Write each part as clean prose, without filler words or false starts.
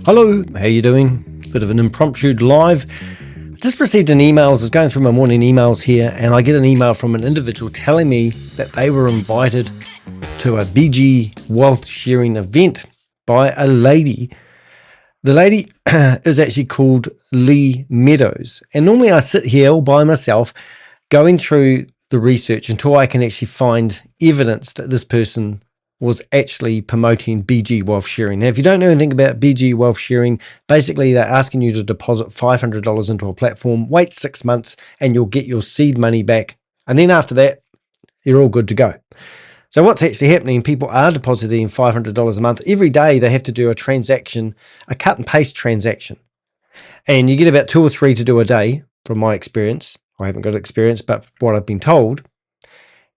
Hello, how you doing? Bit of an impromptu live. Just received an email. I was going through my morning emails here, and I get an email from an individual telling me that they were invited to a BG wealth sharing event by a lady. The lady is actually called Lee Meadows. And normally I sit here all by myself going through the research until I can actually find evidence that this person was actually promoting BG wealth sharing. Now, if you don't know anything about BG wealth sharing, basically they're asking you to deposit $500 into a platform, wait 6 months, and you'll get your seed money back. And then after that, you're all good to go. So what's actually happening, people are depositing $500 a month. Every day they have to do a transaction, a cut and paste transaction. And you get about 2 or 3 to do a day, from my experience. I haven't got experience, but what I've been told.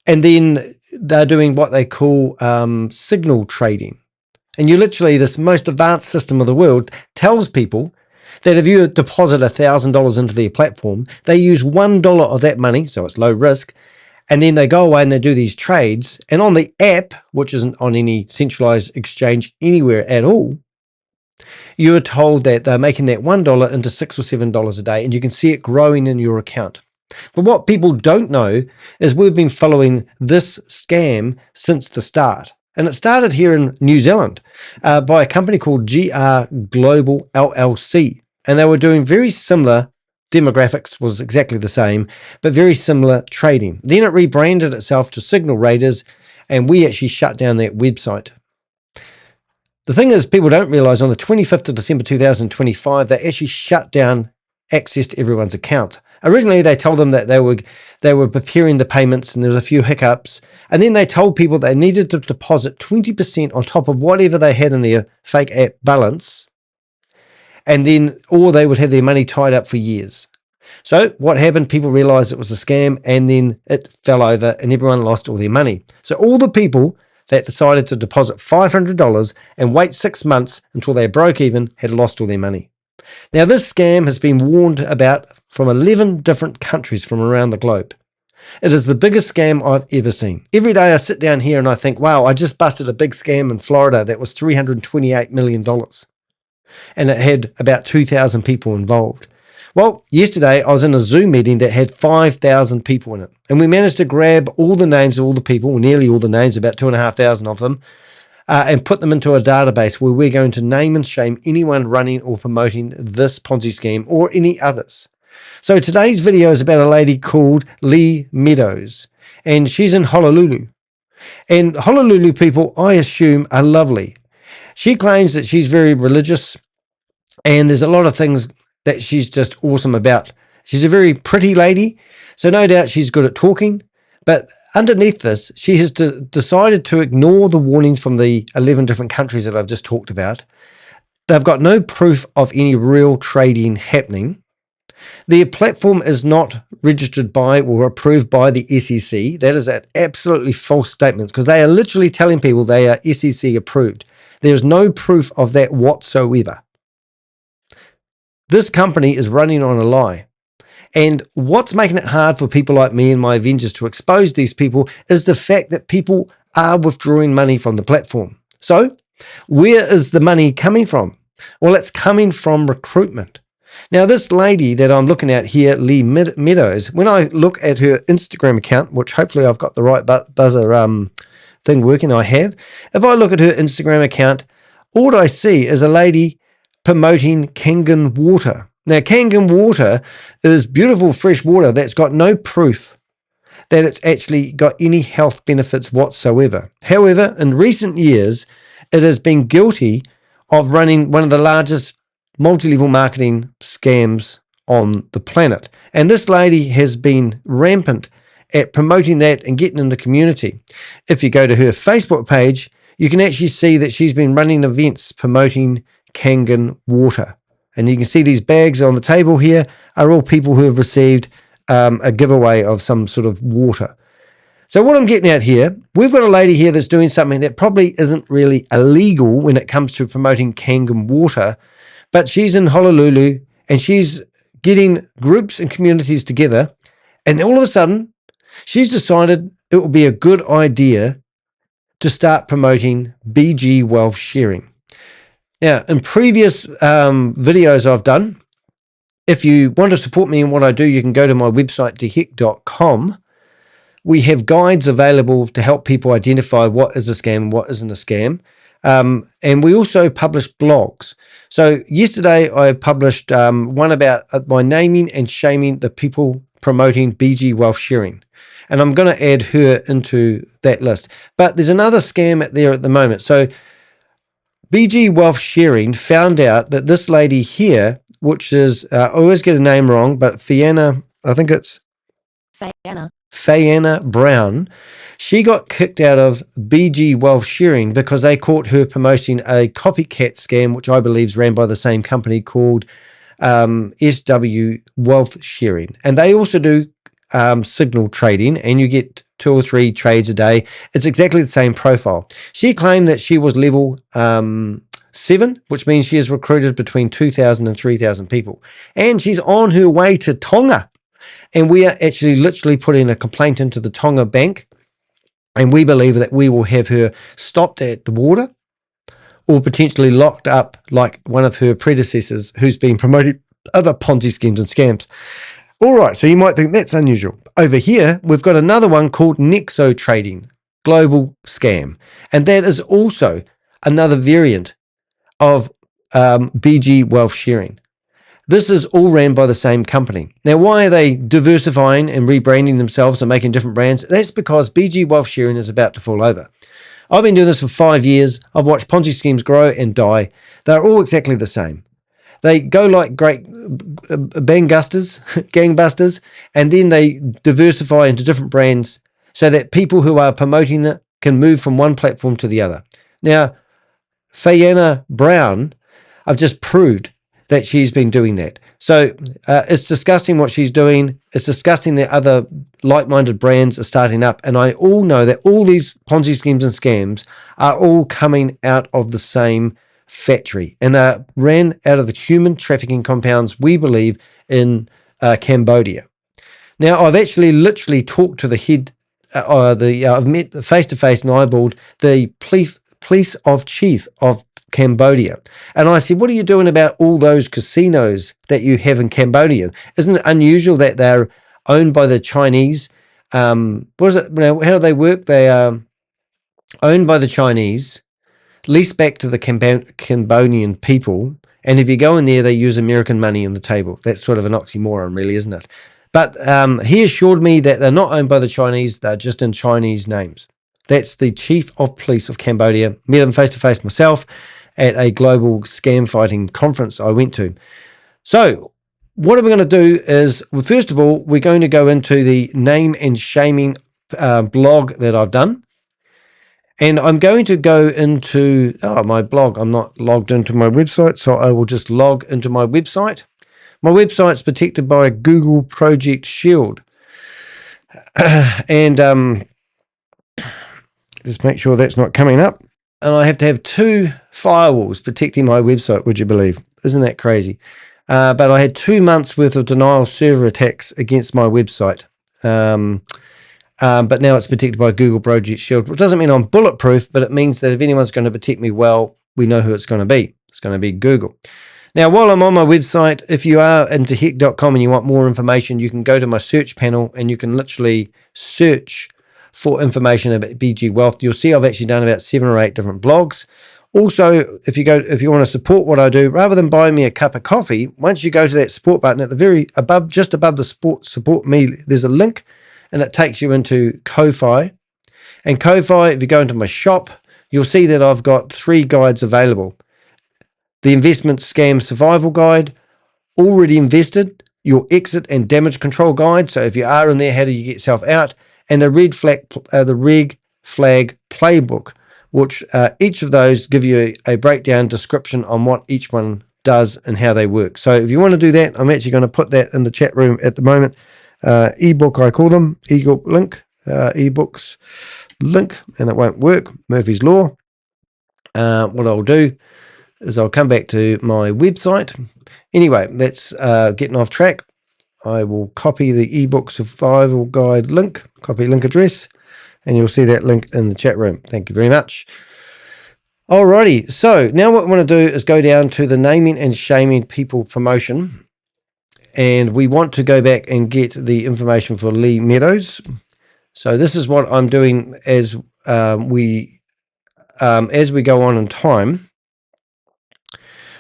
And then they're doing what they call signal trading. And you literally, this most advanced system of the world tells people that if you deposit $1,000 into their platform, they use $1 of that money, so it's low risk, and then they go away and they do these trades. And on the app, which isn't on any centralized exchange anywhere at all, you are told that they're making that $1 into $6 or $7 a day, and you can see it growing in your account. But what people don't know is we've been following this scam since the start. And it started here in New Zealand by a company called GR Global LLC. And they were doing very similar, demographics was exactly the same, but very similar trading. Then it rebranded itself to Signal Raiders, and we actually shut down that website. The thing is, people don't realize on the 25th of December 2025, they actually shut down access to everyone's account. Originally, they told them that they were preparing the payments and there was a few hiccups. And then they told people they needed to deposit 20% on top of whatever they had in their fake app balance. And then, or they would have their money tied up for years. So what happened? People realized it was a scam, and then it fell over and everyone lost all their money. So all the people that decided to deposit $500 and wait 6 months until they broke even had lost all their money. Now, this scam has been warned about from 11 different countries from around the globe. It is the biggest scam I've ever seen. Every day I sit down here and I think, wow, I just busted a big scam in Florida that was $328 million. And it had about 2,000 people involved. Well, yesterday I was in a Zoom meeting that had 5,000 people in it. And we managed to grab all the names of all the people, nearly all the names, about 2,500 of them, and put them into a database where we're going to name and shame anyone running or promoting this Ponzi scheme or any others. So today's video is about a lady called Lee Meadows, and she's in Honolulu. And Honolulu people, I assume, are lovely. She claims that she's very religious, and there's a lot of things that she's just awesome about. She's a very pretty lady, so no doubt she's good at talking, but underneath this, she has decided to ignore the warnings from the 11 different countries that I've just talked about. They've got no proof of any real trading happening. Their platform is not registered by or approved by the SEC. That is an absolutely false statement, because they are literally telling people they are SEC approved. There's no proof of that whatsoever. This company is running on a lie. And what's making it hard for people like me and my Avengers to expose these people is the fact that people are withdrawing money from the platform. So where is the money coming from? Well, it's coming from recruitment. Now, this lady that I'm looking at here, Lee Meadows, when I look at her Instagram account, which hopefully I've got the right buzzer thing working, I have. If I look at her Instagram account, all I see is a lady promoting Kangen water. Now, Kangen water is beautiful fresh water that's got no proof that it's actually got any health benefits whatsoever. However, in recent years, it has been guilty of running one of the largest multi-level marketing scams on the planet. And this lady has been rampant at promoting that and getting in the community. If you go to her Facebook page, you can actually see that she's been running events promoting Kangen water. And you can see these bags on the table here are all people who have received a giveaway of some sort of water. So what I'm getting at here, we've got a lady here that's doing something that probably isn't really illegal when it comes to promoting Kangen water, but she's in Honolulu and she's getting groups and communities together, and all of a sudden she's decided it would be a good idea to start promoting BG wealth sharing. Now, in previous videos I've done, if you want to support me in what I do, you can go to my website, deheck.com. We have guides available to help people identify what is a scam and what isn't a scam. And we also publish blogs. So yesterday I published one about my naming and shaming the people promoting BG wealth sharing. And I'm going to add her into that list. But there's another scam out there at the moment. So BG Wealth Sharing found out that this lady here, which is, I always get a name wrong, but Fiona, I think it's Fiona Brown, she got kicked out of BG Wealth Sharing because they caught her promoting a copycat scam, which I believe is ran by the same company called SW Wealth Sharing. And they also do signal trading, and you get 2 or 3 trades a day. It's exactly the same profile. She claimed that she was level 7, which means she has recruited between 2,000 and 3,000 people. And she's on her way to Tonga. And we are actually literally putting a complaint into the Tonga bank. And we believe that we will have her stopped at the border or potentially locked up like one of her predecessors who's been promoting other Ponzi schemes and scams. All right, so you might think that's unusual. Over here, we've got another one called Nexo Trading, global scam. And that is also another variant of BG Wealth Sharing. This is all ran by the same company. Now, why are they diversifying and rebranding themselves and making different brands? That's because BG Wealth Sharing is about to fall over. I've been doing this for 5 years. I've watched Ponzi schemes grow and die. They're all exactly the same. They go like great gangbusters, and then they diversify into different brands so that people who are promoting it can move from one platform to the other. Now, Fiona Brown, I've just proved that she's been doing that. So it's disgusting what she's doing. It's disgusting that other like-minded brands are starting up. And I all know that all these Ponzi schemes and scams are all coming out of the same factory. And they're ran out of the human trafficking compounds, we believe, in Cambodia. Now, I've actually literally talked to the head, I've met face-to-face and eyeballed the police of chief of Cambodia. And I said, what are you doing about all those casinos that you have in Cambodia? Isn't it unusual that they're owned by the Chinese? What is it? How do they work? They are owned by the Chinese, leased back to the Cambodian people. And if you go in there, they use American money on the table. That's sort of an oxymoron, really, isn't it? But he assured me that they're not owned by the Chinese. They're just in Chinese names. That's the chief of police of Cambodia. Met him face-to-face myself at a global scam fighting conference I went to. So what are we going to do is, well, first of all, we're going to go into the name and shaming blog that I've done. And I'm going to go into my blog. I'm not logged into my website, so I will just log into my website. My website's protected by a Google Project Shield. And just make sure that's not coming up. And I have to have 2 firewalls protecting my website, would you believe? Isn't that crazy? But I had 2 months worth of denial server attacks against my website. But now it's protected by Google Project Shield, which doesn't mean I'm bulletproof, but it means that if anyone's going to protect me well, we know who it's going to be. It's going to be Google. Now, while I'm on my website, if you are into heck.com and you want more information, you can go to my search panel and you can literally search for information about BG Wealth. You'll see I've actually done about 7 or 8 different blogs. Also, if you want to support what I do, rather than buying me a cup of coffee, once you go to that support button at the very above, just above the support me, there's a link and it takes you into Ko-Fi. And Ko-Fi, if you go into my shop, you'll see that I've got 3 guides available. The investment scam survival guide, already invested, your exit and damage control guide. So if you are in there, how do you get yourself out? And the red flag playbook, which each of those give you a breakdown description on what each one does and how they work. So if you want to do that, I'm actually going to put that in the chat room at the moment. Ebook, I call them, ebook link, ebooks link, and it won't work. Murphy's Law. What I'll do is I'll come back to my website. Anyway, that's getting off track. I will copy the ebook survival guide link, copy link address, and you'll see that link in the chat room. Thank you very much. Alrighty, so now what we want to do is go down to the naming and shaming people promotion, and we want to go back and get the information for Lee Meadows. So this is what I'm doing as we go on in time.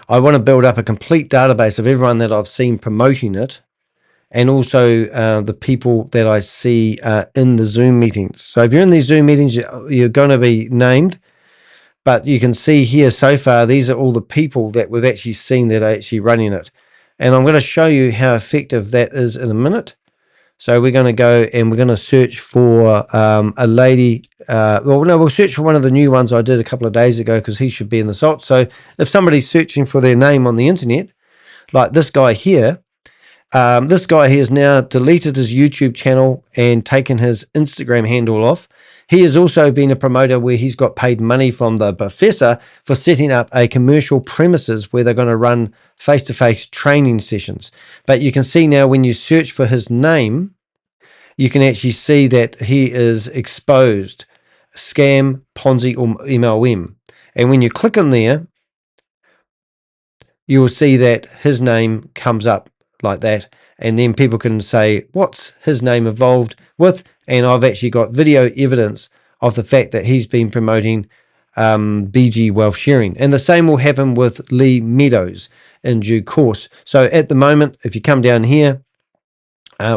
I want to build up a complete database of everyone that I've seen promoting it, and also the people that I see in the Zoom meetings. So if you're in these Zoom meetings, you're going to be named, but you can see here so far, these are all the people that we've actually seen that are actually running it. And I'm going to show you how effective that is in a minute. So we're going to go and we're going to search for a lady. We'll search for one of the new ones I did a couple of days ago because he should be in the salt. So if somebody's searching for their name on the internet, like this guy here, this guy has now deleted his YouTube channel and taken his Instagram handle off. He has also been a promoter where he's got paid money from the professor for setting up a commercial premises where they're going to run face-to-face training sessions. But you can see now when you search for his name, you can actually see that he is exposed, scam, Ponzi, or MLM. And when you click on there, you will see that his name comes up like that. And then people can say, what's his name involved with? And I've actually got video evidence of the fact that he's been promoting BG Wealth Sharing. And the same will happen with Lee Meadows in due course. So at the moment, if you come down here,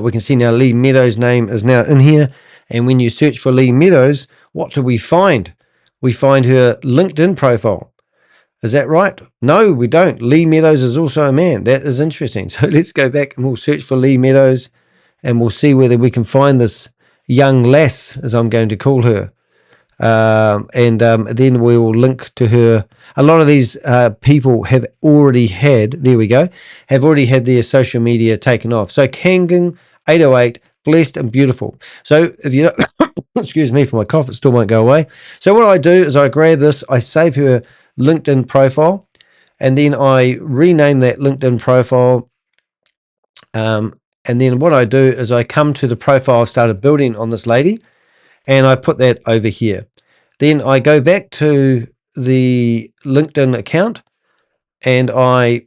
we can see now Lee Meadows' name is now in here. And when you search for Lee Meadows, what do we find? We find her LinkedIn profile. Is that right? No, we don't. Lee Meadows is also a man. That is interesting. So let's go back and we'll search for Lee Meadows and we'll see whether we can find this young lass, as I'm going to call her. Then we will link to her. A lot of these people have already had, there we go, have already had their social media taken off. So Kangang 808, blessed and beautiful. So if you don't, excuse me for my cough, it still won't go away. So what I do is I grab this, I save her LinkedIn profile, and then I rename that LinkedIn profile. And then what I do is I come to the profile I've started building on this lady, and I put that over here. Then I go back to the LinkedIn account and I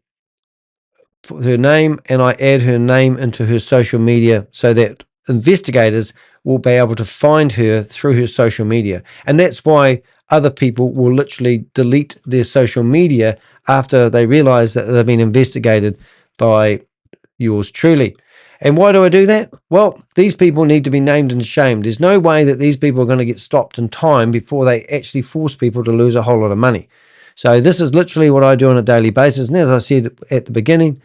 put her name and I add her name into her social media so that investigators will be able to find her through her social media. And that's why other people will literally delete their social media after they realize that they've been investigated by yours truly. And why do I do that? Well, these people need to be named and shamed. There's no way that these people are going to get stopped in time before they actually force people to lose a whole lot of money. So this is literally what I do on a daily basis. And as I said at the beginning,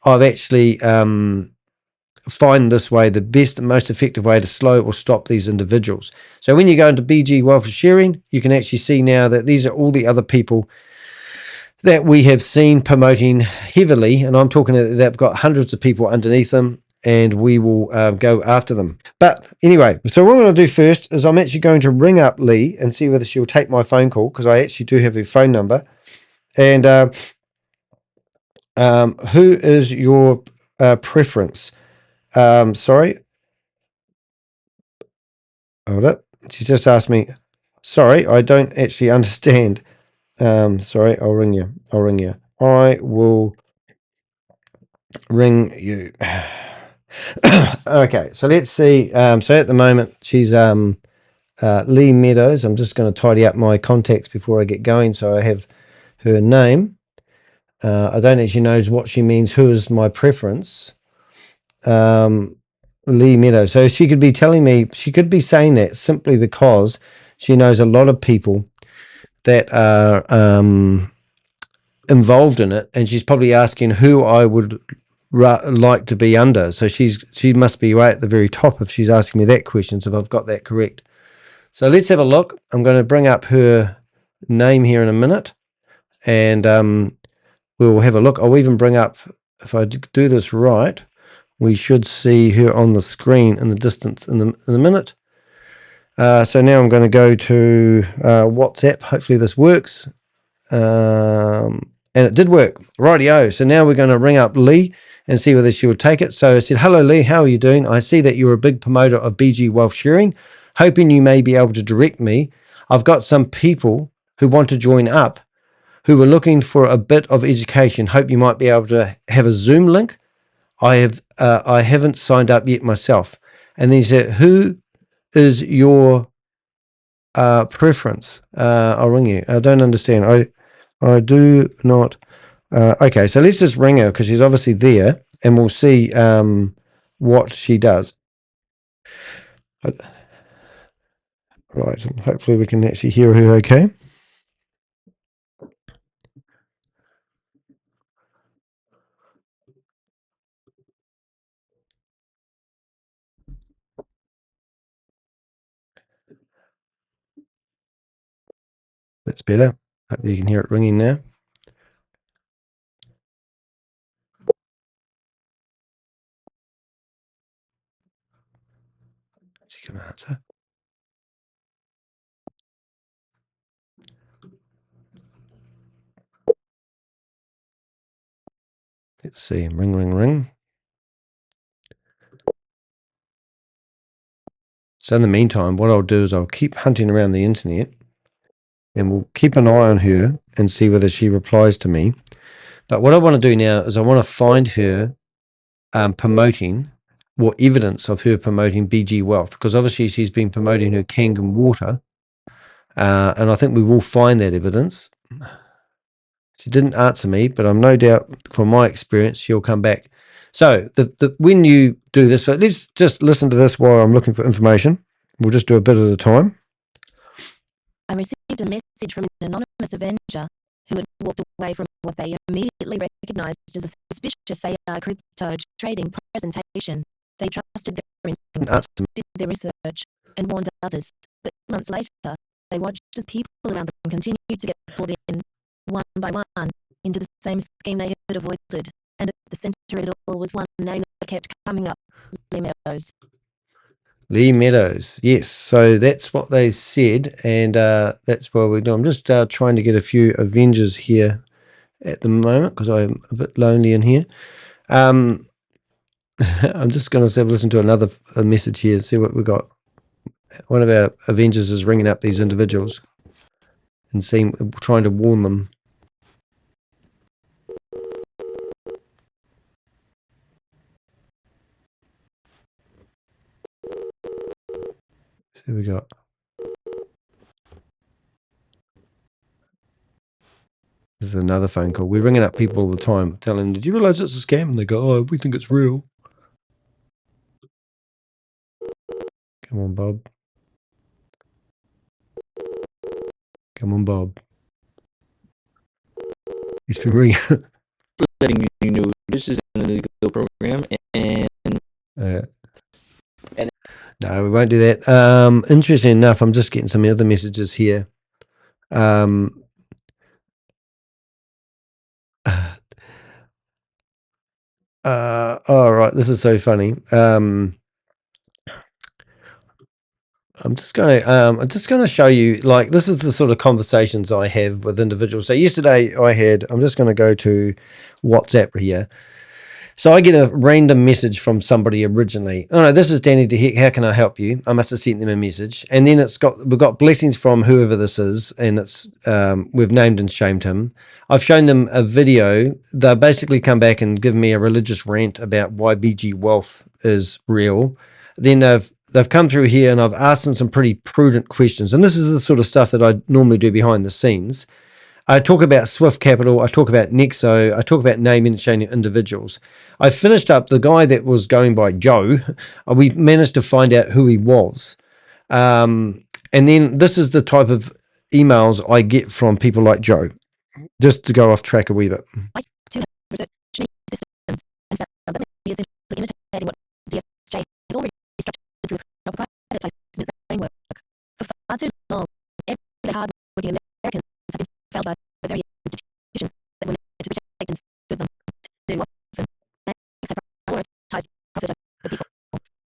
I've actually find this way the best and most effective way to slow or stop these individuals. So when you go into BG Wealth Sharing, you can actually see now that these are all the other people that we have seen promoting heavily. And I'm talking that they've got hundreds of people underneath them, and we will go after them. But anyway, so what I'm going to do first is I'm actually going to ring up Lee and see whether she'll take my phone call, because I actually do have her phone number. And who is your preference? Sorry. Hold up. She just asked me, sorry, I don't actually understand. Sorry, I'll ring you. I'll ring you. I will ring you. Okay, so let's see. So at the moment, she's Lee Meadows. I'm just going to tidy up my contacts before I get going. So I have her name. I don't actually know what she means. Who is my preference? Lee Meadows. So she could be telling me, she could be saying that simply because she knows a lot of people that are involved in it, and she's probably asking who I would like to be under. So she must be right at the very top if she's asking me that question, so if I've got that correct. So let's have a look. I'm going to bring up her name here in a minute, and we'll have a look. I'll even bring up, if I do this right, we should see her on the screen in the distance in a minute. So now I'm going to go to WhatsApp. Hopefully this works. And it did work. Rightio. So now we're going to ring up Lee and see whether she will take it. So I said, hello, Lee. How are you doing? I see that you're a big promoter of BG Wealth Sharing. Hoping you may be able to direct me. I've got some people who want to join up, who were looking for a bit of education. Hope you might be able to have a Zoom link. I haven't signed up yet myself. And then he said, who is your preference? I'll ring you. I don't understand. I do not. Okay, so let's just ring her because she's obviously there, and we'll see what she does. Right, and hopefully we can actually hear her okay. That's better. Hopefully you can hear it ringing now. She's going to answer. Let's see. Ring, ring, ring. So in the meantime, what I'll do is I'll keep hunting around the internet and we'll keep an eye on her and see whether she replies to me. But what I want to do now is I want to find her promoting or evidence of her promoting BG Wealth, because obviously she's been promoting her Kangen water. And I think we will find that evidence. She didn't answer me, but I'm no doubt from my experience, she'll come back. So when you do this, let's just listen to this while I'm looking for information. We'll just do a bit at a time. I received a message from an anonymous Avenger who had walked away from what they immediately recognized as a suspicious AI crypto trading presentation. They trusted their instincts, did their research, and warned others. But months later, they watched as people around them continued to get pulled in, one by one, into the same scheme they had avoided. And at the center of it all was one name that kept coming up: Lee Meadows. Lee Meadows, yes. So that's what they said, and that's what we're doing. I'm just trying to get a few Avengers here at the moment because I'm a bit lonely in here. I'm just going to listen to another message here, see what we got. One of our Avengers is ringing up these individuals and trying to warn them. See what we got. This is another phone call. We're ringing up people all the time, telling them, did you realize it's a scam? And they go, oh, we think it's real. Come on, Bob. Come on, Bob. He's been ringing. Letting you know this is an illegal program, and no, we won't do that. Interesting enough, I'm just getting some other messages here. All right, this is so funny. I'm just gonna show you, like, this is the sort of conversations I have with individuals. So yesterday I'm just gonna go to WhatsApp here. So I get a random message from somebody originally. Oh no, this is Danny de Heck. How can I help you? I must have sent them a message, and then we've got blessings from whoever this is, and it's we've named and shamed him. I've shown them a video. They basically come back and give me a religious rant about why BG Wealth is real. Then they've come through here, and I've asked them some pretty prudent questions, and this is the sort of stuff that I normally do behind the scenes. I talk about Swift Capital. I talk about Nexo. I talk about naming and shaming individuals. I finished up the guy that was going by Joe. We managed to find out who he was. And then this is the type of emails I get from people like Joe, just to go off track a wee bit. I too have researched systems and found that many is simply imitating what DSJ is already structured through a proper private placement framework. For far too long, every hard-working Americans have been failed by the very institutions that were meant to protect and serve them. Too often, banks have prioritized profit over people.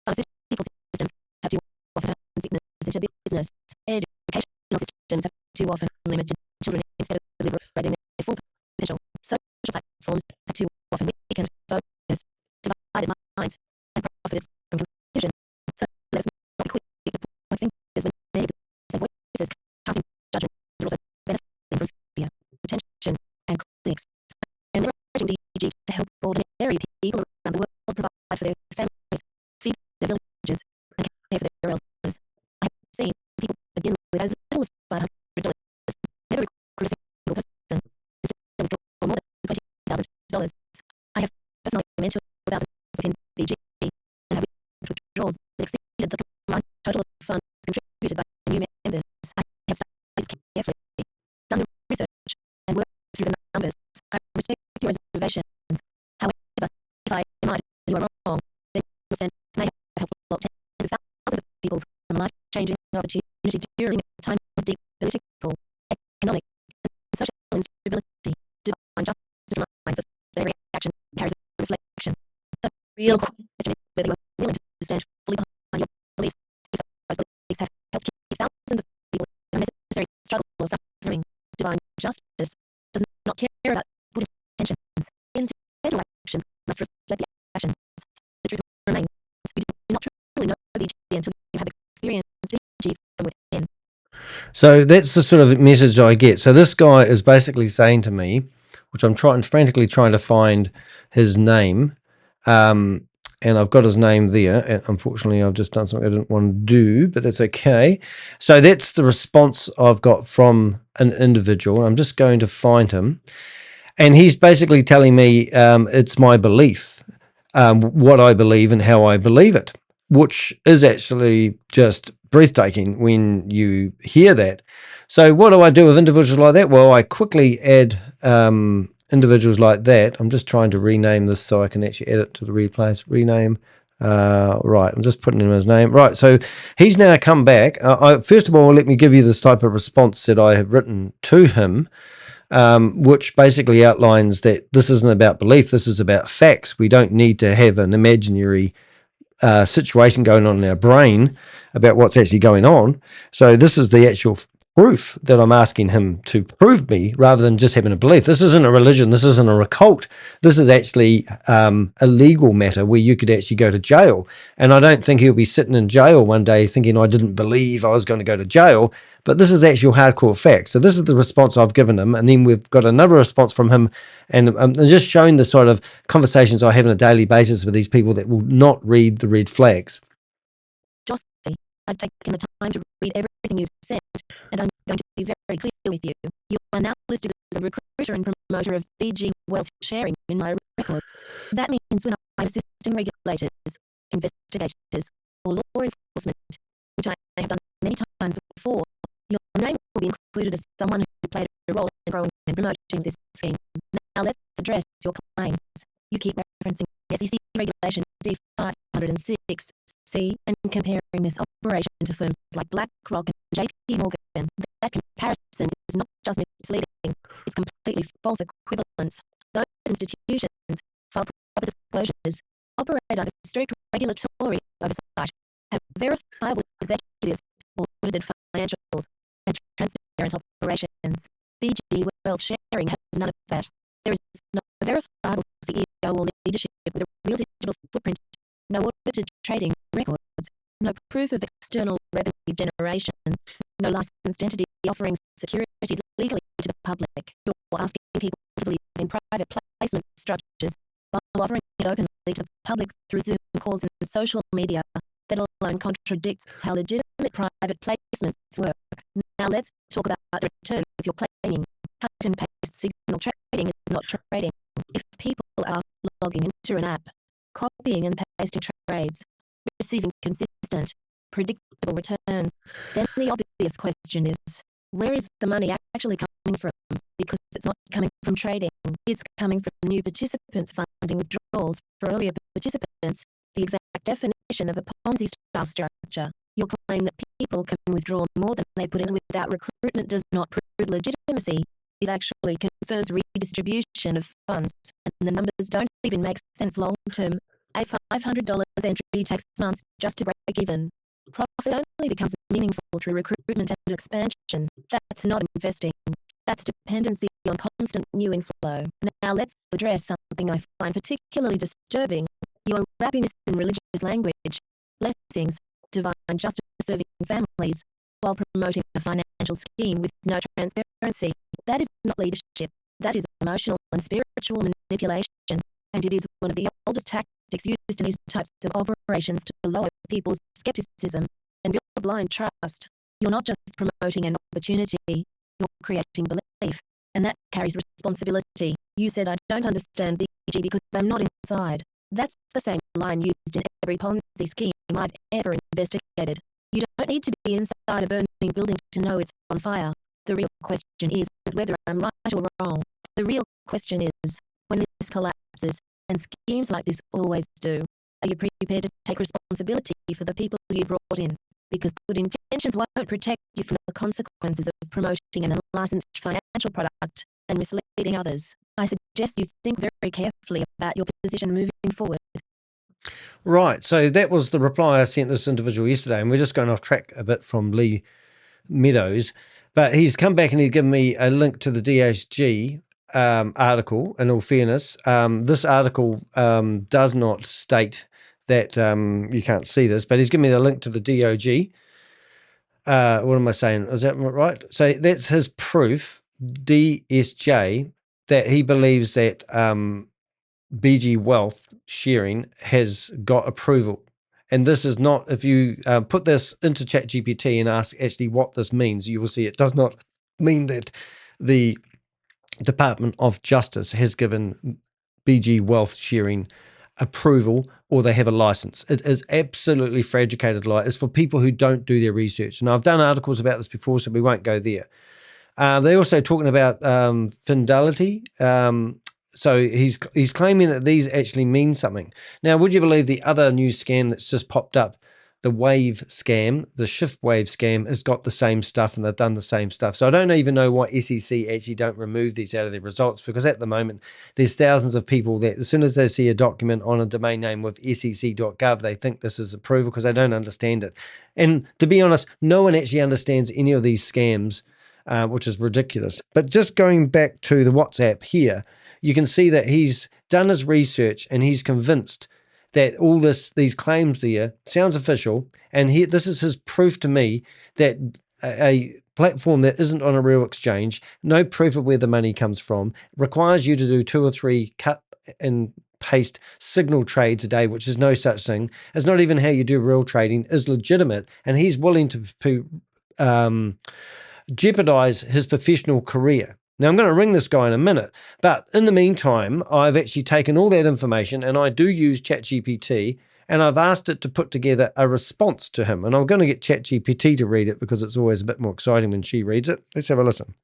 Pharmaceutical systems have too often turned sickness into business. Educational systems have too often limited children instead of liberating their full potential. Social platforms have too often weakened focus, divided minds, and profited from confusion. So let's not be quick to point fingers when many of the same voices casting judgment are also filings. I am encouraging BG to help ordinary people around the world provide for their families, feed their villages, and care for their elders. I have seen people begin with as little as $500, never recruit a single person, and still withdraw more than $20,000. I have personally mentored thousands within BG, and have witnessed withdrawals that exceeded the combined total of funds contributed by new members. I have studied carefully, done the research, and worked through the numbers. I respect your reservations. However, if I might you are wrong, then your sense may have helped lock tens of thousands of people from life-changing opportunity during a time of deep political, economic, and social instability. Divine justice reminds us that every action carries a reflection. The real question is whether you are willing to stand fully behind your beliefs. If those beliefs have helped keep thousands of people in unnecessary struggle or suffering, divine justice does not care about good intentions. Intellectual actions must reflect the actions. The truth remains, we do not truly know BG until you have experienced BG from within. So that's the sort of message I get. So this guy is basically saying to me, which I'm frantically trying to find his name, and I've got his name there. And unfortunately, I've just done something I didn't want to do, but that's okay. So that's the response I've got from an individual. I'm just going to find him, and he's basically telling me it's my belief, what I believe and how I believe it, which is actually just breathtaking when you hear that. So what do I do with individuals like that? Well, I quickly add individuals like that. I'm just trying to rename this so I can actually add it to the replays. Rename. Right, I'm just putting in his name. Right, so he's now come back. First of all, let me give you this type of response that I have written to him, which basically outlines that this isn't about belief, this is about facts. We don't need to have an imaginary situation going on in our brain about what's actually going on. So this is the actual proof that I'm asking him to prove me, rather than just having a belief. This isn't a religion, this isn't a cult. This is actually a legal matter where you could actually go to jail. And I don't think he'll be sitting in jail one day thinking I didn't believe I was going to go to jail. But this is actual hardcore facts. So this is the response I've given him. And then we've got another response from him. And I'm just showing the sort of conversations I have on a daily basis with these people that will not read the red flags. Jossie, I've taken the time to read everything you've said, and I'm going to be very clear with you. You are now listed as a recruiter and promoter of BG wealth sharing in my records. That means when I'm assisting regulators, investigators, or law enforcement, which I have done many times before, your name will be included as someone who played a role in growing and promoting this scheme. Now let's address your claims. You keep referencing SEC Regulation D506C and comparing this operation to firms like BlackRock and JP Morgan. That comparison is not just misleading, it's completely false equivalence. Those institutions file proper disclosures, operate under strict regulatory oversight, have verifiable executives, audited financials, and transparent operations. BG wealth sharing has none of that. There is no verifiable CEO or leadership with a real digital footprint, no audited trading records, no proof of external revenue generation, no licensed entity offering securities legally to the public. You're asking people to believe in private placement structures while offering it openly to the public through Zoom calls and social media. That alone contradicts how legitimate private placements work. Now let's talk about the returns you're claiming. Cut and paste signal trading is not trading. If people are logging into an app, copying and pasting trades, receiving consistent, predictable returns, then the obvious question is, where is the money actually coming from? Because it's not coming from trading, it's coming from new participants funding withdrawals for earlier participants, the exact definition of a Ponzi-style structure. Your claim that people can withdraw more than they put in without recruitment does not prove legitimacy. It actually confers redistribution of funds, and the numbers don't even make sense long-term. A $500 entry takes months just to break even. Profit only becomes meaningful through recruitment and expansion. That's not investing. That's dependency on constant new inflow. Now let's address something I find particularly disturbing. You're wrapping this in religious language, blessings, divine justice serving families, while promoting a financial scheme with no transparency. That is not leadership. That is emotional and spiritual manipulation, and it is one of the oldest tactics used in these types of operations to lower people's skepticism and build blind trust. You're not just promoting an opportunity, you're creating belief, and that carries responsibility. You said, I don't understand BG because I'm not inside. That's the same line used in every Ponzi scheme I've ever investigated. You don't need to be inside a burning building to know it's on fire. The real question is whether I'm right or wrong. The real question is, when this collapses, and schemes like this always do, are you prepared to take responsibility for the people you brought in? Because good intentions won't protect you from the consequences of promoting an unlicensed financial product and misleading others. I suggest you think very carefully about your position moving forward. Right. So that was the reply I sent this individual yesterday, and we're just going off track a bit from Lee Meadows, but he's come back and he's given me a link to the DHG article. In all fairness, this article does not state that you can't see this, but he's given me the link to the DOG. What am I saying? Is that right? So that's his proof, DSJ, that he believes that BG Wealth sharing has got approval. And this is not, if you put this into ChatGPT and ask actually what this means, you will see it does not mean that the Department of Justice has given BG Wealth sharing approval or they have a license. It is absolutely fabricated lie. It's for people who don't do their research. And I've done articles about this before, so we won't go there. They're also talking about fidelity. So he's claiming that these actually mean something. Now, would you believe the other new scam that's just popped up, the wave scam, the shift wave scam, has got the same stuff and they've done the same stuff. So I don't even know why SEC actually don't remove these out of their results, because at the moment there's thousands of people that as soon as they see a document on a domain name with sec.gov, they think this is approval because they don't understand it. And to be honest, no one actually understands any of these scams, which is ridiculous. But just going back to the WhatsApp here, you can see that he's done his research and he's convinced that all these claims there sounds official. And this is his proof to me that a platform that isn't on a real exchange, no proof of where the money comes from, requires you to do 2 or 3 cut and paste signal trades a day, which is no such thing. It's not even how you do real trading, is legitimate. And he's willing to jeopardize his professional career. Now, I'm going to ring this guy in a minute, but in the meantime, I've actually taken all that information and I do use ChatGPT and I've asked it to put together a response to him. And I'm going to get ChatGPT to read it because it's always a bit more exciting when she reads it. Let's have a listen.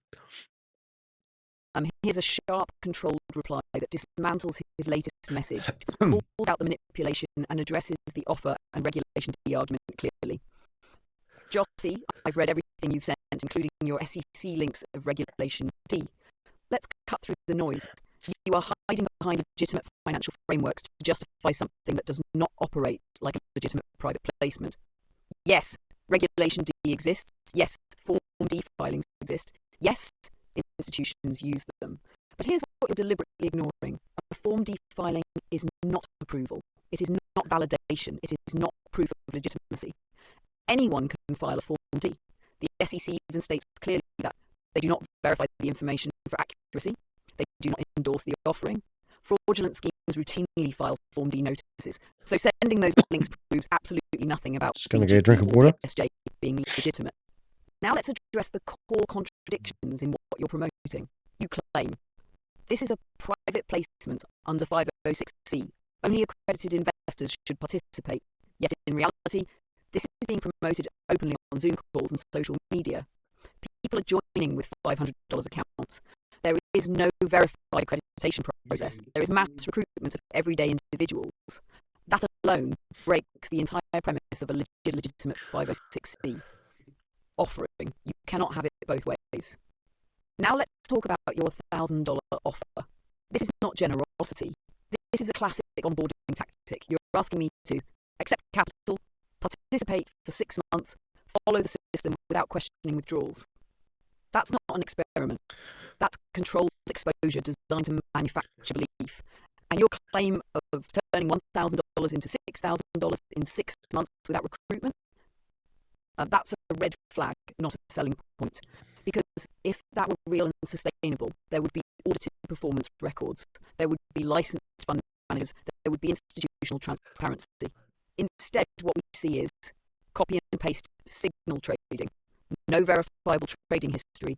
Here's a sharp, controlled reply that dismantles his latest message, calls out the manipulation and addresses the offer and regulation D argument clearly. Jossie, I've read everything you've sent, including your SEC links of regulation D. Let's cut through the noise. You are hiding behind legitimate financial frameworks to justify something that does not operate like a legitimate private placement. Yes, regulation D exists. Yes, Form D filings exist. Yes, institutions use them. But here's what you're deliberately ignoring. A Form D filing is not approval. It is not validation. It is not proof of legitimacy. Anyone can file a Form D. The SEC even states clearly that they do not verify the information for accuracy. They do not endorse the offering. Fraudulent schemes routinely file Form D notices. So sending those links proves absolutely nothing about Just going to get a drink of water. SJ being legitimate. Now let's address the core contradictions in what you're promoting. You claim this is a private placement under 506C. Only accredited investors should participate. Yet in reality, this is being promoted openly on Zoom calls and social media. People are joining with $500 accounts. There is no verified accreditation process. There is mass recruitment of everyday individuals. That alone breaks the entire premise of a legitimate 506C offering. You cannot have it both ways. Now let's talk about your $1,000 offer. This is not generosity. This is a classic onboarding tactic. You're asking me to accept capital, participate for 6 months, follow the system without questioning withdrawals. That's not an experiment. That's controlled exposure designed to manufacture belief. And your claim of turning $1,000 into $6,000 in 6 months without recruitment? That's a red flag, not a selling point. Because if that were real and sustainable, there would be audited performance records, there would be licensed fund managers, there would be institutional transparency. Instead, what we see is copy and paste signal trading, no verifiable trading history,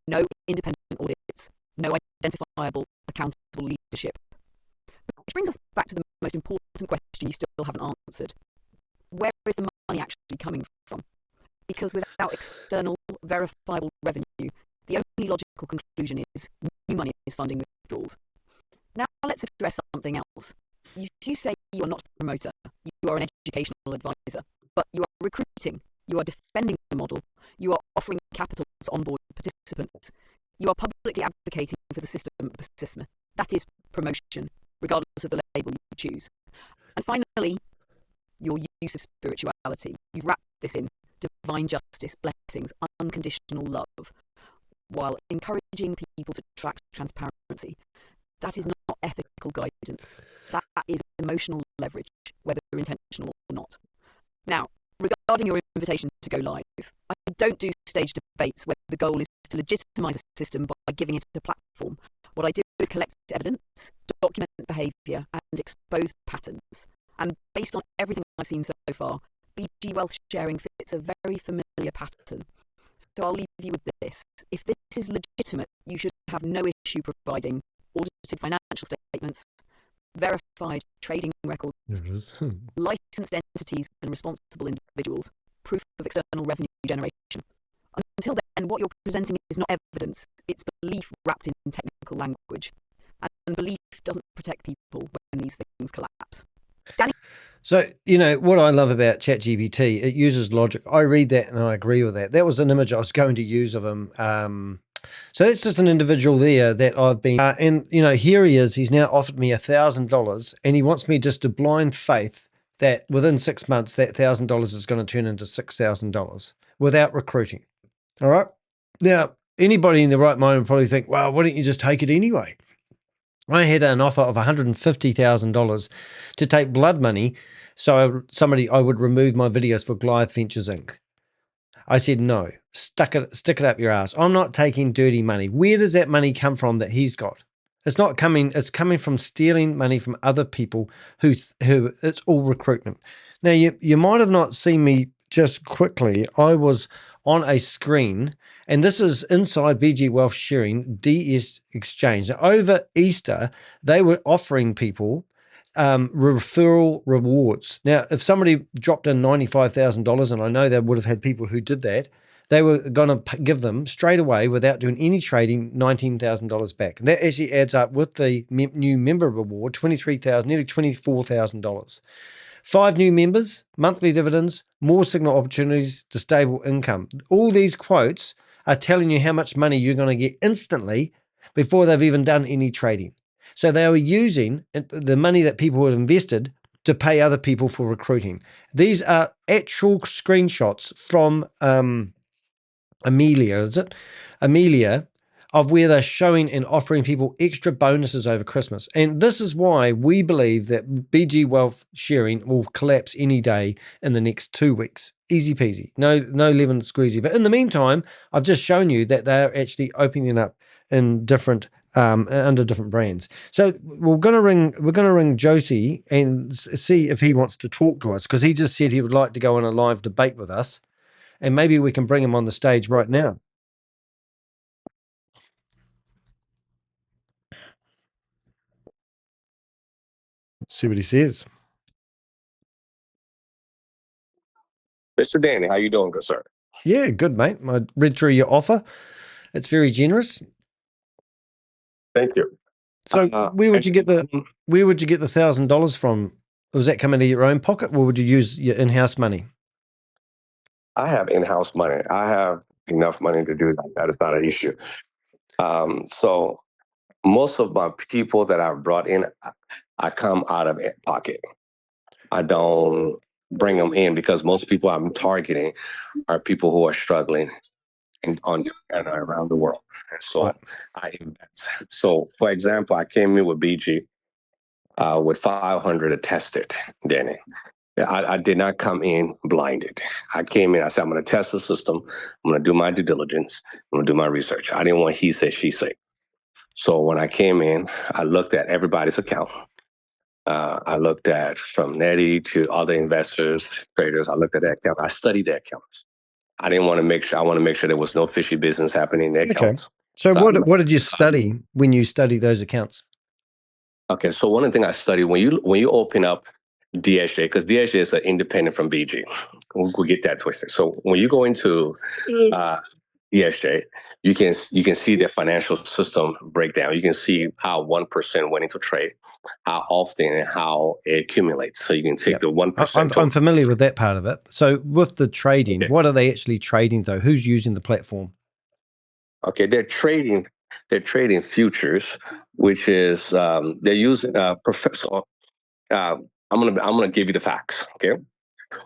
no independent audits, no identifiable accountable leadership. Which brings us back to the most important question you still haven't answered. Where is the money actually coming from? Because without external verifiable revenue, the only logical conclusion is new money is funding withdrawals. Now let's address something else. You say you are not a promoter, you are an educational advisor, but you are recruiting, you are defending the model, you are offering capital to onboard participants, you are publicly advocating for the system of the system. That is promotion, regardless of the label you choose. And finally, your use of spirituality. You've wrapped this in divine justice, blessings, unconditional love, while encouraging people to track transparency. That is not ethical guidance. That is emotional leverage, whether intentional or not. Now, regarding your invitation to go live, I don't do stage debates where the goal is to legitimise a system by giving it a platform. What I do is collect evidence, document behaviour, and expose patterns. And based on everything I've seen so far, BG wealth sharing fits a very familiar pattern. So I'll leave you with this. If this is legitimate, you should have no issue providing audited financial statements, verified trading records, licensed entities and responsible individuals, proof of external revenue generation. Until then, what you're presenting is not evidence, it's belief wrapped in technical language. And belief doesn't protect people when these things collapse. Danny? So, you know, what I love about ChatGPT, it uses logic. I read that and I agree with that. That was an image I was going to use of him. So that's just an individual there that I've been, and, you know, here he is. He's now offered me $1,000 and he wants me just to blind faith that within 6 months, that $1,000 is going to turn into $6,000 without recruiting. All right. Now, anybody in their right mind would probably think, well, why don't you just take it anyway? I had an offer of $150,000 to take blood money so I would remove my videos for Goliath Ventures Inc. I said, no, stick it up your ass. I'm not taking dirty money. Where does that money come from that he's got? It's not coming, it's coming from stealing money from other people who it's all recruitment. Now, you might have not seen me just quickly. I was on a screen, and this is inside BG Wealth Sharing DS Exchange. Now, over Easter, they were offering people referral rewards. Now, if somebody dropped in $95,000, and I know they would have had people who did that, they were going to give them straight away, without doing any trading, $19,000 back. And that actually adds up with the new member reward, $23,000, nearly $24,000. 5 new members, monthly dividends, more signal opportunities to stable income. All these quotes are telling you how much money you're going to get instantly before they've even done any trading. So they were using the money that people had invested to pay other people for recruiting. These are actual screenshots from Amelia, is it? Amelia, of where they're showing and offering people extra bonuses over Christmas. And this is why we believe that BG Wealth Sharing will collapse any day in the next 2 weeks. Easy peasy. No lemon squeezy. But in the meantime, I've just shown you that they're actually opening up in different under different brands. So we're gonna ring Jossie and see if he wants to talk to us, because he just said he would like to go on a live debate with us, and maybe we can bring him on the stage right now. See what he says. Mr. Danny, how you doing, good sir? Yeah, good, mate. I read through your offer. It's very generous. Thank you. So where would you get the $1,000 from? Was that coming to your own pocket, or would you use your in-house money? I have in-house money. I have enough money to do that. That is not an issue. So most of my people that I've brought in, I come out of pocket. I don't bring them in, because most people I'm targeting are people who are struggling and around the world. So Right. I invest. So for example, I came in with BG with 500 attested, Danny. I did not come in blinded. I came in, I said, I'm going to test the system. I'm going to do my due diligence. I'm going to do my research. I didn't want he said, she said. So when I came in, I looked at everybody's account. I looked at from Nettie to other investors, traders. I looked at that account. I studied their accounts. I didn't want to make sure, I want to make sure there was no fishy business happening in their accounts. So what did you study when you studied those accounts? Okay, so one of the things I studied when you open up DSJ, because DSJ is independent from BG, we'll get that twisted. So when you go into DSJ, you can see the financial system breakdown. You can see how 1% went into trade, how often and how it accumulates. So you can take the 1%. I'm familiar with that part of it. So with the trading, what are they actually trading though? Who's using the platform? Okay, they're trading futures, which is they're using professor. I'm gonna give you the facts. Okay,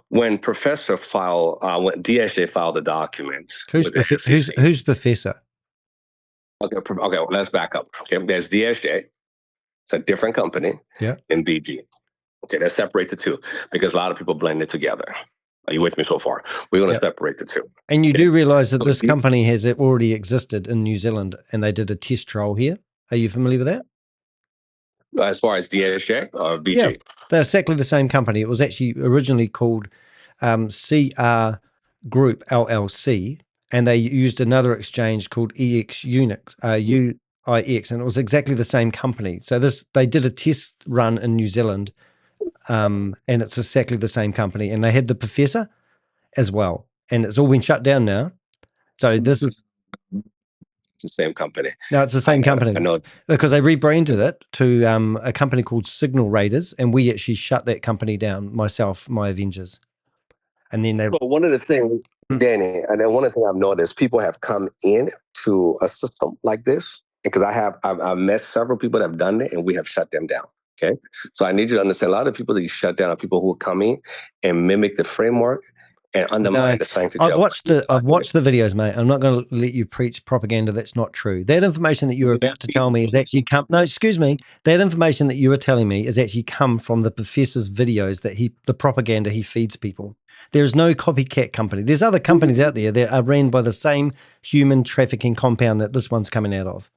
when Professor when DSJ filed the documents with the SEC. Who's Professor? Okay, let's back up. Okay, there's DSJ. It's a different company than BG. Okay, let's separate the two because a lot of people blend it together. Are you with me so far? We're going to separate the two. And you do realize that this company has already existed in New Zealand and they did a test trial here. Are you familiar with that? As far as DSJ or BG? Yeah, they're exactly the same company. It was actually originally called CR Group LLC, and they used another exchange called UIX, and it was exactly the same company. So they did a test run in New Zealand, and it's exactly the same company. And they had the professor as well, and it's all been shut down now. So this is the same company. No, it's the same company. I know, because they rebranded it to a company called Signal Raiders, and we actually shut that company down. Myself, my Avengers, and then they. Well, one of the things, Danny, and then one of the things I've noticed, people have come in to a system like this because I've met several people that have done it, and we have shut them down. Okay, so I need you to understand. A lot of people that you shut down are people who come in and mimic the framework and undermine the sanctity. I've watched the videos, mate. I'm not going to let you preach propaganda that's not true. That information that you're about to tell me is actually come. No, excuse me. That information that you were telling me is actually come from the professor's videos the propaganda he feeds people. There's no copycat company. There's other companies out there that are ran by the same human trafficking compound that this one's coming out of,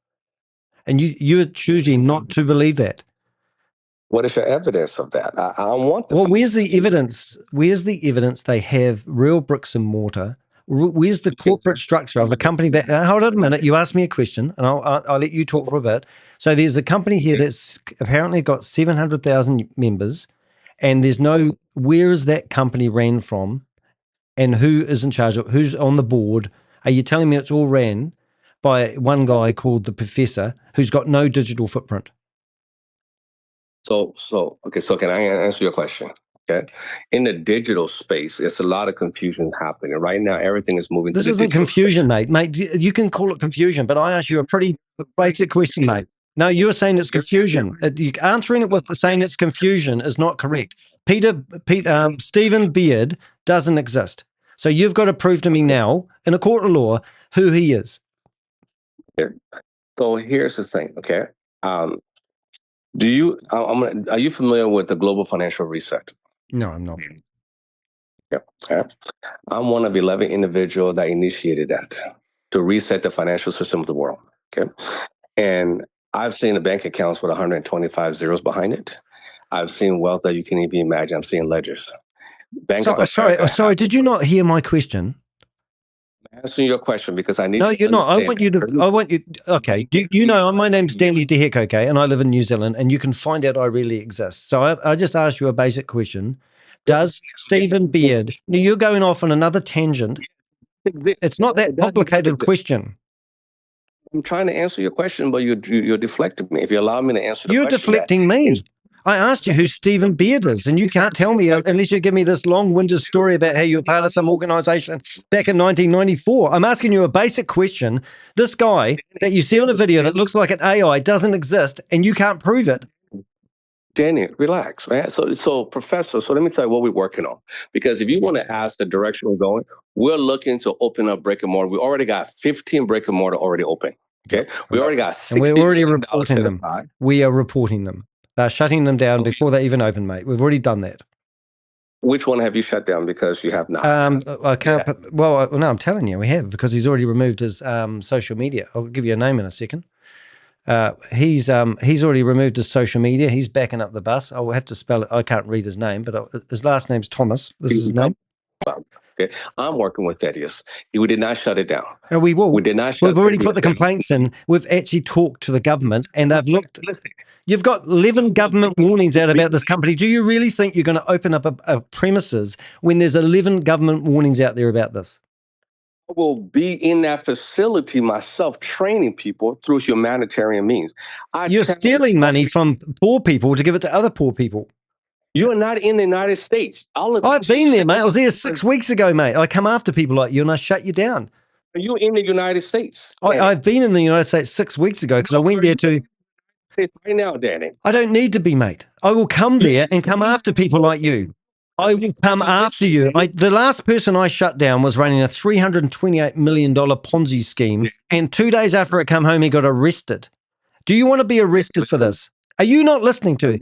and you're choosing not to believe that. What is your evidence of that? I want. Well, where's the evidence? Where's the evidence they have real bricks and mortar? Where's the corporate structure of a company that? Hold on a minute. You asked me a question, and I'll let you talk for a bit. So there's a company here that's apparently got 700,000 members, and there's no. Where is that company ran from, and who is in charge of? Who's on the board? Are you telling me it's all ran by one guy called the Professor, who's got no digital footprint? So can I answer your question? Okay. In the digital space, there's a lot of confusion happening. Right now, everything is moving to the digital This isn't confusion, space. Mate, you can call it confusion, but I asked you a pretty basic question, mate. No, you were saying it's confusion. Answering it with saying it's confusion is not correct. Stephen Beard doesn't exist. So you've got to prove to me now, in a court of law, who he is. So here's the thing, okay? Are you familiar with the global financial reset? No, I'm not. Yeah. Okay. I'm one of 11 individuals that initiated that to reset the financial system of the world. Okay. And I've seen the bank accounts with 125 zeros behind it. I've seen wealth that you can't even imagine. I'm seeing ledgers. Sorry, did you not hear my question? I'm answering your question because I need. No, you're not. I want you. Okay. You know, my name's Danny DeHeck, okay, and I live in New Zealand, and you can find out I really exist. So I just asked you a basic question. Does Stephen Beard? You're going off on another tangent. It's not that complicated question. I'm trying to answer your question, but you're deflecting me. If you allow me to answer the question. You're deflecting me. I asked you who Stephen Beard is, and you can't tell me unless you give me this long-winded story about how you were part of some organization back in 1994. I'm asking you a basic question. This guy that you see on a video that looks like an AI doesn't exist, and you can't prove it. Danny, relax, man. So, Professor, let me tell you what we're working on. Because if you want to ask the direction we're going, we're looking to open up brick and mortar. We already got 15 brick and mortar already open. Okay, we already got 60. And we're already reporting them. We are reporting them. They're shutting them down before they even open, mate. We've already done that. Which one have you shut down? Because you have not. I can't. Well, no, I'm telling you, we have, because he's already removed his social media. I'll give you a name in a second. He's already removed his social media. He's backing up the bus. I'll have to spell it. I can't read his name, but his last name's Thomas. This is his name. Okay, I'm working with Thaddeus. We did not shut it down. We will. We did not shut We've already put the Thaddeus down. complaints in. We've actually talked to the government, and they've looked. Listen, You've got 11 government warnings out about this company. Do you really think you're going to open up a premises when there's 11 government warnings out there about this? I will be in that facility myself, training people through humanitarian means. You're stealing money from poor people to give it to other poor people. You're not in the United States. I've been there, mate. I was there 6 weeks ago, mate. I come after people like you and I shut you down. Are you in the United States? I've been in the United States 6 weeks ago because I went there to... Right now, Danny. I don't need to be, mate. I will come there and come after people like you. I will come after you. The last person I shut down was running a $328 million Ponzi scheme, and 2 days after it came home, he got arrested. Do you want to be arrested for this? Are you not listening to it?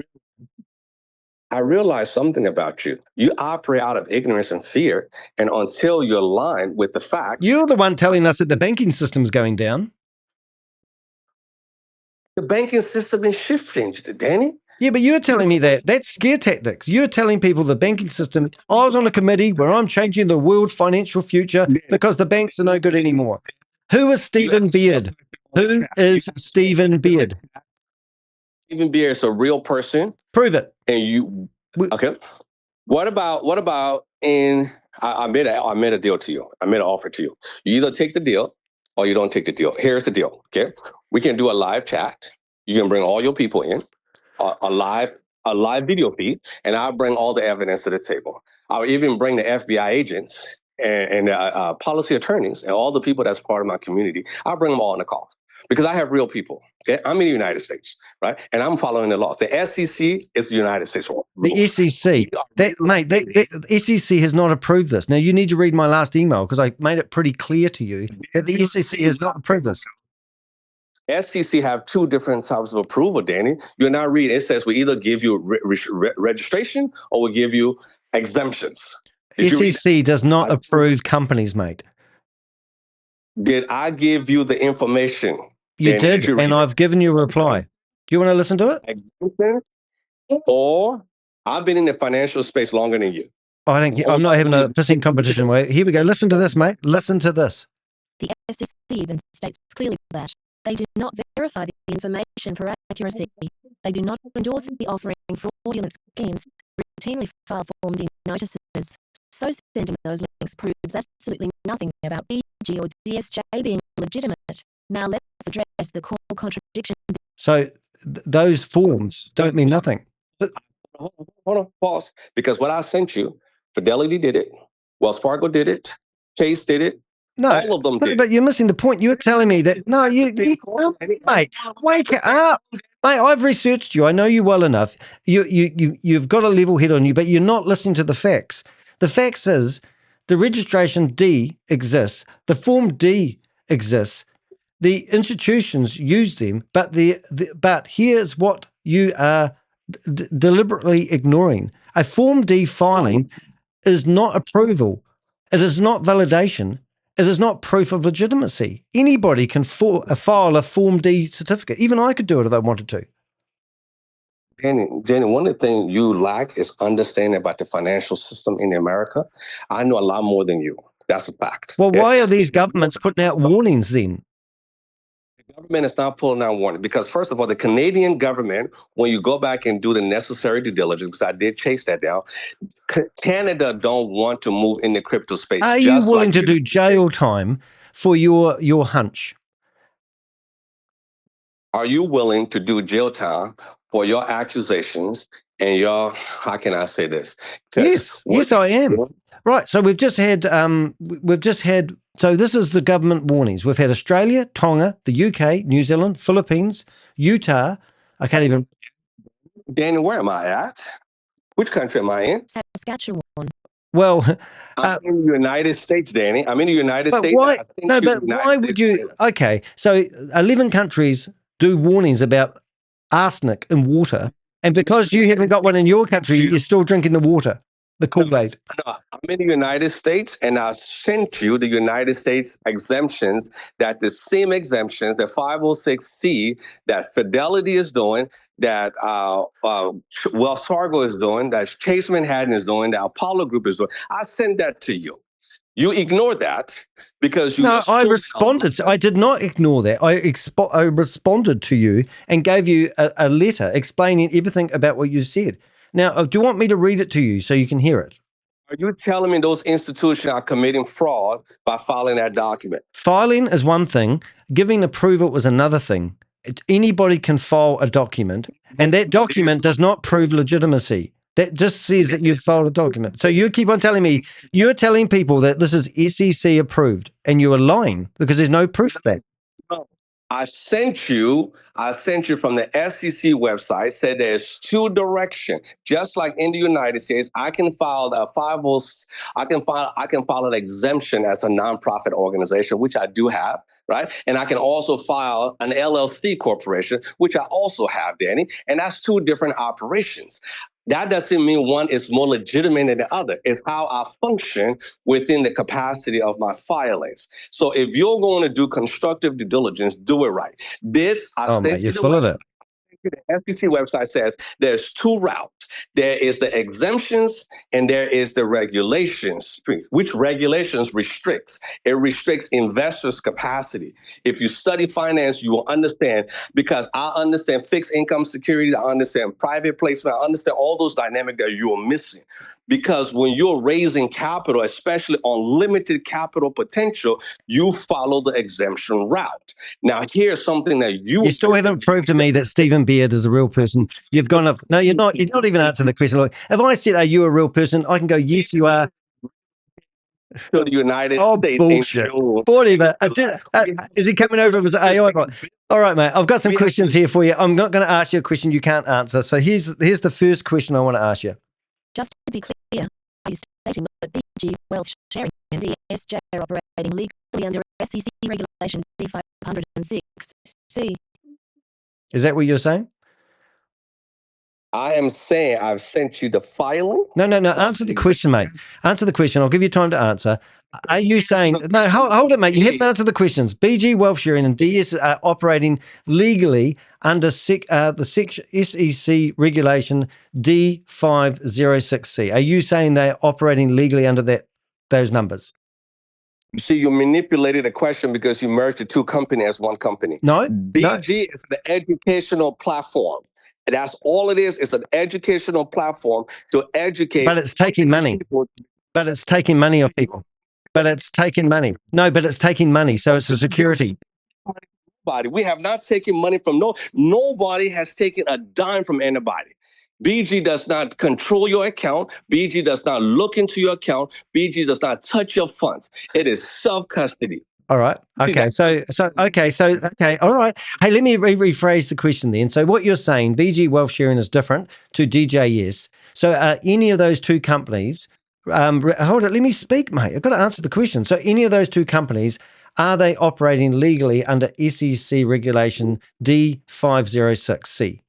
I realize something about you. You operate out of ignorance and fear, and until you're aligned with the facts... You're the one telling us that the banking system's going down. The banking system is shifting, Danny. Yeah, but you're telling me that. That's scare tactics. You're telling people the banking system... I was on a committee where I'm changing the world's financial future because the banks are no good anymore. Who is Stephen Beard? Who is Stephen Beard? Stephen Beard is a real person. Prove it. And you... Okay. What about I made a deal to you. I made an offer to you. You either take the deal or you don't take the deal. Here's the deal, okay? We can do a live chat. You can bring all your people in, a live video feed, and I'll bring all the evidence to the table. I'll even bring the FBI agents and policy attorneys and all the people that's part of my community. I'll bring them all on the call because I have real people. Okay, I'm in the United States, right? And I'm following the laws. The SEC is the United States rules. The SEC, the SEC has not approved this. Now, you need to read my last email because I made it pretty clear to you that the SEC has not approved this. SEC have two different types of approval, Danny. You're not reading. It says we either give you registration or we give you exemptions. SEC does not approve companies, mate. Did I give you the information? You did, and I've given you a reply. Do you want to listen to it? Exemption, or I've been in the financial space longer than you. I'm not having a pissing competition. Here we go. Listen to this, mate. Listen to this. The SEC even states clearly that they do not verify the information for accuracy. They do not endorse the offering fraudulent schemes, routinely file Form D notices. So sending those links proves absolutely nothing about BG or DSJ being legitimate. Now let's address the core contradictions. So those forms don't mean nothing. Hold on, pause. Because what I sent you, Fidelity did it, Wells Fargo did it, Chase did it. No, all of them did. But you're missing the point. You're telling me that mate, wake up, mate. I've researched you. I know you well enough. You've got a level head on you, but you're not listening to the facts. The facts is the registration D exists. The Form D exists. The institutions use them, but but here's what you are deliberately ignoring. A Form D filing is not approval. It is not validation. It is not proof of legitimacy. Anybody can file a Form D certificate. Even I could do it if I wanted to. Jenny, one of the things you lack is understanding about the financial system in America. I know a lot more than you. That's a fact. Well, why are these governments putting out warnings then? The government is not pulling out warning because, first of all, the Canadian government, when you go back and do the necessary due diligence, because I did chase that down, Canada don't want to move in the crypto space. Are you willing to do jail time for your hunch? Are you willing to do jail time for your accusations and your, how can I say this? Yes, I am. Right, so we've just had, so this is the government warnings. We've had Australia, Tonga, the UK, New Zealand, Philippines, Utah. I can't even. Daniel, where am I at? Which country am I in? Saskatchewan. Well, I'm in the United States, Danny. I'm in the United States. Why, why would you? Okay, so 11 countries do warnings about arsenic in water, and because you haven't got one in your country, you're still drinking the water. the Kool-Aid. No, I'm in the United States, and I sent you the United States exemptions, that the same exemptions, the 506C, that Fidelity is doing, that Wells Fargo is doing, that Chase Manhattan is doing, that Apollo Group is doing. I sent that to you. You ignore that because you. No, I responded. I did not ignore that. I responded to you and gave you a letter explaining everything about what you said. Now, do you want me to read it to you so you can hear it? Are you telling me those institutions are committing fraud by filing that document? Filing is one thing. Giving approval is another thing. Anybody can file a document, and that document does not prove legitimacy. That just says that you've filed a document. So you keep on telling me, you're telling people that this is SEC approved, and you are lying because there's no proof of that. I sent you from the SEC website, said there's two directions. Just like in the United States, I can file I can file an exemption as a nonprofit organization, which I do have, right? And I can also file an LLC corporation, which I also have, Danny. And that's two different operations. That doesn't mean one is more legitimate than the other. It's how I function within the capacity of my filings. So if you're going to do constructive due diligence, do it right. You're full of it. The SEC website says there's two routes. There is the exemptions and there is the regulations. Which regulations restricts? It restricts investors' capacity. If you study finance, you will understand, because I understand fixed income securities, I understand private placement, I understand all those dynamics that you are missing. Because when you're raising capital, especially on limited capital potential, you follow the exemption route. Now, here's something that you still haven't proved to me that Stephen Beard is a real person. You've gone up. No, you're not. You're not even answering the question. Look, if I said, "Are you a real person?" I can go, "Yes, you are." To the United States. Bullshit. Whatever. Is he coming over as an AI bot? All right, mate. I've got some questions here for you. I'm not going to ask you a question you can't answer. So here's the first question I want to ask you. Just to be clear, are you stating that BG Wealth Sharing and DSJ are operating legally under SEC Regulation D506C? Is that what you're saying? I am saying I've sent you the filing. No. Answer the question, mate. Answer the question. I'll give you time to answer. Are you saying no? Hold it, mate. You haven't answered the questions. BG Wealth Sharing and DS are operating legally under the SEC Regulation D506C. Are you saying they're operating legally under those numbers? See, you manipulated the question because you merged the two companies as one company. No. BG is the educational platform. That's all it is. It's an educational platform to educate. But it's taking money. But it's taking money off people. But it's taking money. No, but it's taking money. So it's a security. We have not taken money from nobody has taken a dime from anybody. BG does not control your account. BG does not look into your account. BG does not touch your funds. It is self-custody. All right. Okay. Okay. All right. Hey, let me rephrase the question then. So what you're saying, BG Wealth Sharing is different to DJS. So any of those two companies, hold it, let me speak, mate. I've got to answer the question. So any of those two companies, are they operating legally under SEC Regulation D506C?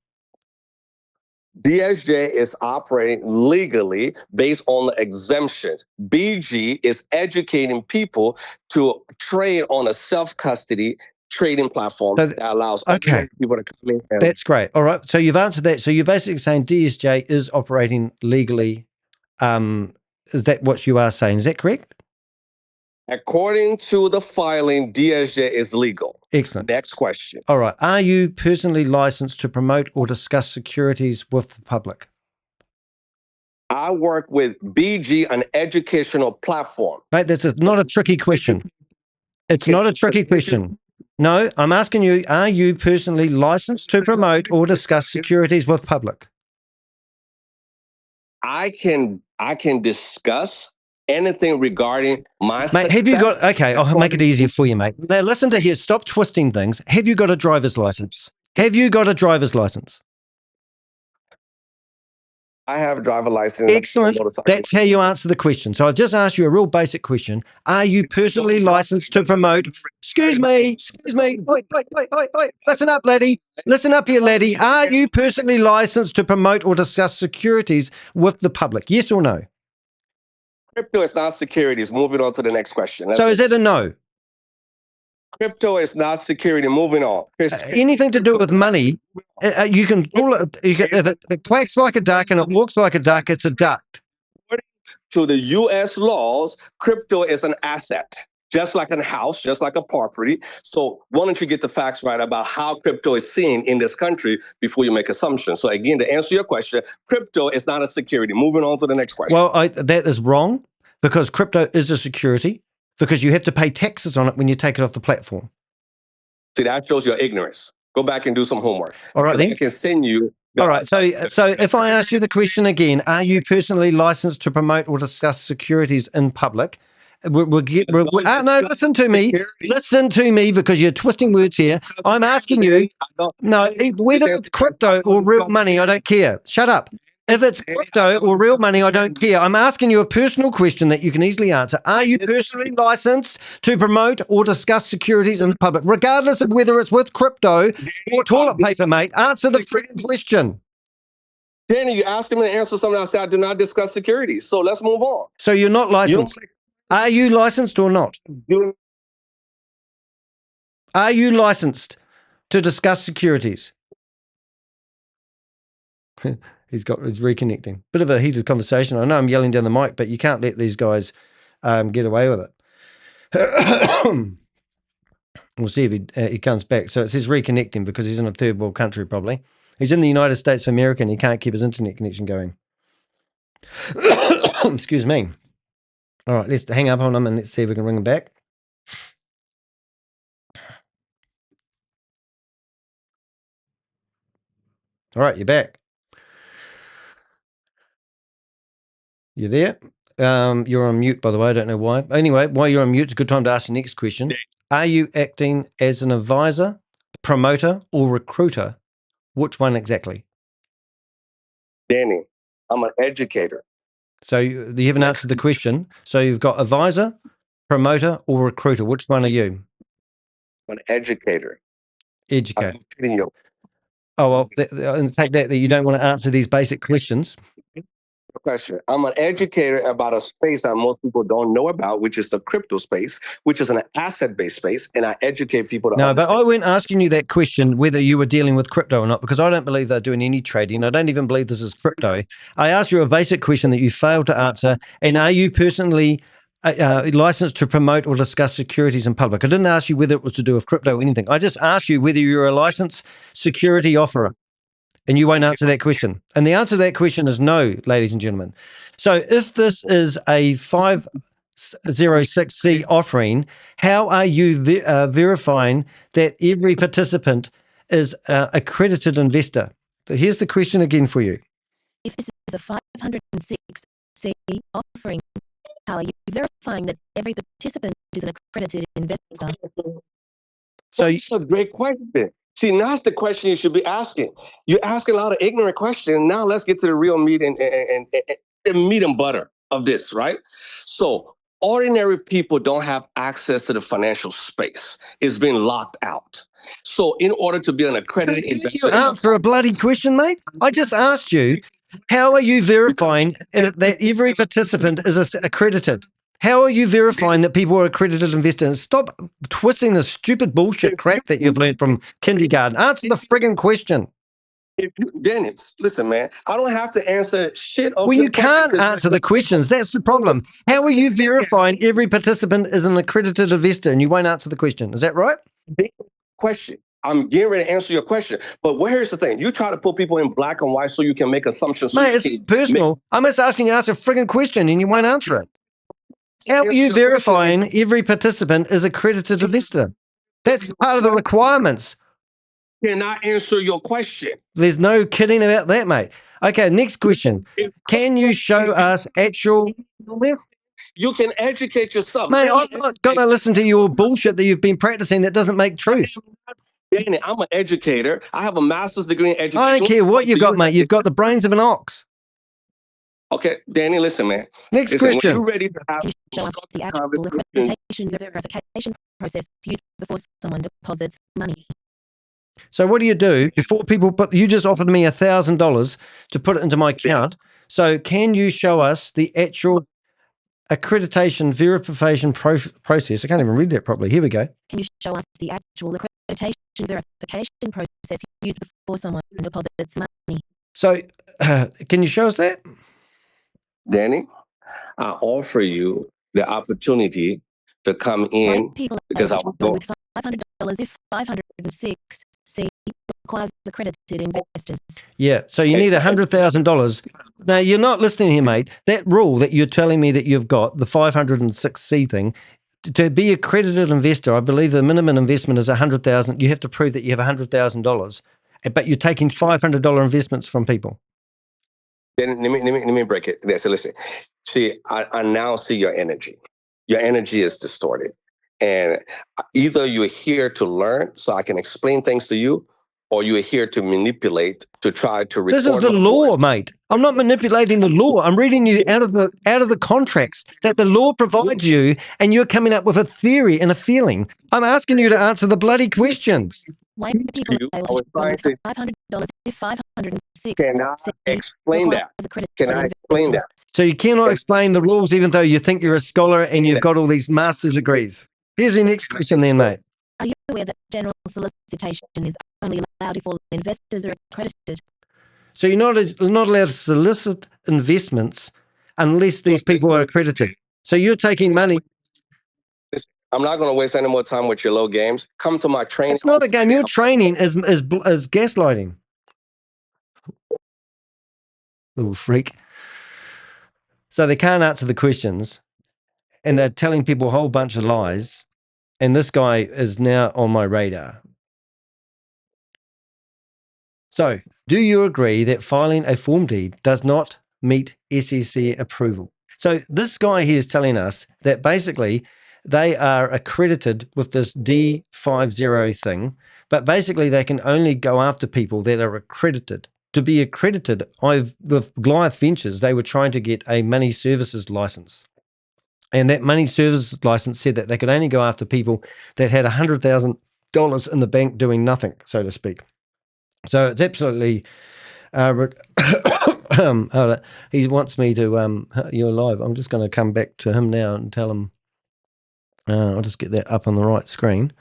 DSJ is operating legally based on the exemptions. BG is educating people to trade on a self-custody trading platform that allows other people to come in. That's great. All right. So you've answered that. So you're basically saying DSJ is operating legally. Is that what you are saying? Is that correct? According to the filing, DSJ is legal. Excellent. Next question. All right. Are you personally licensed to promote or discuss securities with the public? I work with BG, an educational platform. Mate, that's not a tricky question. It's not a tricky question. No, I'm asking you, are you personally licensed to promote or discuss securities with public? I can discuss anything regarding my mate, have you got, okay, I'll make it easier for you, mate. Now, listen to here, stop twisting things. Have you got a driver's license? Have you got a driver's license? I have a driver's license. Excellent. That's how you answer the question. So I've just asked you a real basic question. Are you personally licensed to promote? Excuse me. Wait. Listen up, laddie. Listen up here, laddie. Are you personally licensed to promote or discuss securities with the public? Yes or no? Crypto is not securities. Moving on to the next question. So is that a no? Crypto is not security. Moving on. Anything to do with money, you can call it, if it quacks like a duck and it walks like a duck, it's a duck. According to the U.S. laws, crypto is an asset, just like a house, just like a property. So why don't you get the facts right about how crypto is seen in this country before you make assumptions? So again, to answer your question, crypto is not a security. Moving on to the next question. Well, that is wrong, because crypto is a security, because you have to pay taxes on it when you take it off the platform. See, that shows your ignorance. Go back and do some homework. All right, then. I can send you. All right. So if I ask you the question again, are you personally licensed to promote or discuss securities in public? No, listen to me. Listen to me, because you're twisting words here. I'm asking you, no, whether it's crypto or real money, I don't care. Shut up. If it's crypto or real money, I don't care. I'm asking you a personal question that you can easily answer. Are you personally licensed to promote or discuss securities in public, regardless of whether it's with crypto or toilet paper, mate? Answer the freaking question. Danny, you asked me to answer something. I said I do not discuss securities. So let's move on. So you're not licensed. Are you licensed or not? Are you licensed to discuss securities? He's reconnecting. Bit of a heated conversation. I know I'm yelling down the mic, but you can't let these guys get away with it. We'll see if he comes back. So it says reconnecting because he's in a third world country probably. He's in the United States of America and he can't keep his internet connection going. Excuse me. All right, let's hang up on him and let's see if we can ring him back. All right, you're back. You there? You're on mute, by the way. I don't know why. Anyway, while you're on mute, it's a good time to ask the next question. Are you acting as an advisor, promoter, or recruiter? Which one exactly? Danny, I'm an educator. So you haven't answered the question. So you've got advisor, promoter, or recruiter. Which one are you? I'm an educator. Educator. You. Oh, well, take that you don't want to answer these basic questions. Question. I'm an educator about a space that most people don't know about, which is the crypto space, which is an asset-based space, and I educate people to understand. But I weren't asking you that question whether you were dealing with crypto or not, because I don't believe they're doing any trading. I don't even believe this is crypto. I asked you a basic question that you failed to answer, and are you personally licensed to promote or discuss securities in public? I didn't ask you whether it was to do with crypto or anything. I just asked you whether you're a licensed security offerer. And you won't answer that question. And the answer to that question is no, ladies and gentlemen. So if this is a 506C offering, how are you verifying that every participant is an accredited investor? So here's the question again for you. If this is a 506C offering, how are you verifying that every participant is an accredited investor? So that's a great question. See, now that's the question you should be asking. You're asking a lot of ignorant questions. Now let's get to the real meat and meat and butter of this, right? So ordinary people don't have access to the financial space. It's been locked out. So in order to be an accredited investor... You answer a bloody question, mate. I just asked you, how are you verifying that every participant is accredited? How are you verifying that people are accredited investors? Stop twisting the stupid bullshit crap that you've learned from kindergarten. Answer the friggin' question. Dennis, listen, man, I don't have to answer shit. Well, you can't answer the questions. That's the problem. How are you verifying every participant is an accredited investor and you won't answer the question? Is that right? Question. I'm getting ready to answer your question. But here's the thing. You try to put people in black and white so you can make assumptions. Mate, it's personal. I'm just asking you to answer a friggin' question and you won't answer it. How are you verifying every participant is accredited investor? That's part of the requirements. Can I answer your question? There's no kidding about that, mate. Okay, next question. Can you show us actual... You can educate yourself. Mate, I'm not going to listen to your bullshit that you've been practicing that doesn't make truth. Danny, I'm an educator. I have a master's degree in education. I don't care what you've got, mate. You've got the brains of an ox. Okay, Danny, listen, man. Next question. When you're ready to have the actual accreditation verification process used before someone deposits money. So what do you do before people put? You just offered me $1,000 to put it into my account. So can you show us the actual accreditation verification process. I can't even read that properly. Here we go. Can you show us the actual accreditation verification process used before someone deposits money? So can you show us that? Danny, I offer you the opportunity to come Why in people because I able was to join going. with $500 if 506C requires accredited investors? Yeah. So you need $100,000. Now, you're not listening here, mate. That rule that you're telling me that you've got, the 506C thing, to be accredited investor, I believe the minimum investment is $100,000. You have to prove that you have $100,000, but you're taking $500 investments from people. Then let me break it. So listen, see, I now see your energy. Your energy is distorted. And either you're here to learn so I can explain things to you, or you're here to manipulate to try to record. This is the my law, voice. mate. I'm not manipulating the law. I'm reading you out of the contracts that the law provides you, and you're coming up with a theory and a feeling. I'm asking you to answer the bloody questions. Why people You, able I was to join trying with to. $500 if 506 Can I explain that? Can I explain that? So you cannot explain the rules even though you think you're a scholar and you've got all these master's degrees. Here's the next question then, mate. Are you aware that general solicitation is only allowed if all investors are accredited? So you're not allowed to solicit investments unless these people are accredited. So you're taking money. I'm not going to waste any more time with your low games. Come to my training. It's not a game. Your training is gaslighting. Little freak. So they can't answer the questions, and they're telling people a whole bunch of lies. And this guy is now on my radar. So, do you agree that filing a Form D does not meet SEC approval? So, this guy here is telling us that basically they are accredited with this D50 thing, but basically they can only go after people that are accredited. To be accredited, with Goliath Ventures, they were trying to get a money services license. And that money services license said that they could only go after people that had $100,000 in the bank doing nothing, so to speak. So it's absolutely. He wants me to. You're live. I'm just going to come back to him now and tell him. I'll just get that up on the right screen.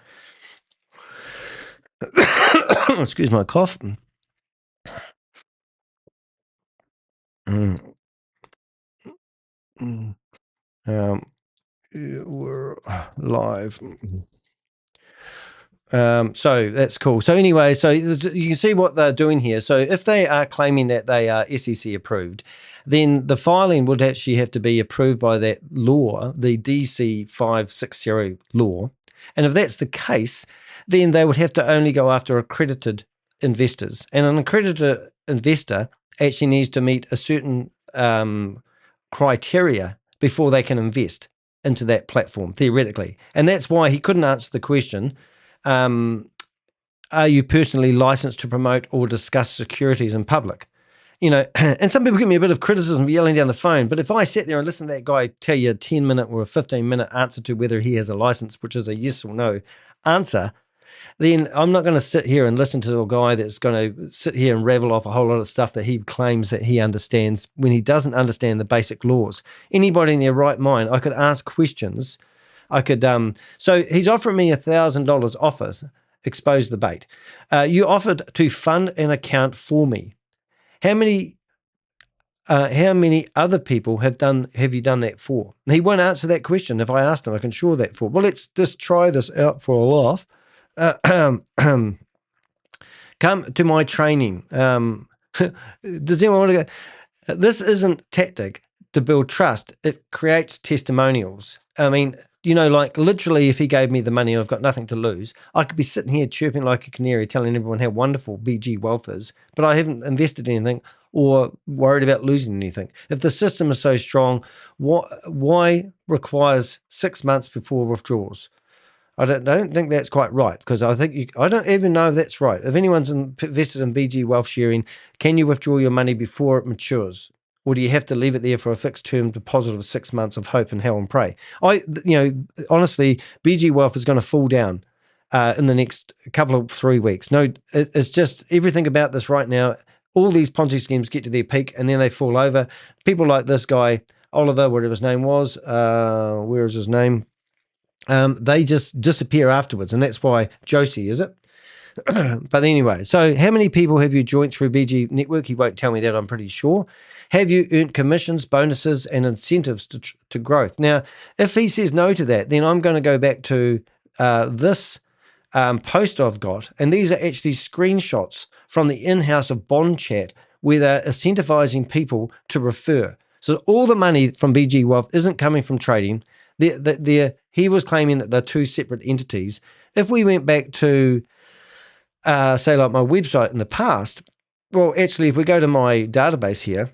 Excuse my cough. We're live. So that's cool. So anyway, so you can see what they're doing here. So if they are claiming that they are SEC approved, then the filing would actually have to be approved by that law, the DC 560 law. And if that's the case, then they would have to only go after accredited investors. And an accredited investor actually needs to meet a certain criteria before they can invest into that platform, theoretically. And that's why he couldn't answer the question, are you personally licensed to promote or discuss securities in public? You know, and some people give me a bit of criticism for yelling down the phone, but if I sat there and listened to that guy tell you a 10-minute or a 15-minute answer to whether he has a license, which is a yes or no answer, then I'm not going to sit here and listen to a guy that's going to sit here and ravel off a whole lot of stuff that he claims that he understands when he doesn't understand the basic laws. Anybody in their right mind, I could ask questions. I could, so he's offering me $1,000 offers, expose the bait. You offered to fund an account for me. How many other people have you done that for? He won't answer that question. If I asked him, I can assure that for. Well, let's just try this out for a laugh. Come to my training. Does anyone want to go? This isn't tactic to build trust. It creates testimonials. I mean, you know, like literally if he gave me the money and I've got nothing to lose, I could be sitting here chirping like a canary telling everyone how wonderful BG Wealth is, but I haven't invested anything or worried about losing anything. If the system is so strong, why requires 6 months before withdrawals? I don't think that's quite right, because I don't even know if that's right. If anyone's invested in BG Wealth Sharing, can you withdraw your money before it matures? Or do you have to leave it there for a fixed term deposit of 6 months of hope and hell and pray? Honestly, BG Wealth is going to fall down in the next couple of 3 weeks. No, it's just everything about this right now. All these Ponzi schemes get to their peak and then they fall over. People like this guy Oliver, whatever his name was, where is his name? They just disappear afterwards, and that's why Jossie, is it? But anyway, so how many people have you joined through BG Network? He won't tell me that, I'm pretty sure. Have you earned commissions, bonuses, and incentives to growth? Now, if he says no to that, then I'm going to go back to this post I've got, and these are actually screenshots from the in-house of Bond Chat where they're incentivizing people to refer. So all the money from BG Wealth isn't coming from trading. He was claiming that they're two separate entities. If we went back to say like my website in the past, well, actually, if we go to my database here,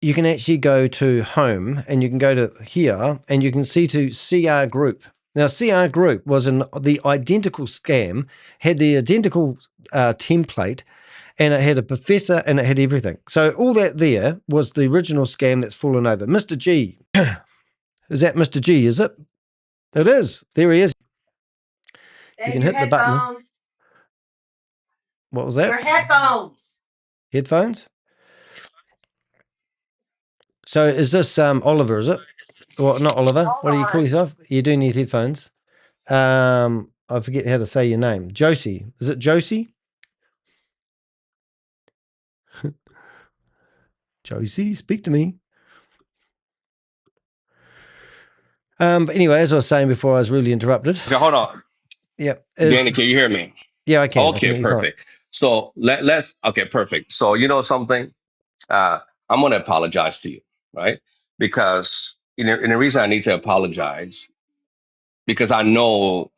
you can actually go to home and you can go to here and you can see to CR Group. Now, CR Group was the identical scam, had the identical template, and it had a professor and it had everything. So all that there was the original scam that's fallen over. Mr. G. Is that Mr. G, is it? It is. There he is. You can hit the button. What was that? Your headphones. Headphones? So is this Oliver, is it? Well, not Oliver. Hold What do you call on. yourself? You do need headphones. I forget how to say your name. Jossie. Is it Jossie? Jossie, speak to me. But anyway, as I was saying before, I was really interrupted. Okay, hold on. Yeah. Danny, can you hear me? Yeah, I can. I can Okay, hear you fine. perfect. So let's okay, perfect. So you know something? I'm gonna apologize to you, right? Because and the reason I need to apologize, because I know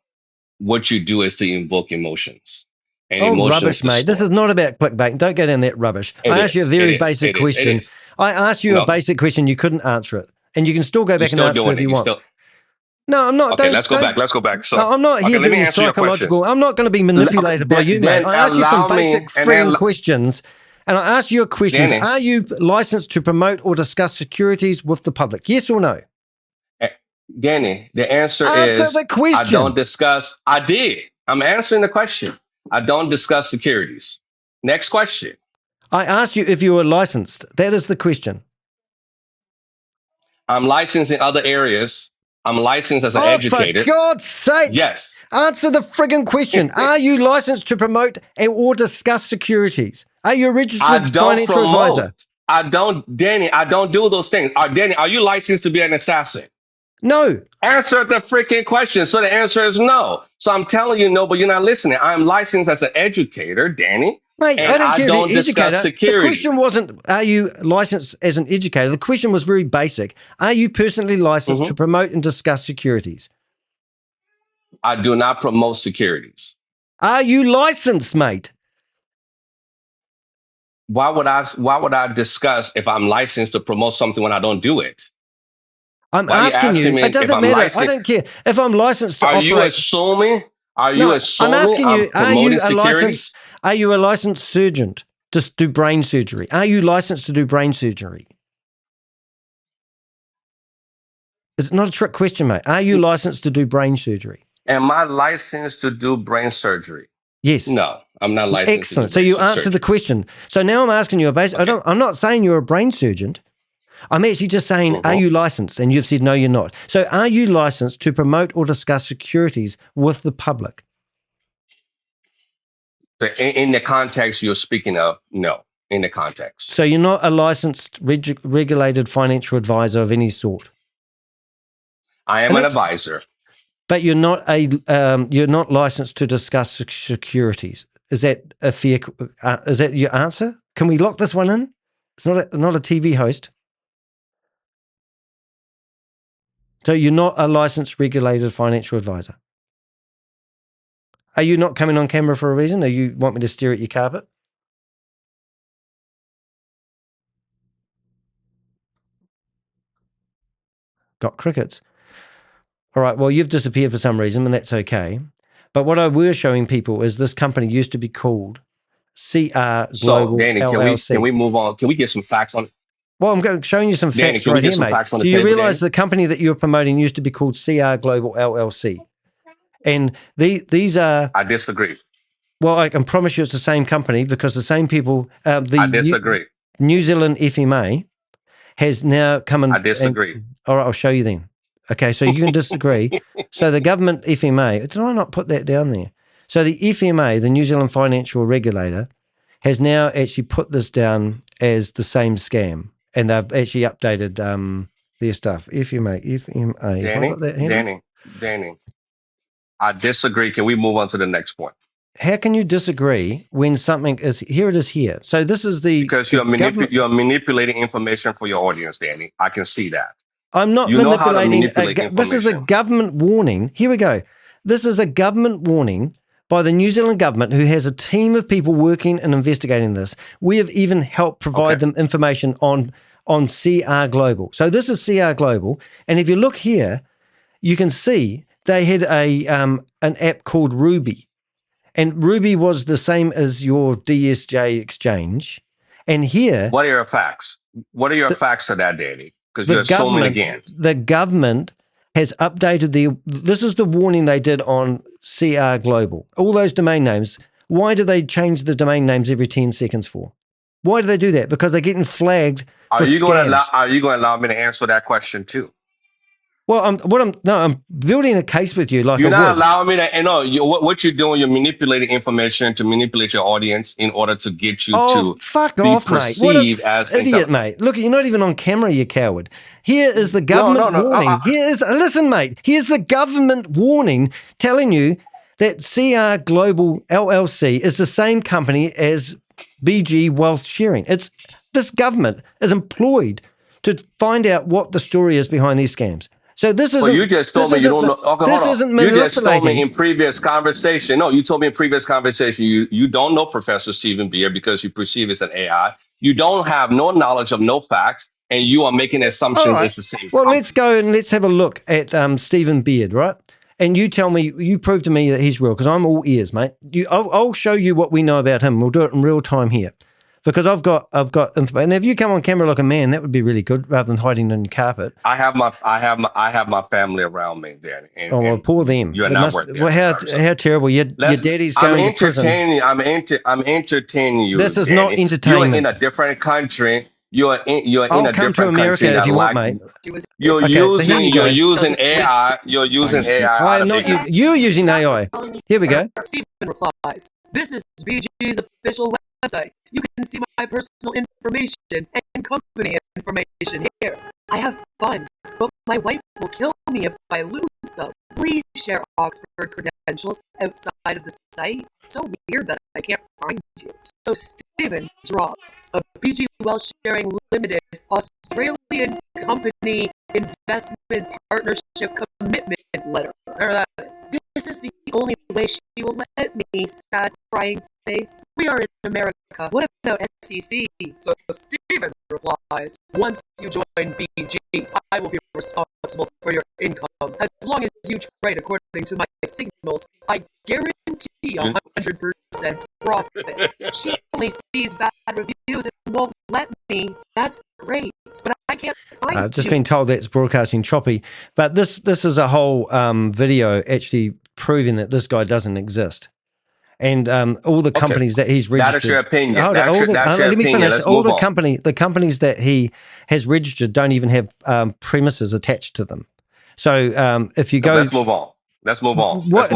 what you do is to invoke emotions. And Oh, emotions rubbish, mate. This is distort. not about clickbait. Don't go down that rubbish. I asked you a very basic question. It is. I asked you a No, basic question. You couldn't answer it. And you can still go you're back and still answer doing if it. you You want. still No, I'm not. okay, Don't, let's go don't, back. Let's go back. So No, I'm not here okay, let me doing answer your questions. psychological. I'm not going to be manipulated by you, mate. Then I asked you some allow me, basic and then frigging questions. And I asked you a question. Danny. Are you licensed to promote or discuss securities with the public? Yes or no? Danny, the answer Answer is the question. I don't discuss. I did. I'm answering the question. I don't discuss securities. Next question. I asked you if you were licensed. That is the question. I'm licensed in other areas. I'm licensed as an Oh, educator. for God's sake. Yes. Answer the frigging question. Are you licensed to promote or discuss securities? Are you a I registered don't financial promote. advisor? I don't, Danny, I don't do those things. Danny, are you licensed to be an assassin? No. Answer the freaking question. So the answer is no. So I'm telling you no, but you're not listening. I'm licensed as an educator, Danny. Mate, And I don't I care don't if you're discuss educator. The security. question wasn't, are you licensed as an educator? The question was very basic. Are you personally licensed to promote and discuss securities? I do not promote securities. Are you licensed, mate? Why would I discuss if I'm licensed to promote something when I don't do it? I'm Why are you asking asking you. me It if doesn't I'm matter. I licensed? don't care. If I'm licensed to Are you operate. assuming? Are you No, I'm assuming asking you, are promoting you a securities? licensed, are you a licensed surgeon to do brain surgery? Are you licensed to do brain surgery? It's not a trick question, mate. Are you licensed to do brain surgery? Am I licensed to do brain surgery? Yes. No, I'm not licensed to do Excellent. So brain you answered the surgery. question. So now I'm asking you a basic. Okay. I'm not saying you're a brain surgeon. I'm actually just saying, are Mhm. you licensed? And you've said no, you're not. So are you licensed to promote or discuss securities with the public? But in the context you're speaking of, no. In the context, So you're not a licensed regulated financial advisor of any sort. I am And an that's- advisor. But you're not licensed to discuss securities. Is that a fair? Is that your answer? Can we lock this one in? It's not a TV host. So you're not a licensed regulated financial advisor. Are you not coming on camera for a reason? Or you want me to stare at your carpet? Got crickets. All right, well, you've disappeared for some reason, and that's okay. But what I were showing people is this company used to be called CR So, Global Danny, LLC. can we move on? Can we get some facts on? Well, I'm showing you some Danny, facts can we right get here, some mate. facts on the Do you table, realize Danny? the company that you're promoting used to be called CR Global LLC? And these are, I disagree. well, I can promise you it's the same company because the same people, I disagree. New Zealand FMA has now come and... I disagree. All right, I'll show you then. Okay, so you can disagree. So the government FMA, did I not put that down there? So the FMA, the New Zealand Financial Regulator, has now actually put this down as the same scam, and they've actually updated their stuff. FMA. Have I got that handy? Danny, I disagree. Can we move on to the next point? How can you disagree when something is here? It is here. So this is the Because you're manipulating information for your audience, Danny. I can see that. I'm not You know how to manipulating. manipulate This is a information. government warning. Here we go. This is a government warning by the New Zealand government, who has a team of people working and investigating this. We have even helped provide them information on CR Global. So this is CR Global, and if you look here, you can see they had an app called Ruby, and Ruby was the same as your DSJ exchange. And here, what are your facts? What are your facts to that, Danny? Because you're assuming again. The government has updated this is the warning they did on CR Global. All those domain names. Why do they change the domain names every 10 seconds for? Why do they do that? Because they're getting flagged for scams. Are you going to allow me to answer that question too? Well, I'm building a case with you. You're not allowing me to. No, what you're doing, you're manipulating information to manipulate your audience in order to get you to fuck be off, mate. What perceived as idiot, mate. Look, you're not even on camera, you coward. Here is the government warning. Listen, mate. Here's the government warning telling you that CR Global LLC is the same company as BG Wealth Sharing. This government is employed to find out what the story is behind these scams. So this is. Well, you just told me you don't know. Okay, this hold on. isn't You just told me in previous conversation. No, you told me in previous conversation you don't know Professor Stephen Beer because you perceive it's an AI. You don't have no knowledge of no facts, and you are making assumptions it's the same. Well, let's go and let's have a look at Stephen Beard, right? And you tell me, you prove to me that he's real, because I'm all ears, mate. I'll show you what we know about him. We'll do it in real time here. Because I've got information. And if you come on camera like a man, that would be really good, rather than hiding on your carpet. I have my family around me, Danny. Well, poor them. You're not worth it. Well, how terrible! Your daddy's going to prison. I'm entertaining you. This is Danny. not entertainment. You're in a different country. You're in I'll a come different to America country if you want, mate. You're using AI. You're using AI. I'm not. You're using AI. Here we go. Stephen replies, "This is BG's official website. You can see my personal information and company information here. I have funds, but my wife will kill me if I lose them. Please share Oxford credentials outside of the site. So weird that I can't find you." So Stephen drops a BG Wealth Sharing Limited Australian company investment partnership commitment letter. Whatever that is. This is the only way she will let me, sad crying face. We are in America. What about SEC? So Stephen replies, "Once you join BG, I will be responsible for your income. As long as you trade according to my signals, I guarantee 100% profit. She only sees bad reviews and won't let me. That's great, but I can't find I've just been told that's broadcasting choppy. But this is a whole video actually proving that this guy doesn't exist. And all the companies that he's registered. That is your opinion. Let me finish. All the companies that he has registered don't even have premises attached to them. So if you go, let's move on.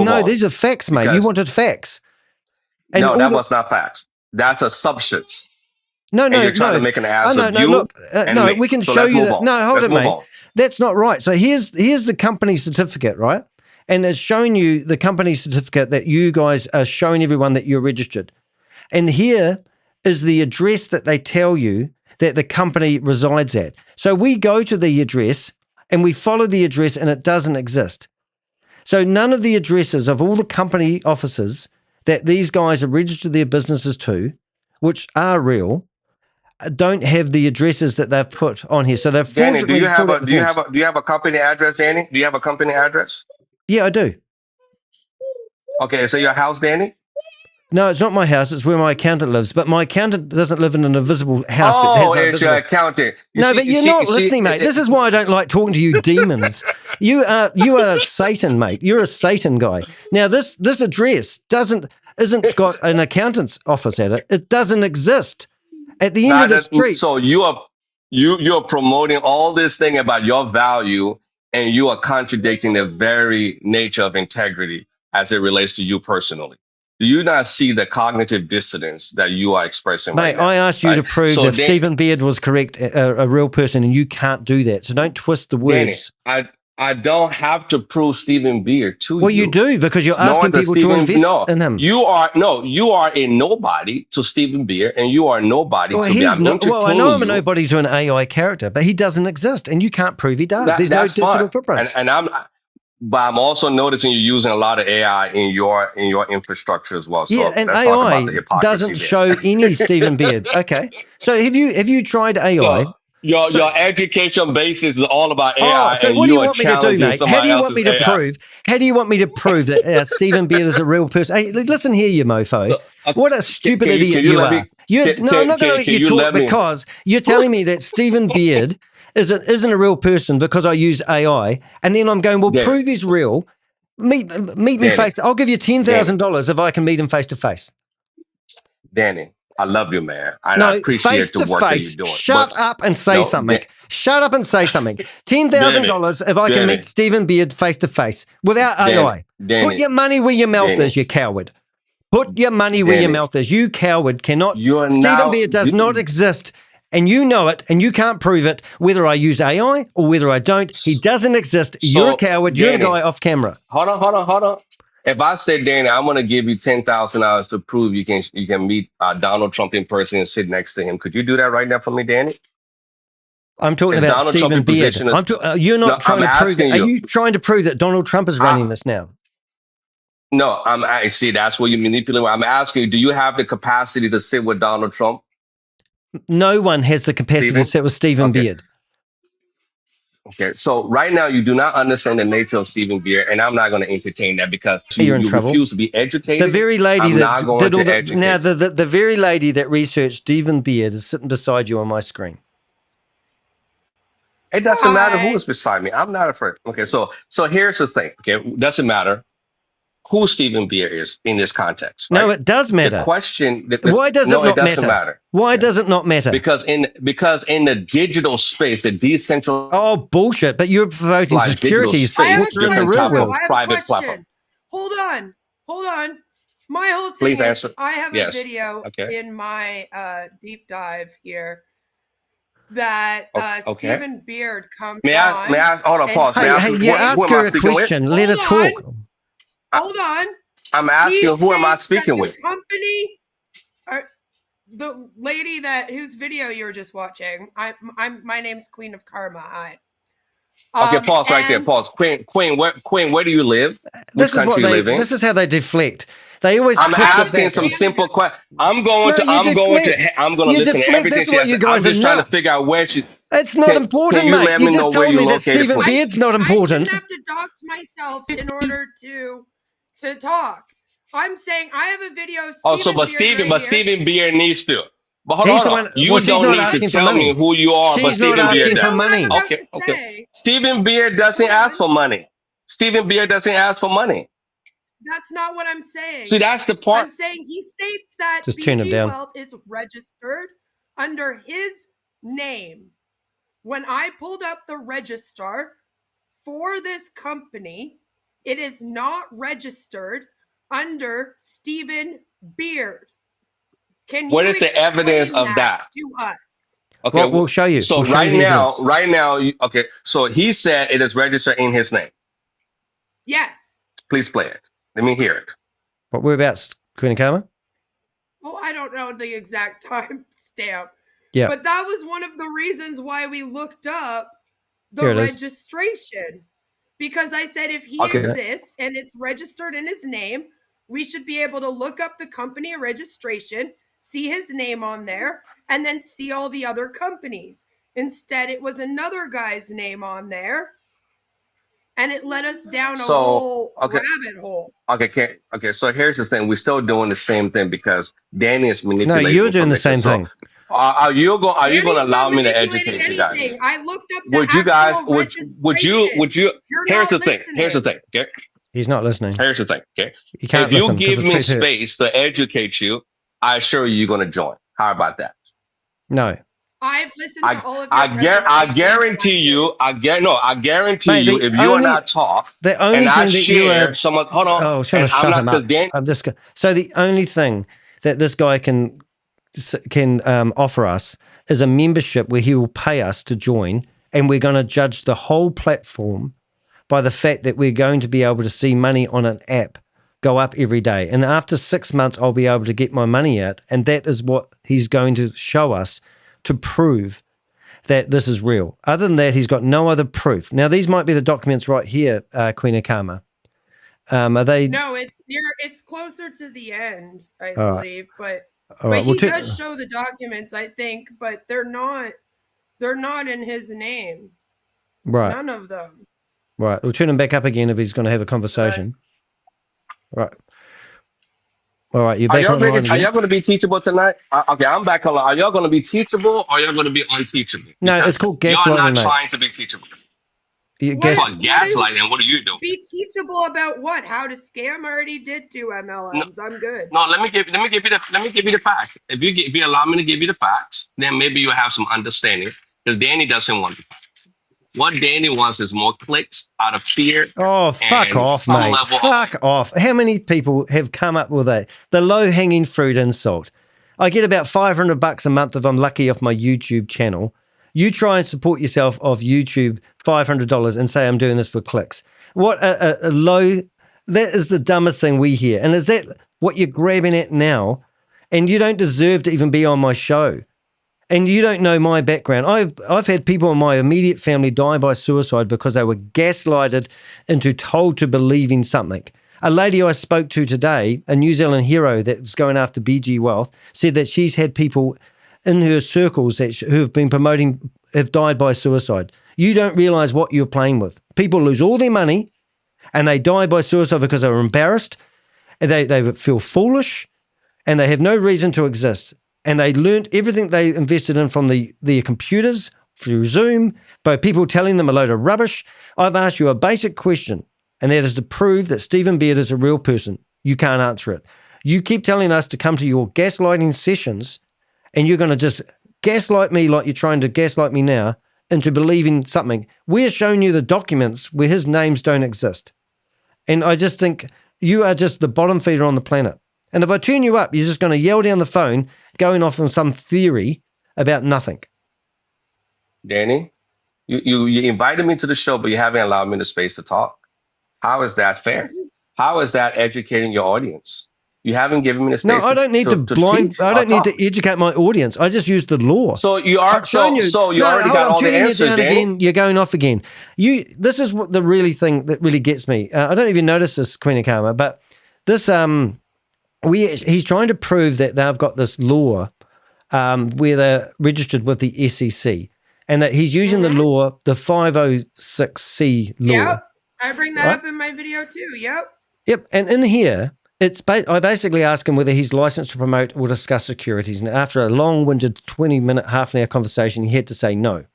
No, these are facts, mate. You wanted facts. And no, that was not facts. That's assumptions. No, you're trying to make an ass of you. Look, we can show you that. No, hold it, mate. That's not right. So here's the company certificate, right? And it's showing you the company certificate that you guys are showing everyone that you're registered. And here is the address that they tell you that the company resides at. So we go to the address and we follow the address and it doesn't exist. So none of the addresses of all the company offices that these guys have registered their businesses to, which are real, don't have the addresses that they've put on here. So they've Danny, do you have a company address, Danny? Do you have a company address? Yeah, I do. Okay, so your house, Danny? No, it's not my house. It's where my accountant lives. But my accountant doesn't live in an invisible house. Oh, it's your accountant. But you're not listening, mate. This is why I don't like talking to you demons. You are Satan, mate. You're a Satan guy. Now, this address isn't got an accountant's office at it. It doesn't exist. At the end of the street. So you are You're promoting all this thing about your value, and you are contradicting the very nature of integrity as it relates to you personally. Do you not see the cognitive dissonance that you are expressing Mate, right now? I asked you to prove So, if Stephen Beard was correct, a real person, and you can't do that. So don't twist the Danny, words. I don't have to prove Stephen Beard to Well, you you. do, because you're Nor asking does people to Stephen. invest No, in him. you are a nobody to Stephen Beard, and you are nobody Well, to me. he's I'm not. Well, I know entertaining I'm a you. nobody to an AI character, but he doesn't exist, and you can't prove he does. There's no That's fine, digital footprints. but I'm also noticing you're using a lot of AI in your infrastructure as well. Yeah, So and let's talk about the AI hypocrisy doesn't there. show any Stephen Beard. Okay, so have you tried So AI? your education basis is all about Oh, AI, so and what do you you are want me to do, challenging mate? How do somebody you want else's me to AI. prove? How do you want me to prove that Stephen Beard is a real person? Hey, listen here, you mofo. So, What a stupid can idiot you you let are. me? No, I'm not going to let Can you you talk let me? because you're telling me that Stephen Beard isn't a real person because I use AI, and then I'm going, well, Danny, prove he's real. Meet me Danny, face. I'll give you Danny, $10,000 if I can meet him face to face. Danny. I love you, man, and I No, face appreciate the to work that you're face. doing. Shut But up and say no, something. Shut up and say something. Danny, $10,000 if I can meet Danny, Stephen Beard face to face without Danny, AI. Put Danny, your money where your mouth Danny, is, you coward. Put your money where your Danny. mouth is. You coward cannot. You are Stephen now. Beard does not exist. And you know it, and you can't prove it, whether I use AI or whether I don't. He doesn't exist. You're a So, coward. You're the Danny, guy off camera. hold on. If I say, Danny, I'm going to give you $10,000 to prove you can meet Donald Trump in person and sit next to him, could you do that right now for me, Danny? I'm talking Is about Donald Trump Stephen in Beard. position? You're No, not I'm trying to prove it. asking Are you. you trying to prove that Donald Trump is running this now? No, I see. That's what you manipulate. I'm asking you, do you have the capacity to sit with Donald Trump, No one has the capacity to Stephen? sit with Stephen Okay. Beard. Okay. So right now you do not understand the nature of Stephen Beer, and I'm not going to entertain that because You're in you trouble. refuse to be The educated. very lady I'm that not going did all to the now educate you. the very lady that researched Stephen Beard is sitting beside you on my screen. It doesn't matter who Hi. is beside me. I'm not afraid. Okay. So here's the thing. Okay. It doesn't matter who Stephen Beer is in this context, No, right? it does The matter. question, Why does it no, it not doesn't matter? matter. Why Okay. does it not matter? Because in the digital space, the decentralized Oh, bullshit! But you're promoting digital securities. I have space, a What's in the different real type question though. of world? I have a private platform. question. Hold on. Hold on. My whole Please thing is answer. I have a Yes. video Okay. in my deep dive here that Okay. Stephen Beard comes May on I hold on, and pause. May I Hey, ask hey, he you who ask am I her a speaking with? question. Let her hold on, talk. I, hold on. I'm He asking who am I states that speaking the with? company the lady that whose video you were just watching. My name's Queen of Karma. Hi. Okay, pause right there. And Pause. Queen, where do you live? Which This is country you live in? This is how they deflect. They always I'm twist it asking back. some Canada. simple questions. No, you deflect. I'm going to You listen to deflect. everything That's she why has. you I'm guys are just trying to nuts. figure out where she. It's not Can important, you mate. let You me know just where told you me that located, Stephen please? Beard's not I important. shouldn't have to dox myself in order to talk. I'm saying I have a video of Oh, so Stephen Beard right here. Stephen Beer needs to. But He's the hold on. one. Well, You she's don't not need to asking for tell me money. who you are, but She's not Stephen You Beer need asking to for know does. what I'm money. about Okay, to okay. say. Stephen Beer doesn't Hold ask on. for money. Stephen Beer doesn't ask for money. That's not what I'm See, saying. that's the I'm part. saying he states that Just turn it BG down. Wealth is registered under his name. When I pulled up the register for this company, it is not registered under Stephen Beard. Can What you is the evidence explain of that that? to us? Okay, Well, we'll show you. so We'll show you the evidence. okay. So he said it is registered in his name. Yes. Please play it. Let me hear it. What whereabouts, Queen of Karma? Oh, I don't know the exact time stamp. Yeah. But that was one of the reasons why we looked up the Here it is. registration. Because I said if he Okay. exists and it's registered in his name, we should be able to look up the company registration, see his name on there, and then see all the other companies. Instead, it was another guy's name on there, and it led us down a whole rabbit hole. Okay. So here's the thing: we're still doing the same thing because Danny is No, manipulating. you're doing the information. same thing. Are you going Danny's to allow not me to manipulating educate you guys? anything. I looked up the Would you guys? actual registration. Would you? You're Here's the not thing. Here's the listening. thing. Okay. He's not listening. Here's the thing. Okay. You can't If you listen because give the me truth hurts. space to educate you, I assure you, you're going to join. How about that? No. I've listen to all of your I presentations. guarantee you. I guarantee Mate, you. the If you and only I talk, the and only I thing that you share are some of, hold on, I was trying and to I'm shut not him up. because then I'm just so the only thing that this guy can offer us is a membership where he will pay us to join, and we're going to judge the whole platform by the fact that we're going to be able to see money on an app go up every day. And after 6 months, I'll be able to get my money out. And that is what he's going to show us to prove that this is real. Other than that, he's got no other proof. Now, these might be the documents right here, Queen Akama. Are they? No, it's closer to the end, I All right. believe, but All right. he does show the documents, I think, but they're not in his name. Right. None of them. Right. We'll turn him back up again if he's going to have a conversation. Right. All right. You're back online are again. y'all going to be teachable tonight? Okay, I'm back online. Are y'all going to be teachable, or are y'all going to be unteachable? No, Because it's called y'all gaslighting, not mate. trying to be teachable. Gas. But gaslighting, what are you doing? Be teachable about what? How to scam? I already did 2 No, MLMs. I'm good. no. Let me give you the facts. If you allow me to give you the facts, then maybe you'll have some understanding. Because Danny doesn't want it. What Danny wants is more clicks out of fear Oh, fuck and off, some mate. level of. Fuck off. How many people have come up with the low-hanging fruit insult? I get about $500 a month if I'm lucky off my YouTube channel. You try and support yourself off YouTube $500 and say I'm doing this for clicks. What a low... That is the dumbest thing we hear. And is that what you're grabbing at now? And you don't deserve to even be on my show. And you don't know my background. I've had people in my immediate family die by suicide because they were gaslighted into told to believing something. A lady I spoke to today, a New Zealand hero that's going after BG Wealth, said that she's had people in her circles who have been promoting have died by suicide. You don't realize what you're playing with. People lose all their money and they die by suicide because they were embarrassed and they feel foolish and they have no reason to exist. And they learnt everything they invested in from the computers, through Zoom, by people telling them a load of rubbish. I've asked you a basic question, and that is to prove that Stephen Beard is a real person. You can't answer it. You keep telling us to come to your gaslighting sessions, and you're going to just gaslight me like you're trying to gaslight me now into believing something. We're showing you the documents where his names don't exist. And I just think you are just the bottom feeder on the planet. And if I turn you up, you're just going to yell down the phone, going off on some theory about nothing. Danny, you invited me to the show, but you haven't allowed me the space to talk. How is that fair? How is that educating your audience? You haven't given me the No, space I don't need to teach I or don't need talk. to educate my audience. I just use the law. So you are I've shown you. so you No, already hold on, got all the turning you answers, down Danny. again. You're going off again. This is what the really thing that really gets me. I don't even notice this, Queen of Karma, but this he's trying to prove that they've got this law where they're registered with the SEC, and that he's using the law, the 506C law. Yep. I bring that up in my video too. Yep. Yep. And in here, I basically asked him whether he's licensed to promote or discuss securities. And after a long-winded 20-minute, half-an-hour conversation, he had to say no.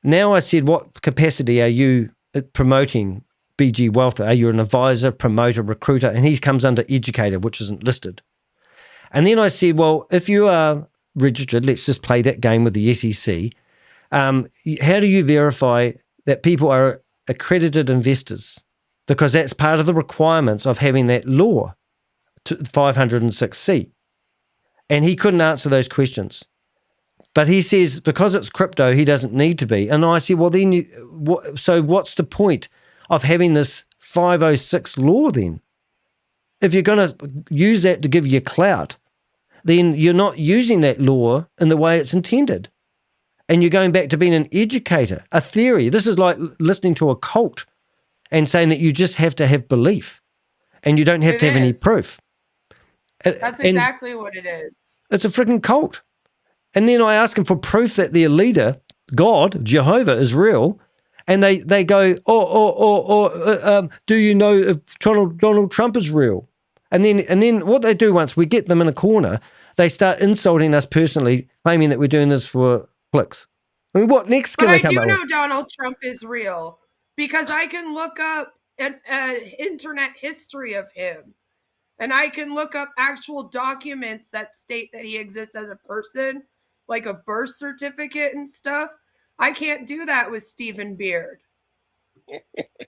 Now I said, what capacity are you promoting BG Wealth? Are you an advisor, promoter, recruiter? And he comes under educator, which isn't listed. And then I said, well, if you are registered, let's just play that game with the SEC. How do you verify that people are accredited investors? Because that's part of the requirements of having that law, 506C. And he couldn't answer those questions. But he says because it's crypto, he doesn't need to be. And I said, well, then, so what's the point of having this 506 law then? If you're going to use that to give you clout, then you're not using that law in the way it's intended. And you're going back to being an educator, a theory. This is like listening to a cult and saying that you just have to have belief and you don't have to have any proof. That's exactly what it is. It's a freaking cult. And then I ask them for proof that their leader, God, Jehovah, is real. And they go, do you know if Donald Trump is real? And then what they do once we get them in a corner, they start insulting us personally, claiming that we're doing this for clicks. I mean, what next can they come up with? But I do know Donald Trump is real because I can look up an internet history of him. And I can look up actual documents that state that he exists as a person like a birth certificate and stuff. I can't do that with Stephen Beard.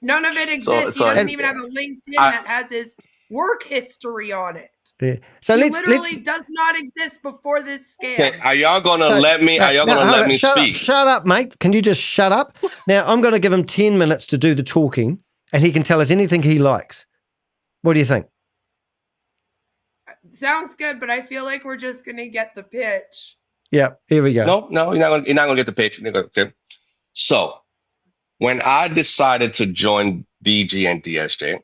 None of it exists. He doesn't even have a LinkedIn that has his work history on it. Yeah. So he literally does not exist before this scam. Are y'all gonna let me? Are y'all gonna let me speak? Shut up, mate. Can you just shut up? Now I'm going to give him 10 minutes to do the talking, and he can tell us anything he likes. What do you think? Sounds good, but I feel like we're just going to get the pitch. Yeah, here we go. No, you're not gonna get the pitch. Okay. So when I decided to join BG and DSJ,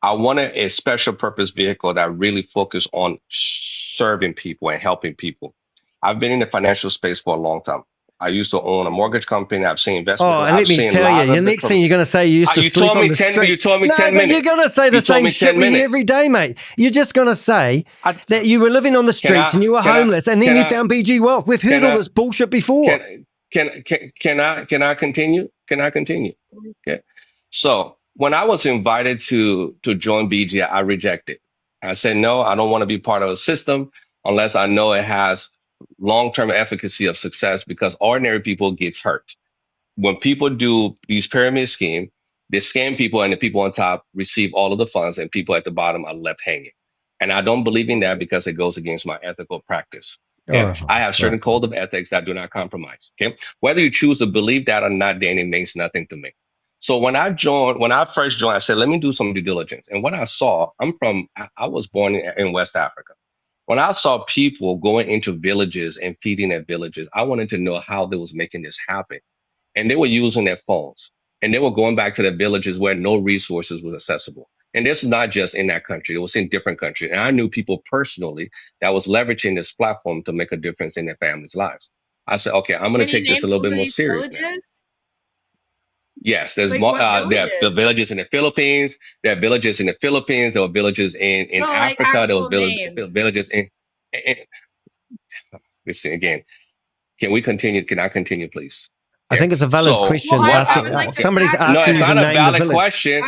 I wanted a special purpose vehicle that really focused on serving people and helping people. I've been in the financial space for a long time. I used to own a mortgage company. I've seen investment. Oh, and let me tell you, the next thing you're going to say, you used to sleep on the streets. You told me 10 minutes. No, you're going to say the same shit with you every day, mate. You're just going to say that you were living on the streets and you were homeless, and then you found BG Wealth. We've heard all this bullshit before. Can I continue? Can I continue? Okay. So when I was invited to join BG, I rejected. I said, no, I don't want to be part of a system unless I know it has long-term efficacy of success, because ordinary people gets hurt. When people do these pyramid scheme, they scam people and the people on top receive all of the funds and people at the bottom are left hanging. And I don't believe in that because it goes against my ethical practice. Okay? I have certain code of ethics that do not compromise. Okay, whether you choose to believe that or not, Danny, means nothing to me. So when I first joined, I said, let me do some due diligence. And what I saw, I was born in West Africa. When I saw people going into villages and feeding at villages, I wanted to know how they was making this happen. And they were using their phones, and they were going back to their villages where no resources was accessible. And this is not just in that country, it was in different countries. And I knew people personally that was leveraging this platform to make a difference in their families' lives. I said, okay, I'm going to take this a little bit more serious now. Yes, there's more. There are villages in the Philippines. There are villages in the Philippines. There were villages in Africa. There was villages in. Listen again. Can we continue? Can I continue, please? I think it's a valid question. Somebody's asking no, it's you not to a name valid the village. Question.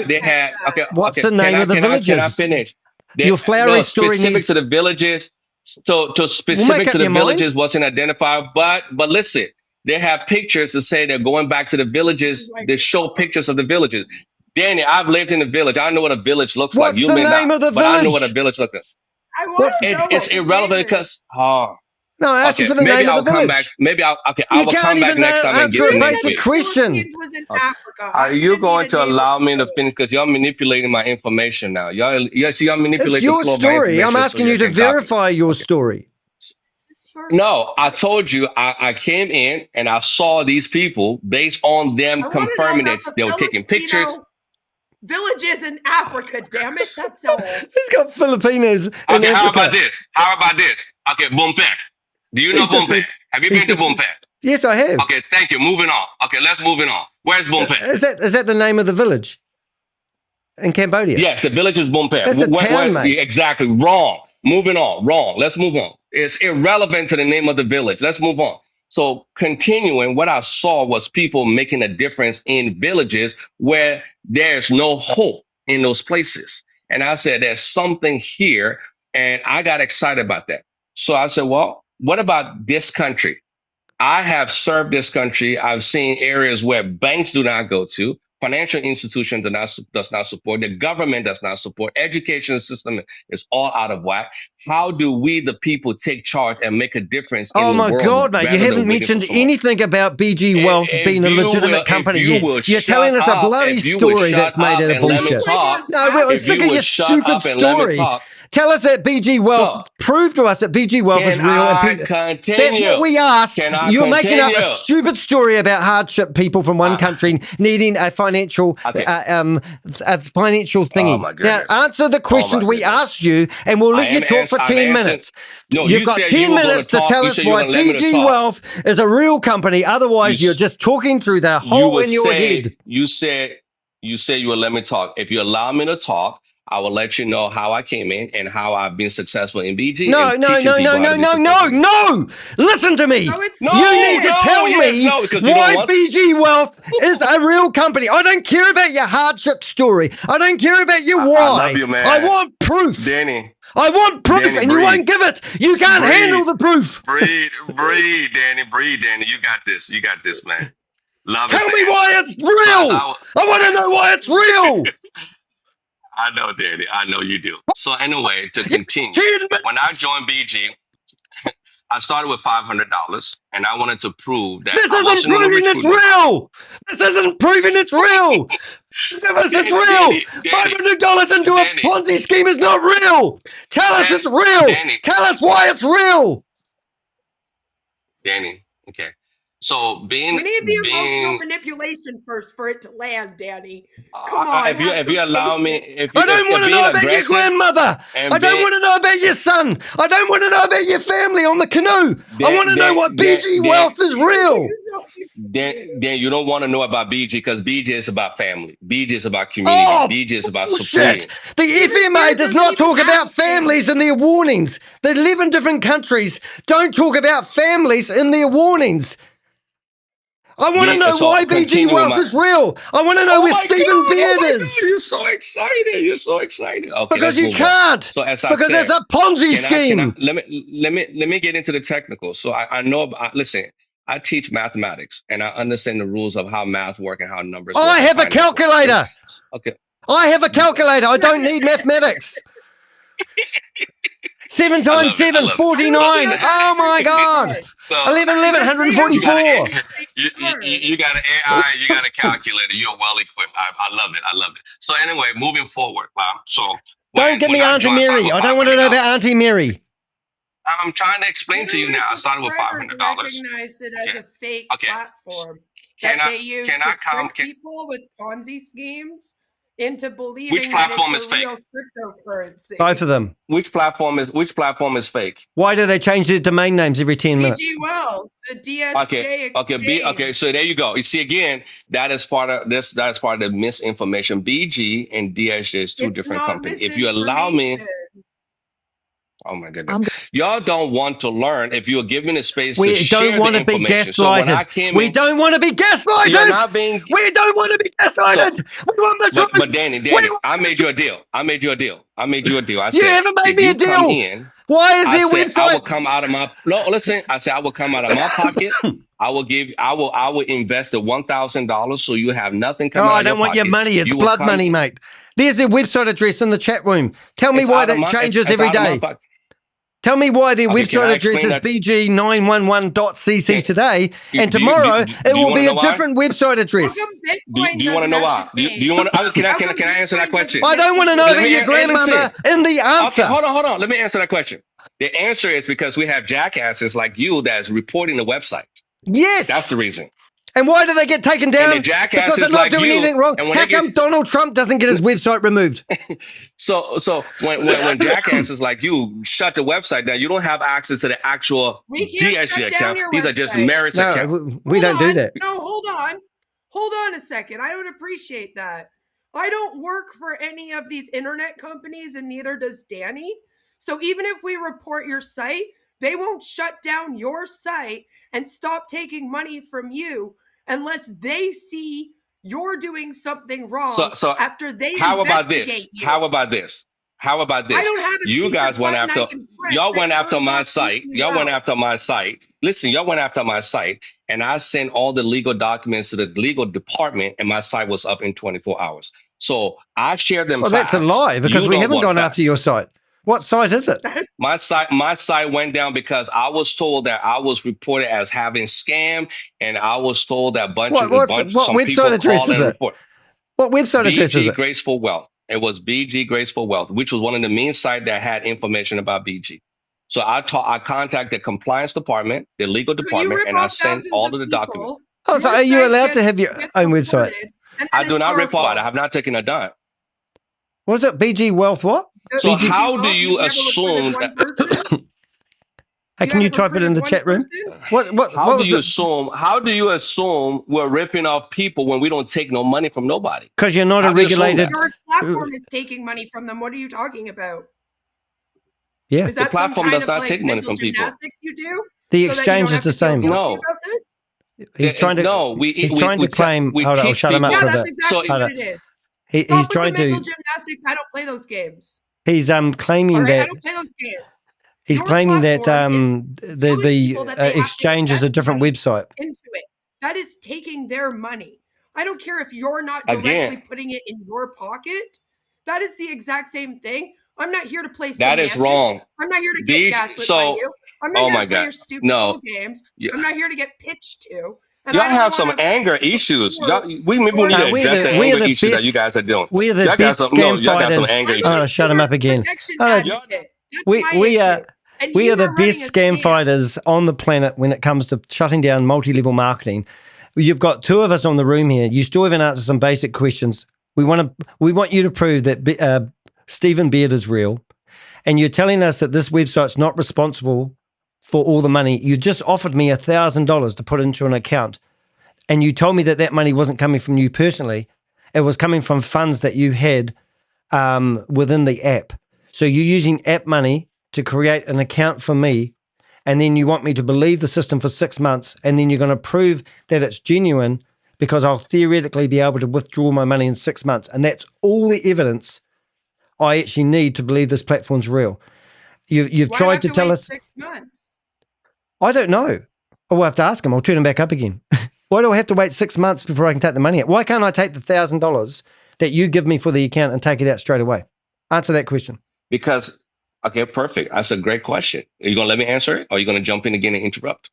They had. Okay. What's the name of the villages? Can I finish? Your flowery story specific to the villages. So specific to the villages wasn't identified. But listen. They have pictures to say they're going back to the villages. They show pictures of the villages. Danny, I've lived in a village. I know what a village looks like. What's the name of the village? But I know what a village looks like. I want to know. It's irrelevant because no, I asked you for the name of the village. I will come back next time and give you a basic question. Are you going to allow me to finish? Because you're manipulating my information now. Y'all manipulating your story. I'm asking you to verify your story. No, I told you I came in and I saw these people based on them confirming that they were taking pictures. Villages in Africa, damn it, that's all. He's got Filipinos in Africa. How about this? Okay, Bumpek. Do you know Bumpek? Have you been to Bumpek? Yes, I have. Okay, thank you. Moving on. Okay, let's move on. Where's Bumpek? Is that the name of the village in Cambodia? Yes, the village is Bumpek. That's a town, mate. Exactly. Wrong. Moving on. Wrong. Let's move on. It's irrelevant to the name of the village. Let's move on. So continuing, what I saw was people making a difference in villages where there's no hope in those places. And I said, there's something here. And I got excited about that. So I said, well, what about this country? I have served this country. I've seen areas where banks do not go to. Financial institution does not support. The government does not support. Education system is all out of whack. How do we, the people, take charge and make a difference in the world? Oh, my God, mate. You haven't mentioned anything about BG Wealth being a legitimate company yet. You're telling us a bloody story that's made out of bullshit. No, we're sick of your stupid story. Tell us that BG Wealth, prove to us that BG Wealth is real. That's what we asked. You're making up a stupid story about hardship people from one country needing a financial thingy. Now, answer the questions we asked you, and we'll let you talk for 10 minutes. You've got 10 minutes to tell us why BG Wealth is a real company. Otherwise, you're just talking through the hole in your head. You said you would let me talk. If you allow me to talk, I will let you know how I came in and how I've been successful in BG. No. Listen to me. You need to tell me why BG Wealth is a real company. I don't care about your hardship story. I don't care about your why. I love you, man. I want proof. Danny, I want proof, Danny, and you breathe. won't give it. You can't Breathe. handle the proof. Breathe, Danny. Breathe, Danny. You got this. You got this, man. Love is Tell the me why answer. it's real. So I want to know why it's real. I know, Danny. I know you do. So anyway, to continue, Kid, when I joined BG, I started with $500, and I wanted to prove that this I isn't wasn't going to proving recruit it's nobody. real. This isn't proving it's real. Give us it's real. Danny, $500 into a Danny. Ponzi scheme is not real. Tell us it's real. Danny. Tell us why it's real. Danny. Okay. So We need the emotional manipulation first for it to land, Danny. Come on. if you allow me, I don't want to know about your grandmother. I don't want to know about your son. I don't want to know about your family on the canoe. I want to know what BG wealth is real. Then you don't want to know about BG because BG is about family. BG is about community. BG is about supporting. Shit. The FMA does not talk about families in their warnings. The 11 different countries don't talk about families in their warnings. I want to know why BG wealth is real. I want to know where Stephen Beard is. You're so excited. You're so excited. Okay, because you can't. So as I because said, it's a Ponzi scheme. Let me get into the technical. So I know. Listen, I teach mathematics and I understand the rules of how math work and how numbers work. I have a calculator. Okay. I have a calculator. I don't need mathematics. 7 times 7, 49. Oh my God. So 11, 144. You got an AI, you got a calculator. You're well equipped. I love it. I love it. So anyway, moving forward. Don't give me Auntie Mary. I don't want to know about Auntie Mary. I'm trying to explain to you now. I started with $500. Recognized it as a fake platform that they use to trick people with Ponzi schemes into believing which platform that it's is a fake? real cryptocurrency. Both of them. Which platform is fake? Why do they change their domain names every 10 minutes? BG Wells, the DSJ exchange. Okay. So there you go. You see again, that is part of this. That is part of the misinformation. BG and DSJ is two different companies. If you allow me. Oh my goodness. Y'all don't want to learn. If you're given a space to share the information. We don't want to be gaslighted. You're not being. We don't want to be gaslighted. We want the truth. But Danny, I made you a deal. I said, you haven't made me a deal. Why is there a website? I will come out of my. No, listen. I said I will come out of my pocket. I will invest the $1,000 so you have nothing coming out of your pocket. I don't want your money. It's blood money, mate. There's their website address in the chat room. Tell me why that changes every day. Tell me why their website address is bg911.cc today, and tomorrow it will be a different website address. Do you want to know why? Do you want to? Can I answer that question? I don't want to know about your grandmother in the answer. Okay, hold on. Let me answer that question. The answer is because we have jackasses like you that's reporting the website. Yes, that's the reason. And why do they get taken down? And the because they're not doing anything wrong. How come Donald Trump doesn't get his website removed? So when jackasses like you shut the website down, you don't have access to the actual DSG account. These are just merits accounts. We don't do that. No, hold on a second. I don't appreciate that. I don't work for any of these internet companies, and neither does Danny. So even if we report your site, they won't shut down your site and stop taking money from you unless they see you're doing something wrong after they investigate you. How about this? I don't have a you guys went after y'all went after my site. Y'all went after my site. Listen, y'all went after my site, and I sent all the legal documents to the legal department, and my site was up in 24 hours. So I shared them. Well, that's a lie because we haven't gone after your site. What site is it? My site went down because I was told that I was reported as having scam, and I was told that what website address is it? What website address is it? BG Graceful Wealth. It was BG Graceful Wealth, which was one of the main sites that had information about BG. So I contacted the compliance department, the legal department, and I sent all of the documents. Oh, so are you allowed to have your own website? I do not rip off. I have not taken a dime. What is it? BG Wealth what? So how do you assume that? Hey, can you type it in the chat room? How do you assume we're ripping off people when we don't take no money from nobody? Because you're not a regulated. Your platform is taking money from them. What are you talking about? Yeah, is that the platform does not take money from people. You do? The exchange is the same. No. He's trying to. No, he's trying to claim. Hold on, I'll shut him up. Yeah, that's exactly what it is. He's trying to. Mental gymnastics. I don't play those games. He's claiming All right, I that don't play those games. he's Your claiming that platform is telling people that they have to exchange is a invest different money website. into it. That is taking their money. I don't care if you're not Again, directly putting it in your pocket. That is the exact same thing. I'm not here to play that is semantics. wrong. I'm not here to get gaslit by you. I'm not Oh here my to play God. your stupid No. little games. Yeah. I'm not here to get pitched to. And Y'all I don't have some want to anger issues. Y'all, maybe we need No, to address the we're anger the issues that you best. guys are doing. We're the Y'all got best some scam y'all got some fighters. anger I'm issues. Oh, a shut him up consumer again. protection Oh, advocate. That's my we issue. are And we you are the running best a scam fighters on the planet when it comes to shutting down multi-level marketing. You've got two of us on the room here. You still haven't answered some basic questions. We want you to prove that Stephen Beard is real, and you're telling us that this website's not responsible for all the money. You just offered me $1,000 to put into an account, and you told me that that money wasn't coming from you personally. It was coming from funds that you had within the app. So you're using app money to create an account for me, and then you want me to believe the system for 6 months, and then you're going to prove that it's genuine because I'll theoretically be able to withdraw my money in 6 months. And that's all the evidence I actually need to believe this platform's real. You've Why do I tried have to to tell wait us. 6 months? I don't know. I'll have to ask him. I'll turn him back up again. Why do I have to wait 6 months before I can take the money out? Why can't I take the $1,000 that you give me for the account and take it out straight away? Answer that question. Because okay, perfect. That's a great question. Are you gonna let me answer it, or are you gonna jump in again and interrupt?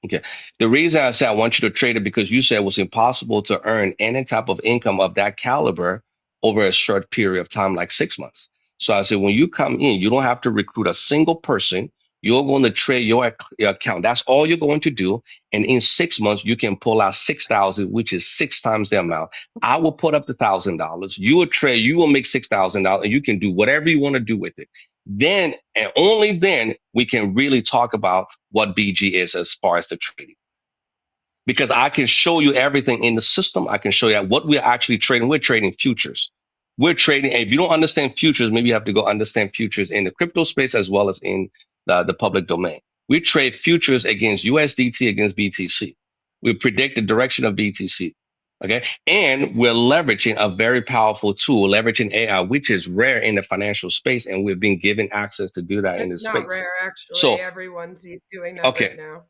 Okay. The reason I say I want you to trade it because you said it was impossible to earn any type of income of that caliber over a short period of time, like 6 months. So I said, when you come in, you don't have to recruit a single person. You're going to trade your account. That's all you're going to do. And in 6 months, you can pull out 6,000, which is 6 times the amount. I will put up the $1,000. You will trade, you will make $6,000, and you can do whatever you want to do with it. Then and only then we can really talk about what BG is as far as the trading. Because I can show you everything in the system. I can show you what we're actually trading. We're trading futures. We're trading. And if you don't understand futures, maybe you have to go understand futures in the crypto space as well as in the public domain. We trade futures against USDT, against BTC. We predict the direction of BTC. Okay. And we're leveraging a very powerful tool, leveraging AI, which is rare in the financial space. And we've been given access to do that in It's this not space. rare, actually. So, Everyone's doing that okay. right now.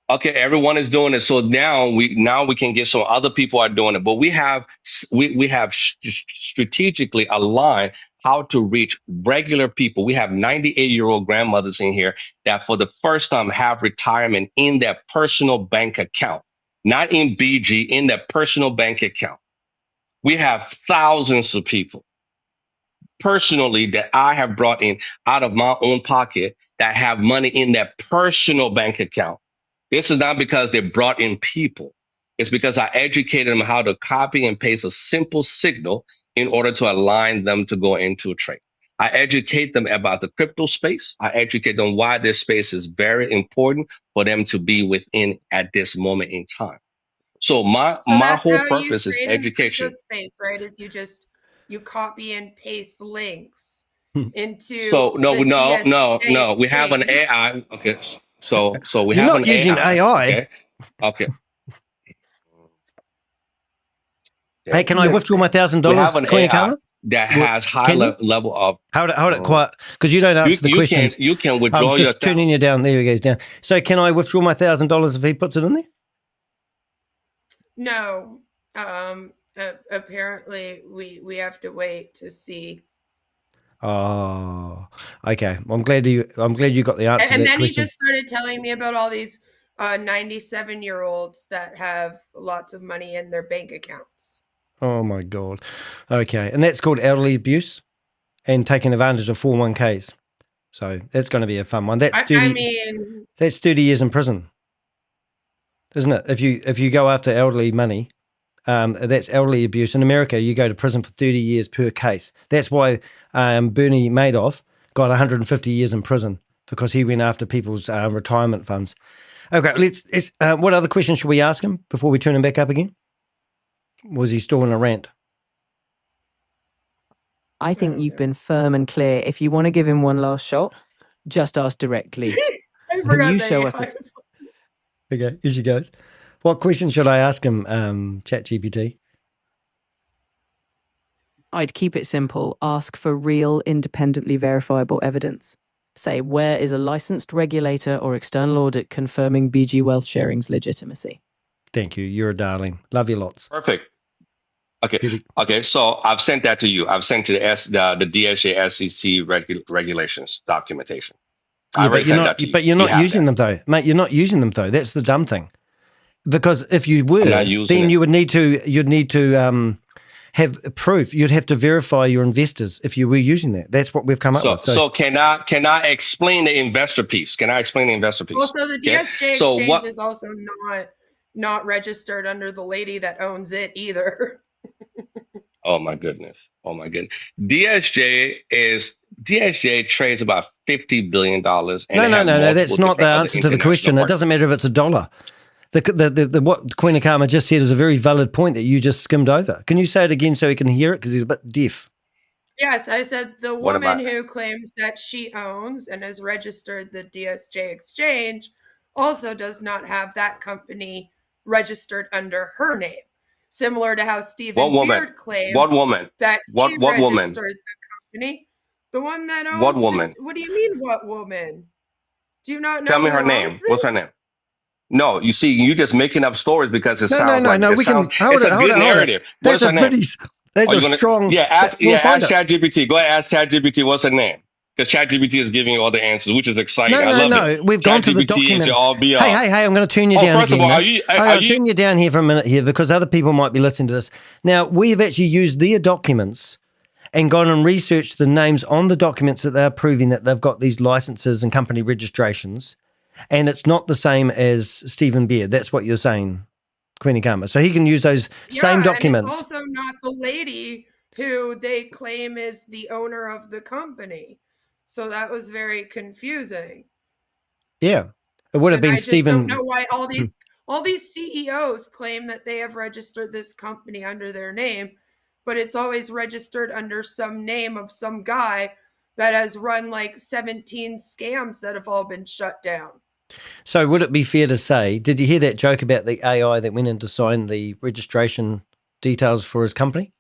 Okay, everyone is doing it. So now we can get some other people are doing it, but we have strategically aligned how to reach regular people. We have 98-year-old grandmothers in here that for the first time have retirement in their personal bank account, not in BG, in their personal bank account. We have thousands of people personally that I have brought in out of my own pocket that have money in their personal bank account. This is not because they brought in people. It's because I educated them how to copy and paste a simple signal in order to align them to go into a trade. I educate them about the crypto space. I educate them why this space is very important for them to be within at this moment in time. So my So that's whole how you purpose is trade in the crypto education. space, right? Is you copy and paste links into So no, the DSJ no. We have an exchange. AI. Okay. So we You're have not an using AI. AI. Okay. Okay. Hey, can I withdraw my We have $1,000, an Queen AI Carla? that has high Can you level of hold it quiet? Because you don't answer the questions. you can I'm withdraw your just turning you down. There he goes down. So can I withdraw my $1,000 if he puts it in there? No. Apparently we have to wait to see. Oh, okay. I'm glad you got the answer to And that then he question. just started telling me about all these 97-year-olds that have lots of money in their bank accounts. Oh my God. Okay. And that's called elderly abuse and taking advantage of 401ks. So that's going to be a fun one. That's 30 years in prison, isn't it? If you go after elderly money, that's elderly abuse. In America, you go to prison for 30 years per case. That's why Bernie Madoff got 150 years in prison, because he went after people's retirement funds. Okay, let's what other questions should we ask him before we turn him back up again? Was he still in a rant? I think you've been firm and clear. If you want to give him one last shot, just ask directly. I forgot You that show he us was- Okay, here she goes. What question should I ask him, ChatGPT? I'd keep it simple. Ask for real, independently verifiable evidence. Say, where is a licensed regulator or external audit confirming BG Wealth Sharing's legitimacy? Thank you. You're a darling. Love you lots. Perfect. Okay. Beauty. Okay. So I've sent that to you. I've sent to the DSJ SEC regulations documentation. I Yeah, already sent that to you. but you're You not have using that. them though, mate. You're not using them though. That's the dumb thing. Because if you I'm were, not using then it. you'd need to have proof. You'd have to verify your investors if you were using that. That's what we've come up with. So can I explain the investor piece? Can I explain the investor piece? Also, the Okay. DSJ So exchange what? is also not registered under the lady that owns it either. Oh my goodness. Oh my goodness. DSJ trades about $50 billion, and No, they no, have no, no. multiple That's not the different other answer to the international question. It partners. doesn't matter if it's a dollar. The what Queen of Karma just said is a very valid point that you just skimmed over. Can you say it again so he can hear it? Because he's a bit deaf. Yes, I said the What woman about? who claims that she owns and has registered the DSJ exchange also does not have that company registered under her name. Similar to how What Stephen woman? Beard claims What woman? that he What woman? registered the company. The one that What owns woman? what do you mean, what woman? Do you not Tell know me who her owns name. this? What's her name? No, you see, you just making up stories because it No, no, sounds no, like no. it We sounds. can hold It's it, a hold good it, hold it. narrative. What is That's her a name? pretty. That's Are you a gonna? strong. Yeah, We'll find ask it. ChatGPT. Go ahead, ask ChatGPT. What's her name? Because ChatGPT is giving you all the answers, which is exciting. No, I no, love it. no. We've gone to the ChatGPT is your documents. all be Hey, all. hey, hey! I'm going to turn you Oh, down first of again, all, mate. are I'll you? turn you down here for a minute here because other people might be listening to this. Now, we have actually used their documents and gone and researched the names on the documents that they're proving that they've got these licenses and company registrations, and it's not the same as Stephen Beard. That's what you're saying, Queenie Karma. So he can use those same Yeah, and it's documents. also not the lady who they claim is the owner of the company. So that was very confusing. Yeah, it would have And been I just don't Stephen. know why all these CEOs claim that they have registered this company under their name, but it's always registered under some name of some guy that has run like 17 scams that have all been shut down. So would it be fair to say, did you hear that joke about the AI that went in to sign the registration details for his company?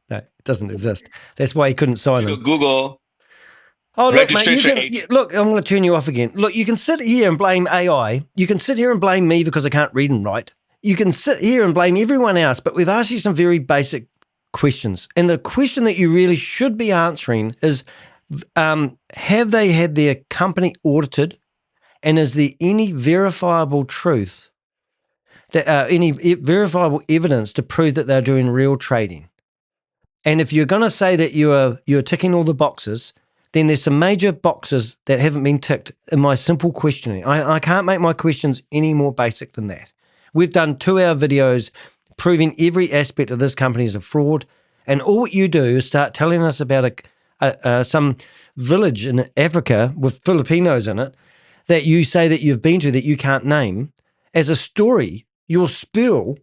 No, it doesn't exist. That's why he couldn't sign them. Google Oh, look, mate, registration agent. look, I'm going to turn you off again. Look, you can sit here and blame AI. You can sit here and blame me because I can't read and write. You can sit here and blame everyone else, but we've asked you some very basic questions. And the question that you really should be answering is, have they had their company audited? And is there any verifiable truth, that any verifiable evidence to prove that they're doing real trading? And if you're going to say that you're ticking all the boxes, then there's some major boxes that haven't been ticked in my simple questioning. I can't make my questions any more basic than that. We've done 2-hour videos proving every aspect of this company is a fraud, and all you do is start telling us about some village in Africa with Filipinos in it that you say that you've been to that you can't name as a story, your spiel,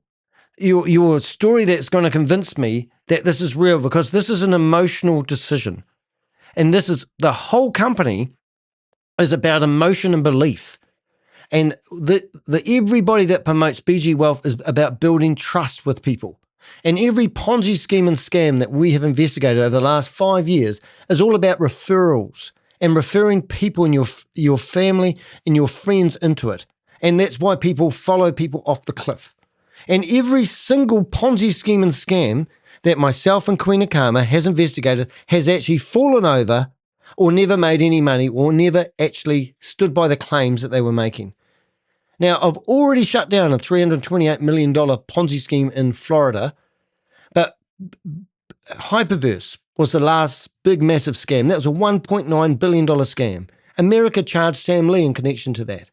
your story that's going to convince me that this is real, because this is an emotional decision. And this is, the whole company is about emotion and belief. And the everybody that promotes BG Wealth is about building trust with people. And every Ponzi scheme and scam that we have investigated over the last 5 years is all about referrals and referring people in your family and your friends into it. And that's why people follow people off the cliff. And every single Ponzi scheme and scam that myself and Queen of Karma has investigated has actually fallen over or never made any money or never actually stood by the claims that they were making. Now, I've already shut down a $328 million Ponzi scheme in Florida, but Hyperverse was the last big, massive scam. That was a $1.9 billion scam. America charged Sam Lee in connection to that.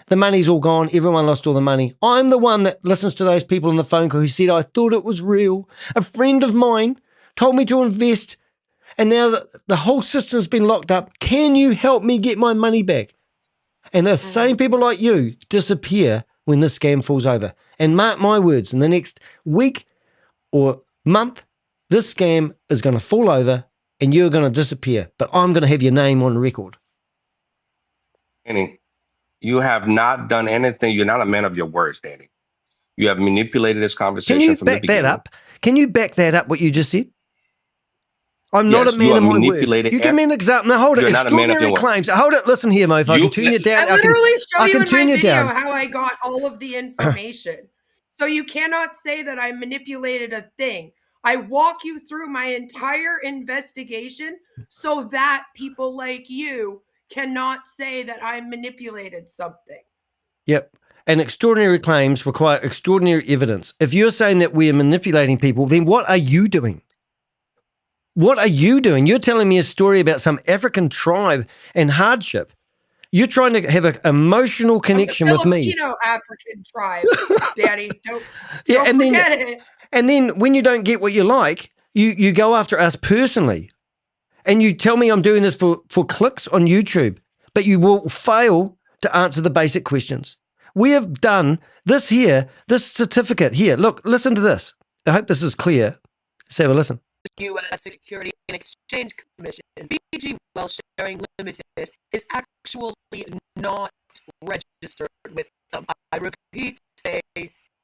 The money's all gone. Everyone lost all the money. I'm the one that listens to those people on the phone call who said, I thought it was real. A friend of mine told me to invest, and now the whole system's been locked up. Can you help me get my money back? And the same people like you disappear when this scam falls over. And mark my words, in the next week or month, this scam is going to fall over and you're going to disappear. But I'm going to have your name on record. Danny, you have not done anything. You're not a man of your words, Danny. You have manipulated this Can conversation you from the back that beginning. up? Can you back that up, what you just said? I'm not Yes, a you man are of my word. manipulating. You give me an example. Now, hold it. You're not a man of Extraordinary your word. claims. Hold it. Listen here, mofo. I can turn you down. I literally show I you can in turn my you video down. how I got all of the information. So you cannot say that I manipulated a thing. I walk you through my entire investigation so that people like you cannot say that I manipulated something. Yep. And extraordinary claims require extraordinary evidence. If you're saying that we are manipulating people, then what are you doing? What are you doing? You're telling me a story about some African tribe and hardship. You're trying to have an emotional connection with me. Filipino African tribe, Daddy. Don't and forget it. And then when you don't get what you like, you go after us personally. And you tell me I'm doing this for clicks on YouTube, but you will fail to answer the basic questions. We have done this here, this certificate here. Look, listen to this. I hope this is clear. Let's have a listen. The U.S. Security and Exchange Commission, BG Wealth Sharing Limited, is actually not registered with them. I repeat, they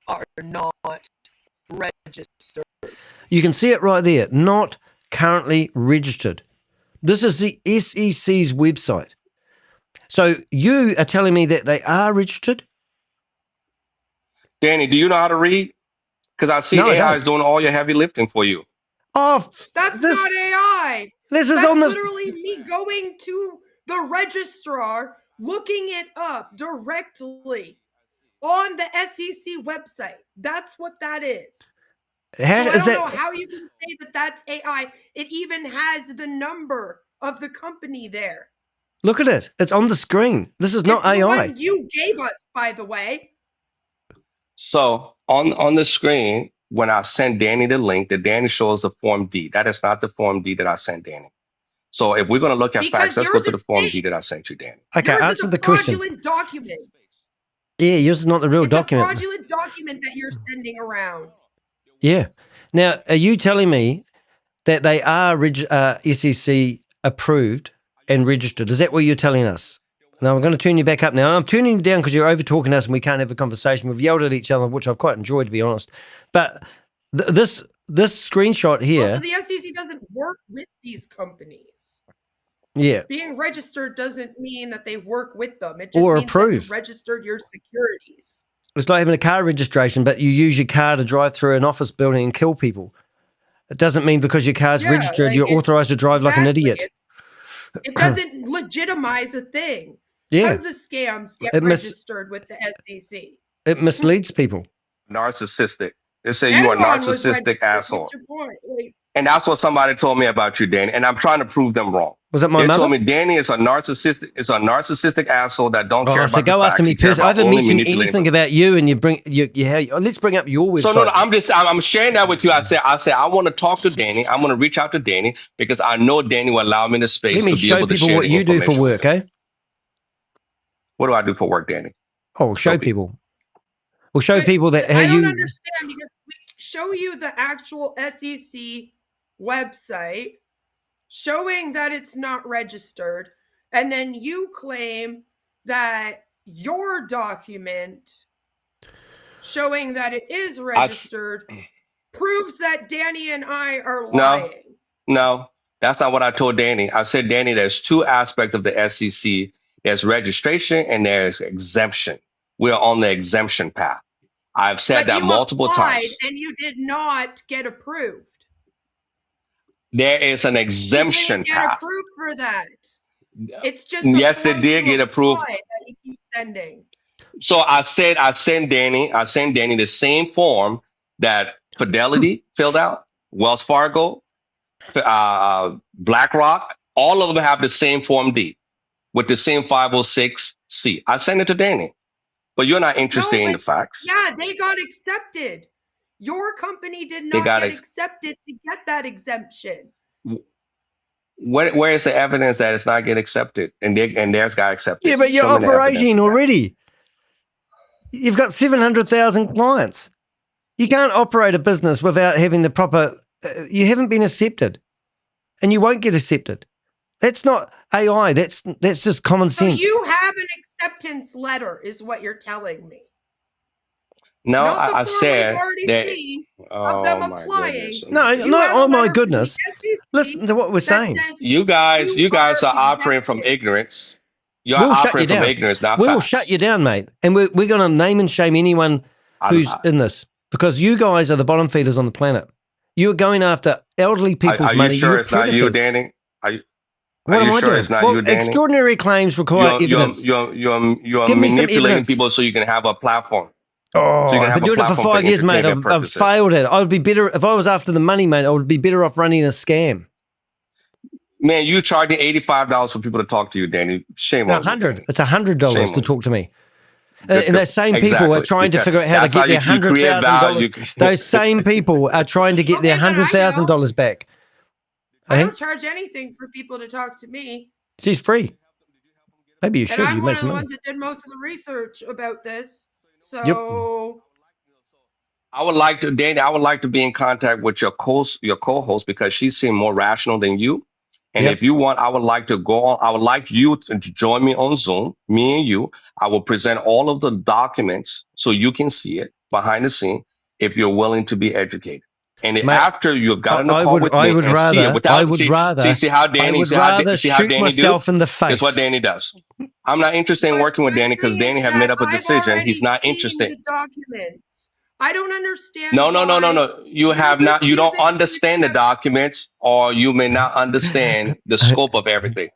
are not registered. You can see it right there. Not currently registered. This is the SEC's website. So you are telling me that they are registered? Danny, do you know how to read? Because I see No, I AI don't. is doing all your heavy lifting for you. Oh, That's not AI. This is That's on the literally me going to the registrar, looking it up directly on the SEC website. That's what that is. How So I is don't that? know how you can say that that's AI. It even has the number of the company there. Look at it. It's on the screen. This is not It's AI. the one you gave us, by the way. So on the screen, when I send Danny the link, the Danny shows the Form D. That is not the Form D that I sent Danny. So if we're going to look at facts, Because let's go yours to the is Form D fake. that I sent you, Danny. Okay, Yours is answer a the question. fraudulent document. Yeah, yours is not the real It's document. a fraudulent document that you're sending around. Yeah. Now, are you telling me that they are SEC approved and registered? Is that what you're telling us? Now, I'm going to turn you back up now. I'm turning you down because you're over talking us and we can't have a conversation. We've yelled at each other, which I've quite enjoyed, to be honest. But this screenshot here. Also, the SEC doesn't work with these companies. Yeah. Being registered doesn't mean that they work with them. It just Or means that you approved. registered your securities. It's like having a car registration, but you use your car to drive through an office building and kill people. It doesn't mean because your car's registered, you're authorized to drive like an idiot. It doesn't legitimize a thing. Yeah. Tons of scams get registered with the SEC. It misleads people. Narcissistic. They say you are a narcissistic asshole. What's your point? Like, and that's what somebody told me about you, Danny. And I'm trying to prove them wrong. Was it my They mother? told me Danny is a narcissistic asshole that don't care about so go the after facts. me He cares personally. I about haven't only mentioned manipulating anything people. about you, and you bring let's bring up your website. So no, I'm sharing that with you. I say I want to talk to Danny. I'm going to reach out to Danny because I know Danny will allow me the space Let me to be show able to people share what the you do information for with work, them. eh? What do I do for work, Danny? Oh, show people. We'll show people that how I don't you understand because we show you the actual SEC website showing that it's not registered, and then you claim that your document showing that it is registered proves that Danny and I are lying. No, that's not what I told Danny. I said, Danny, there's two aspects of the SEC. There's registration and there's exemption. We're on the exemption path. I've said that multiple times. And you did not get approved. There is an exemption you didn't get path. approved for that. It's just yes, they did get approved. That you keep sending. So I sent Danny the same form that Fidelity filled out, Wells Fargo, BlackRock, all of them have the same Form D with the same 506C. I sent it to Danny, but you're not interested in the facts. Yeah, they got accepted. Your company did not get accepted to get that exemption. Where is the evidence that it's not getting accepted and theirs got accepted? Yeah, but you're operating already. You've got 700,000 clients. You can't operate a business without having the proper. You haven't been accepted, and you won't get accepted. That's not AI. That's just common sense. So you have an acceptance letter, is what you're telling me. No, Not the I form we've said already that. seen of Oh them my applying. goodness. No, You no, have a oh my letter from the goodness. SEC Listen to what we're that saying. says You guys are operating from exempted. ignorance. You're We'll shut you operating from down. ignorance, not We will facts. shut you down, mate. And we're going to name and shame anyone who's in this, because you guys are the bottom feeders on the planet. You're going after elderly people's Are you money. sure You're it's not you, predators. Danny? Are What am you I sure doing? it's not Well, you, Danny? extraordinary claims require evidence. You're Give me some manipulating evidence. people so you can have a platform. Oh, So you can I've have been a doing it for platform 5 years, mate. entertainment I've purposes. failed at it. I would be better if I was after the money, mate. I would be better off running a scam. Man, you charging $85 for people to talk to you, Danny. Shame No, on you, 100. Danny. It's $100 Shame to on talk to me. you. And those same people are Exactly, trying to because figure out how to that's how get their you create value. $100,000. Those same people are trying to get their Okay, but I $100,000 back. I Eh? don't charge anything for people to talk to me. She's free. Maybe you And should. I'm You one make of some the money. ones that did most of the research about this. So I would like to, Danny. I would like to be in contact with your co-host because she seemed more rational than you. And Yep. if you want, I would like to go on. I would like you to join me on Zoom. Me and you. I will present all of the documents so you can see it behind the scene. If you're willing to be educated, and Mate, after you've gotten a I call would- with I me would and see it rather- without I would rather- see how I Danny would see how, rather see how shoot Danny myself do. in the face. It's what Danny does. I'm not interested in But working with the Danny because thing is Danny have that made up a I've decision. He's already not seen interested. the documents. I don't understand. No. why You you're have not. You don't refusing to understand the accept- documents, or you may not understand the scope of everything.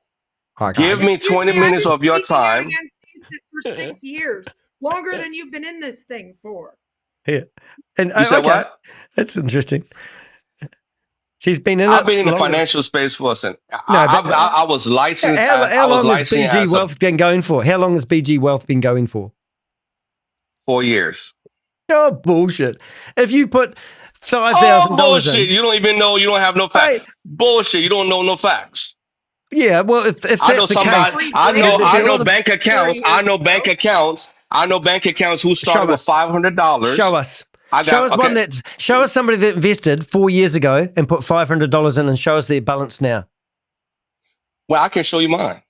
Okay. Give me Excuse 20 me, I've minutes been of your speaking out time. against these for 6 years, longer than you've been in this thing for. Yeah. And You said okay. what? That's interesting. She's been in I've it been in the longer. financial space for I was How licensed. I was long has licensed BG as Wealth been going for? How long has BG Wealth been going for? 4 years. Oh, bullshit. If you put $5,000 Oh, bullshit! in. You don't even know. You don't have no facts. Hey. Bullshit! You don't know no facts. Yeah, well, if that's I know the somebody. case. I there'd be a know lot of- bank accounts. I know bank accounts. I know bank accounts who started with us. $500. Show us. I Show got us one that's. Show us somebody that invested 4 years ago and put $500 in, and show us their balance now. Well, I can show you mine,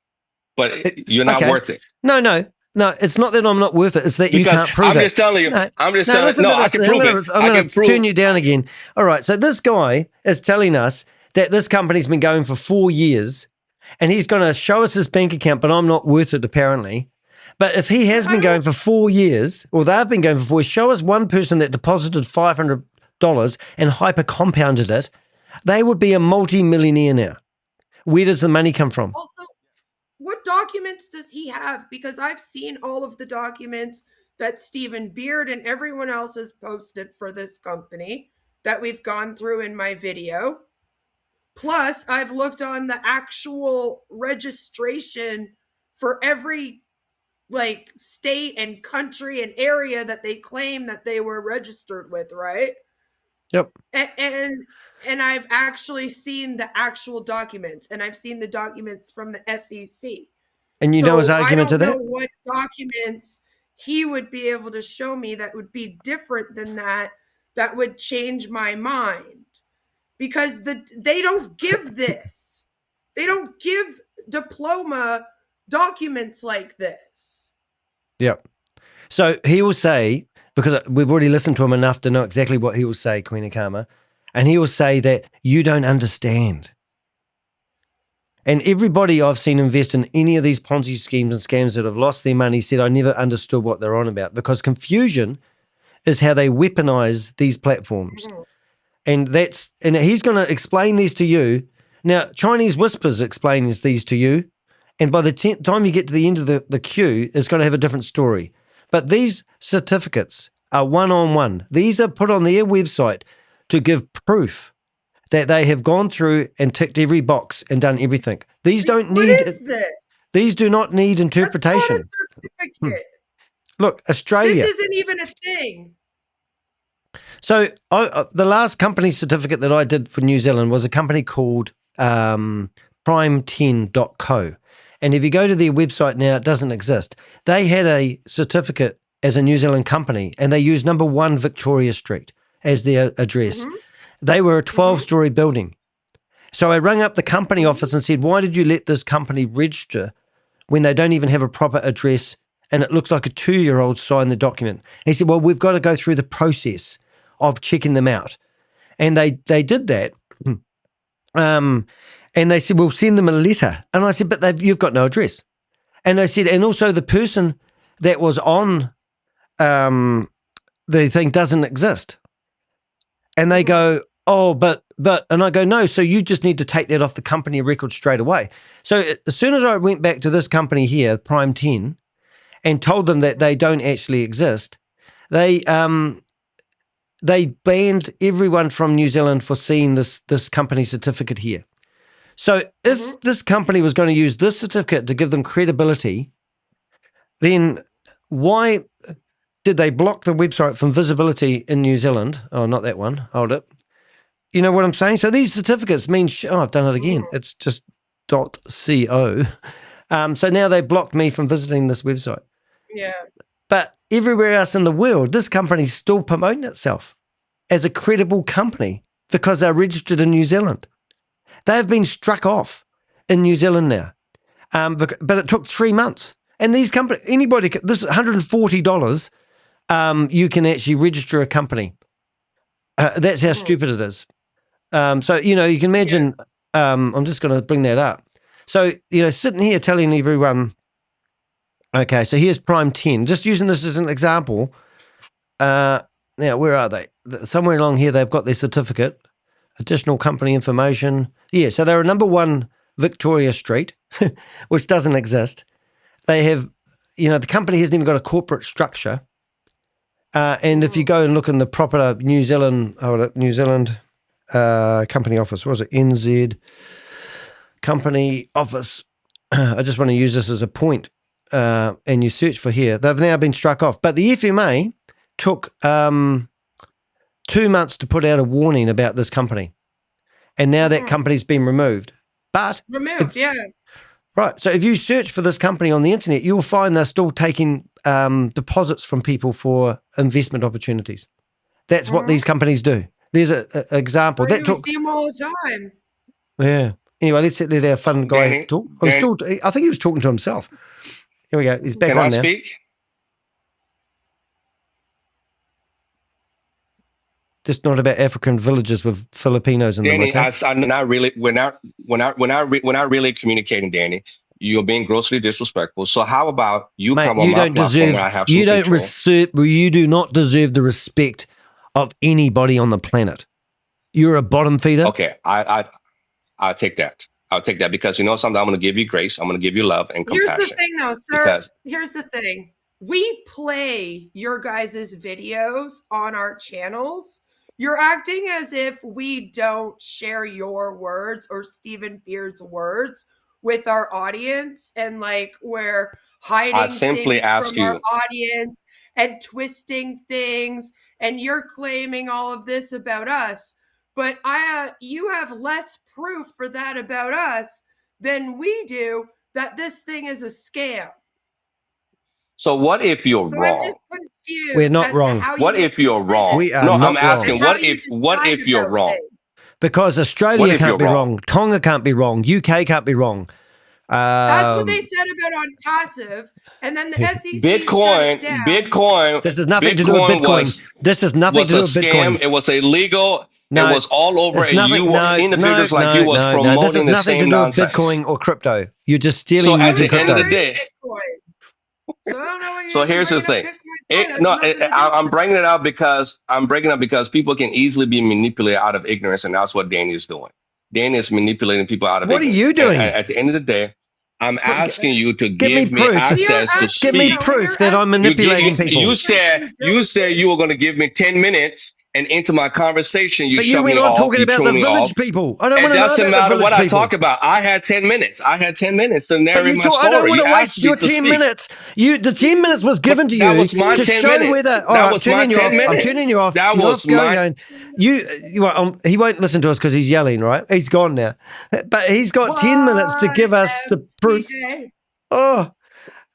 but you're not Okay. worth it. No. It's not that I'm not worth it. It's that you Because can't prove it. I'm just telling you. I'm just telling listen you. No, to I this. can prove it. I'm I going can to prove. turn you down again. All right. So this guy is telling us that this company's been going for 4 years, and he's going to show us his bank account, but I'm not worth it apparently. But if he has been going for 4 years, or they've been going for 4 years, show us one person that deposited $500 and hyper compounded it. They would be a multi-millionaire now. Where does the money come from? Also, what documents does he have? Because I've seen all of the documents that Stephen Beard and everyone else has posted for this company that we've gone through in my video. Plus, I've looked on the actual registration for every state and country and area that they claim that they were registered with, right? Yep. And I've actually seen the actual documents, and I've seen the documents from the SEC. And you know his argument to that? I don't know what documents he would be able to show me that would be different than that would change my mind. Because they don't give this. They don't give diploma documents like this. Yep. So he will say, because we've already listened to him enough to know exactly what he will say, Queen of Karma, and he will say that you don't understand. And everybody I've seen invest in any of these Ponzi schemes and scams that have lost their money said, I never understood what they're on about, because confusion is how they weaponize these platforms. Mm-hmm. And he's going to explain these to you. Now, Chinese Whispers explains these to you. And by the time you get to the end of the queue, it's going to have a different story. But these certificates are one-on-one. These are put on their website to give proof that they have gone through and ticked every box and done everything. These don't need. What is this? These do not need interpretation. That's not a certificate. Look, Australia. This isn't even a thing. So the last company certificate that I did for New Zealand was a company called prime10.co. And if you go to their website now, it doesn't exist. They had a certificate as a New Zealand company, and they used number 1 Victoria Street as their address. Mm-hmm. They were a 12-story building. So I rang up the company office and said, why did you let this company register when they don't even have a proper address and it looks like a 2-year-old signed the document. He said, well, we've got to go through the process of checking them out. And they did that. And they said, we'll send them a letter. And I said, but you've got no address. And they said, and also the person that was on the thing doesn't exist. And they go, oh, but, and I go, no, so you just need to take that off the company record straight away. So as soon as I went back to this company here, Prime 10, and told them that they don't actually exist, they banned everyone from New Zealand for seeing this company certificate here. So if this company was going to use this certificate to give them credibility, then why did they block the website from visibility in New Zealand? Oh, not that one. Hold it. You know what I'm saying? So these certificates mean, I've done it again. It's just .co. So now they blocked me from visiting this website. Yeah. But everywhere else in the world, this company's still promoting itself as a credible company because they're registered in New Zealand. They've been struck off in New Zealand now. But it took 3 months. And these companies, this is $140, you can actually register a company. That's how stupid it is. So, you can imagine, I'm just going to bring that up. So, sitting here telling everyone, okay, so here's Prime 10, just using this as an example. Now, where are they? Somewhere along here, they've got their certificate, additional company information. Yeah, so they're number 1 Victoria Street, which doesn't exist. They have, the company hasn't even got a corporate structure. And if you go and look in the proper New Zealand company office, what was it? NZ company office. I just want to use this as a point. And you search for here. They've now been struck off. But the FMA took 2 months to put out a warning about this company. And now that company's been removed. But right. So if you search for this company on the internet, you'll find they're still taking deposits from people for investment opportunities. That's what these companies do. There's an example. We see them all the time. Yeah. Anyway, let's let our fun guy talk. I think he was talking to himself. Here we go. He's back on now. Can I speak? Just not about African villages with Filipinos in Danny, them. Okay? we're not really communicating, Danny. You're being grossly disrespectful. So how about you come on my platform where I have some control? You do not deserve the respect of anybody on the planet. You're a bottom feeder. Okay, I'll take that. I'll take that because something. I'm going to give you grace. I'm going to give you love and compassion. Here's the thing, though, sir. Here's the thing. We play your guys' videos on our channels. You're acting as if we don't share your words or Stephen Beard's words with our audience, and we're hiding things from our audience and twisting things, and you're claiming all of this about us. But you have less proof for that about us than we do that this thing is a scam. So what if you're wrong? I'm just confused. We're not wrong. What if you're wrong? We are not I'm asking, wrong. what if you're wrong? Because Australia can't be wrong. Tonga can't be wrong. UK can't be wrong. That's what they said about on passive, and then the SEC Bitcoin. shut it down. Bitcoin. This has nothing to do with Bitcoin. This has nothing to do with Bitcoin. It was illegal. No, it was all over, and individuals like you was promoting this has the nothing same to do nonsense. With Bitcoin or crypto. You're just stealing. So at using the end of the crypto. day. So I don't know what So here's the thing. I'm bringing it up because people can easily be manipulated out of ignorance, and that's what Danny is doing. Danny is manipulating people out of ignorance. What are you doing? And at the end of the day, I'm asking you to give me access to speak. Give me proof that I'm manipulating people. You said you were going to give me 10 minutes, and into my conversation, you shut me off. But you were not talking about the village people. I don't want to know about the village people. It doesn't matter what I talk about. I had 10 minutes. To narrate my story. I don't want to waste your 10 minutes. The 10 minutes was given to you. That was my 10 minutes. That was my 10 minutes. I'm turning you off. That was my... He won't listen to us because he's yelling, right? He's gone now. But he's got 10 minutes to give us the proof. Oh,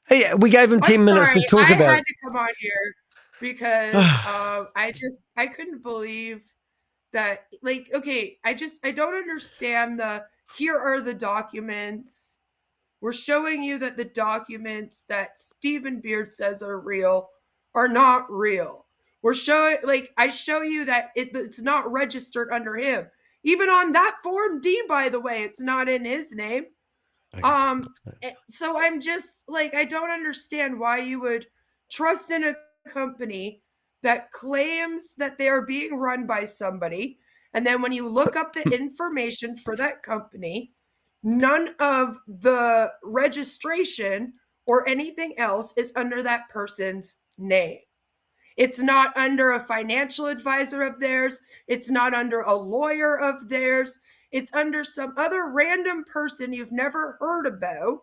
hey, we gave him 10 minutes to talk about it. I had to come on here because I couldn't believe that. I don't understand here are the documents. We're showing you that the documents that Stephen Beard says are real are not real. We're showing, like, I show you that it's not registered under him. Even on that Form D, by the way, it's not in his name. So I'm just like, I don't understand why you would trust in a company that claims that they are being run by somebody. And then when you look up the information for that company, none of the registration or anything else is under that person's name. It's not under a financial advisor of theirs. It's not under a lawyer of theirs. It's under some other random person you've never heard about.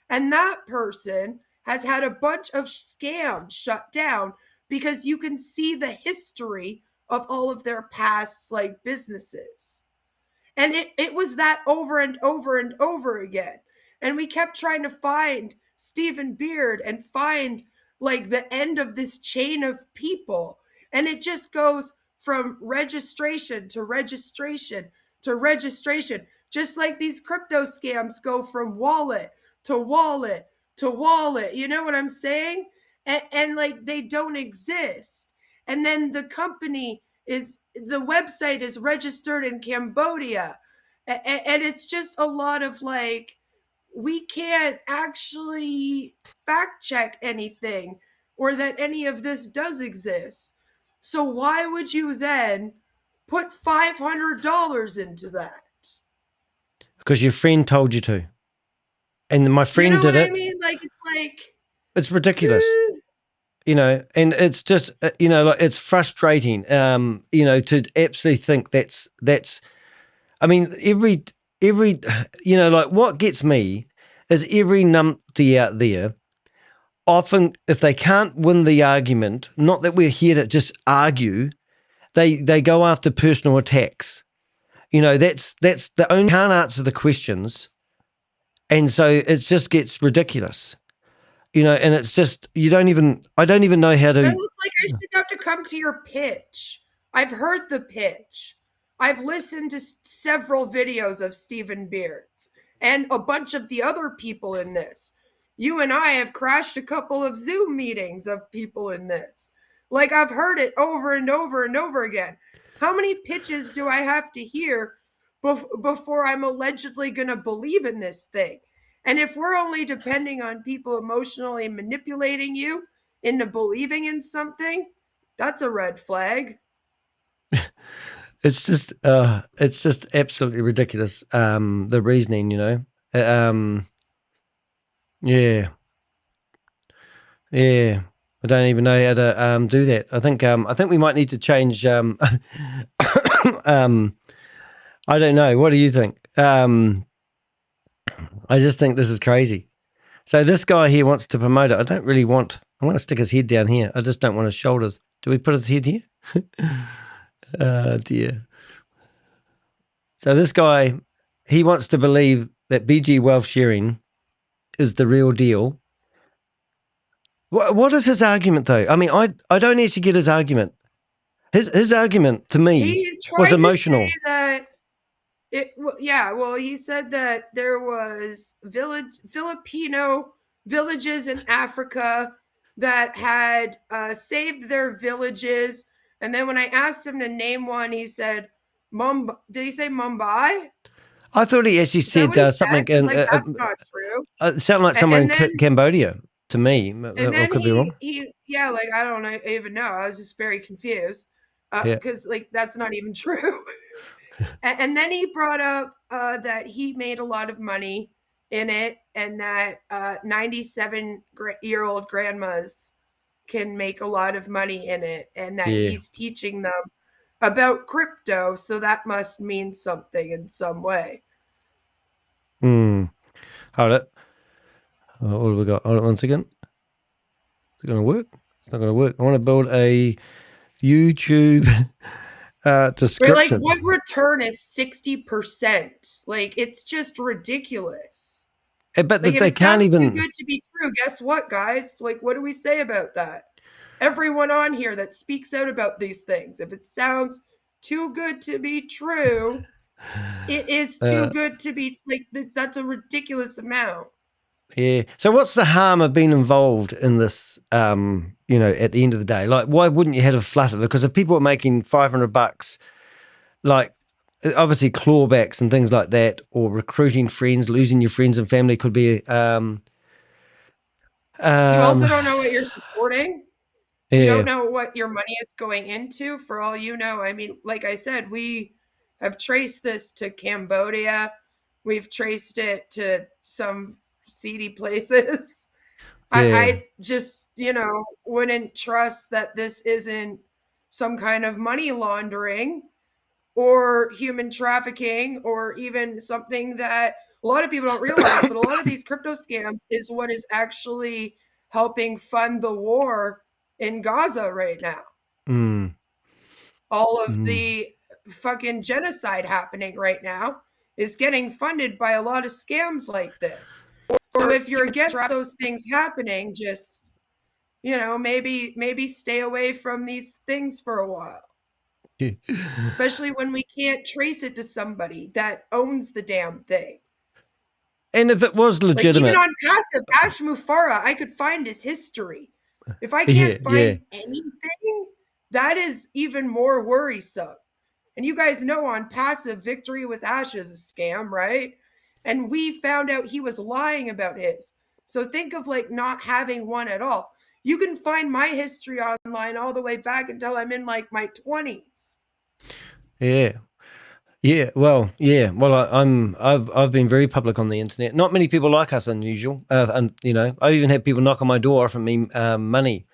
And that person has had a bunch of scams shut down because you can see the history of all of their past like businesses. And it was that over and over and over again. And we kept trying to find Stephen Beard and find like the end of this chain of people. And it just goes from registration to registration to registration, just like these crypto scams go from wallet to wallet to wallet. You know what I'm saying? And like they don't exist. And then the company is, the website is registered in Cambodia. And it's just a lot of like, we can't actually fact check anything or that any of this does exist. So why would you then put $500 into that? Because your friend told you to. And my friend you know did what it. I mean? Like, it's like, it's ridiculous. And it's just, like, it's frustrating, to absolutely think that's, I mean, every, like, what gets me is every numpty out there, often, if they can't win the argument, not that we're here to just argue, they go after personal attacks. That's the only, can't answer the questions. And so it just gets ridiculous. And it's just, I don't even know how to. That looks like I should have to come to your pitch. I've heard the pitch. I've listened to several videos of Stephen Beard's and a bunch of the other people in this. You and I have crashed a couple of Zoom meetings of people in this. Like, I've heard it over and over and over again. How many pitches do I have to hear before I'm allegedly going to believe in this thing? And if we're only depending on people emotionally manipulating you into believing in something, that's a red flag. It's just absolutely ridiculous. The reasoning, yeah. I don't even know how to do that. I think we might need to change. I don't know. What do you think? I just think this is crazy. So this guy here wants to promote it. I want to stick his head down here. I just don't want his shoulders. Do we put his head here? Dear. So this guy, he wants to believe that BG wealth sharing is the real deal. What is his argument, though? I mean, I don't actually get his argument. His argument to me was emotional. To say that he said that there was Filipino villages in Africa that had saved their villages. And then when I asked him to name one, he said, did he say Mumbai? I thought he actually said something. That's not true. It sounded like somewhere in Cambodia to me. I could be wrong. I don't even know. I was just very confused because that's not even true. And then he brought up that he made a lot of money in it, and that 97-year-old grandmas can make a lot of money in it, and that he's teaching them about crypto, so that must mean something in some way. Hold it. What have we got? Hold it 1 second. Is it going to work? It's not going to work. I want to build a YouTube description. What return is 60%? Like, it's just ridiculous. But if they it can't sounds even. Too good to be true. Guess what, guys? Like, what do we say about that? Everyone on here that speaks out about these things, if it sounds too good to be true, it is too good to be. Like, that's a ridiculous amount. Yeah. So what's the harm of being involved in this, at the end of the day? Like, why wouldn't you have a flutter? Because if people are making $500, like, obviously clawbacks and things like that, or recruiting friends, losing your friends and family could be, You also don't know what you're supporting. You yeah, don't know what your money is going into. For all you know, I mean, like I said, we have traced this to Cambodia. We've traced it to some seedy places. yeah, I just, wouldn't trust that this isn't some kind of money laundering or human trafficking or even something that a lot of people don't realize, but a lot of these crypto scams is what is actually helping fund the war in Gaza right now. mm, All of mm, the fucking genocide happening right now is getting funded by a lot of scams like this. So if you're against those things happening, just maybe stay away from these things for a while. Especially when we can't trace it to somebody that owns the damn thing. And if it was Like even legitimate, on passive, Ash Mufara, I could find his history. If I yeah, can't yeah, find anything, that is even more worrisome. And you guys know on passive, Victory with Ash is a scam, right? And we found out he was lying about his. So think of like not having one at all. You can find my history online all the way back until I'm in like my 20s. yeah. Yeah, well, yeah, well, I've been very public on the internet. Not many people like us, unusual, and I even had people knock on my door offering me money,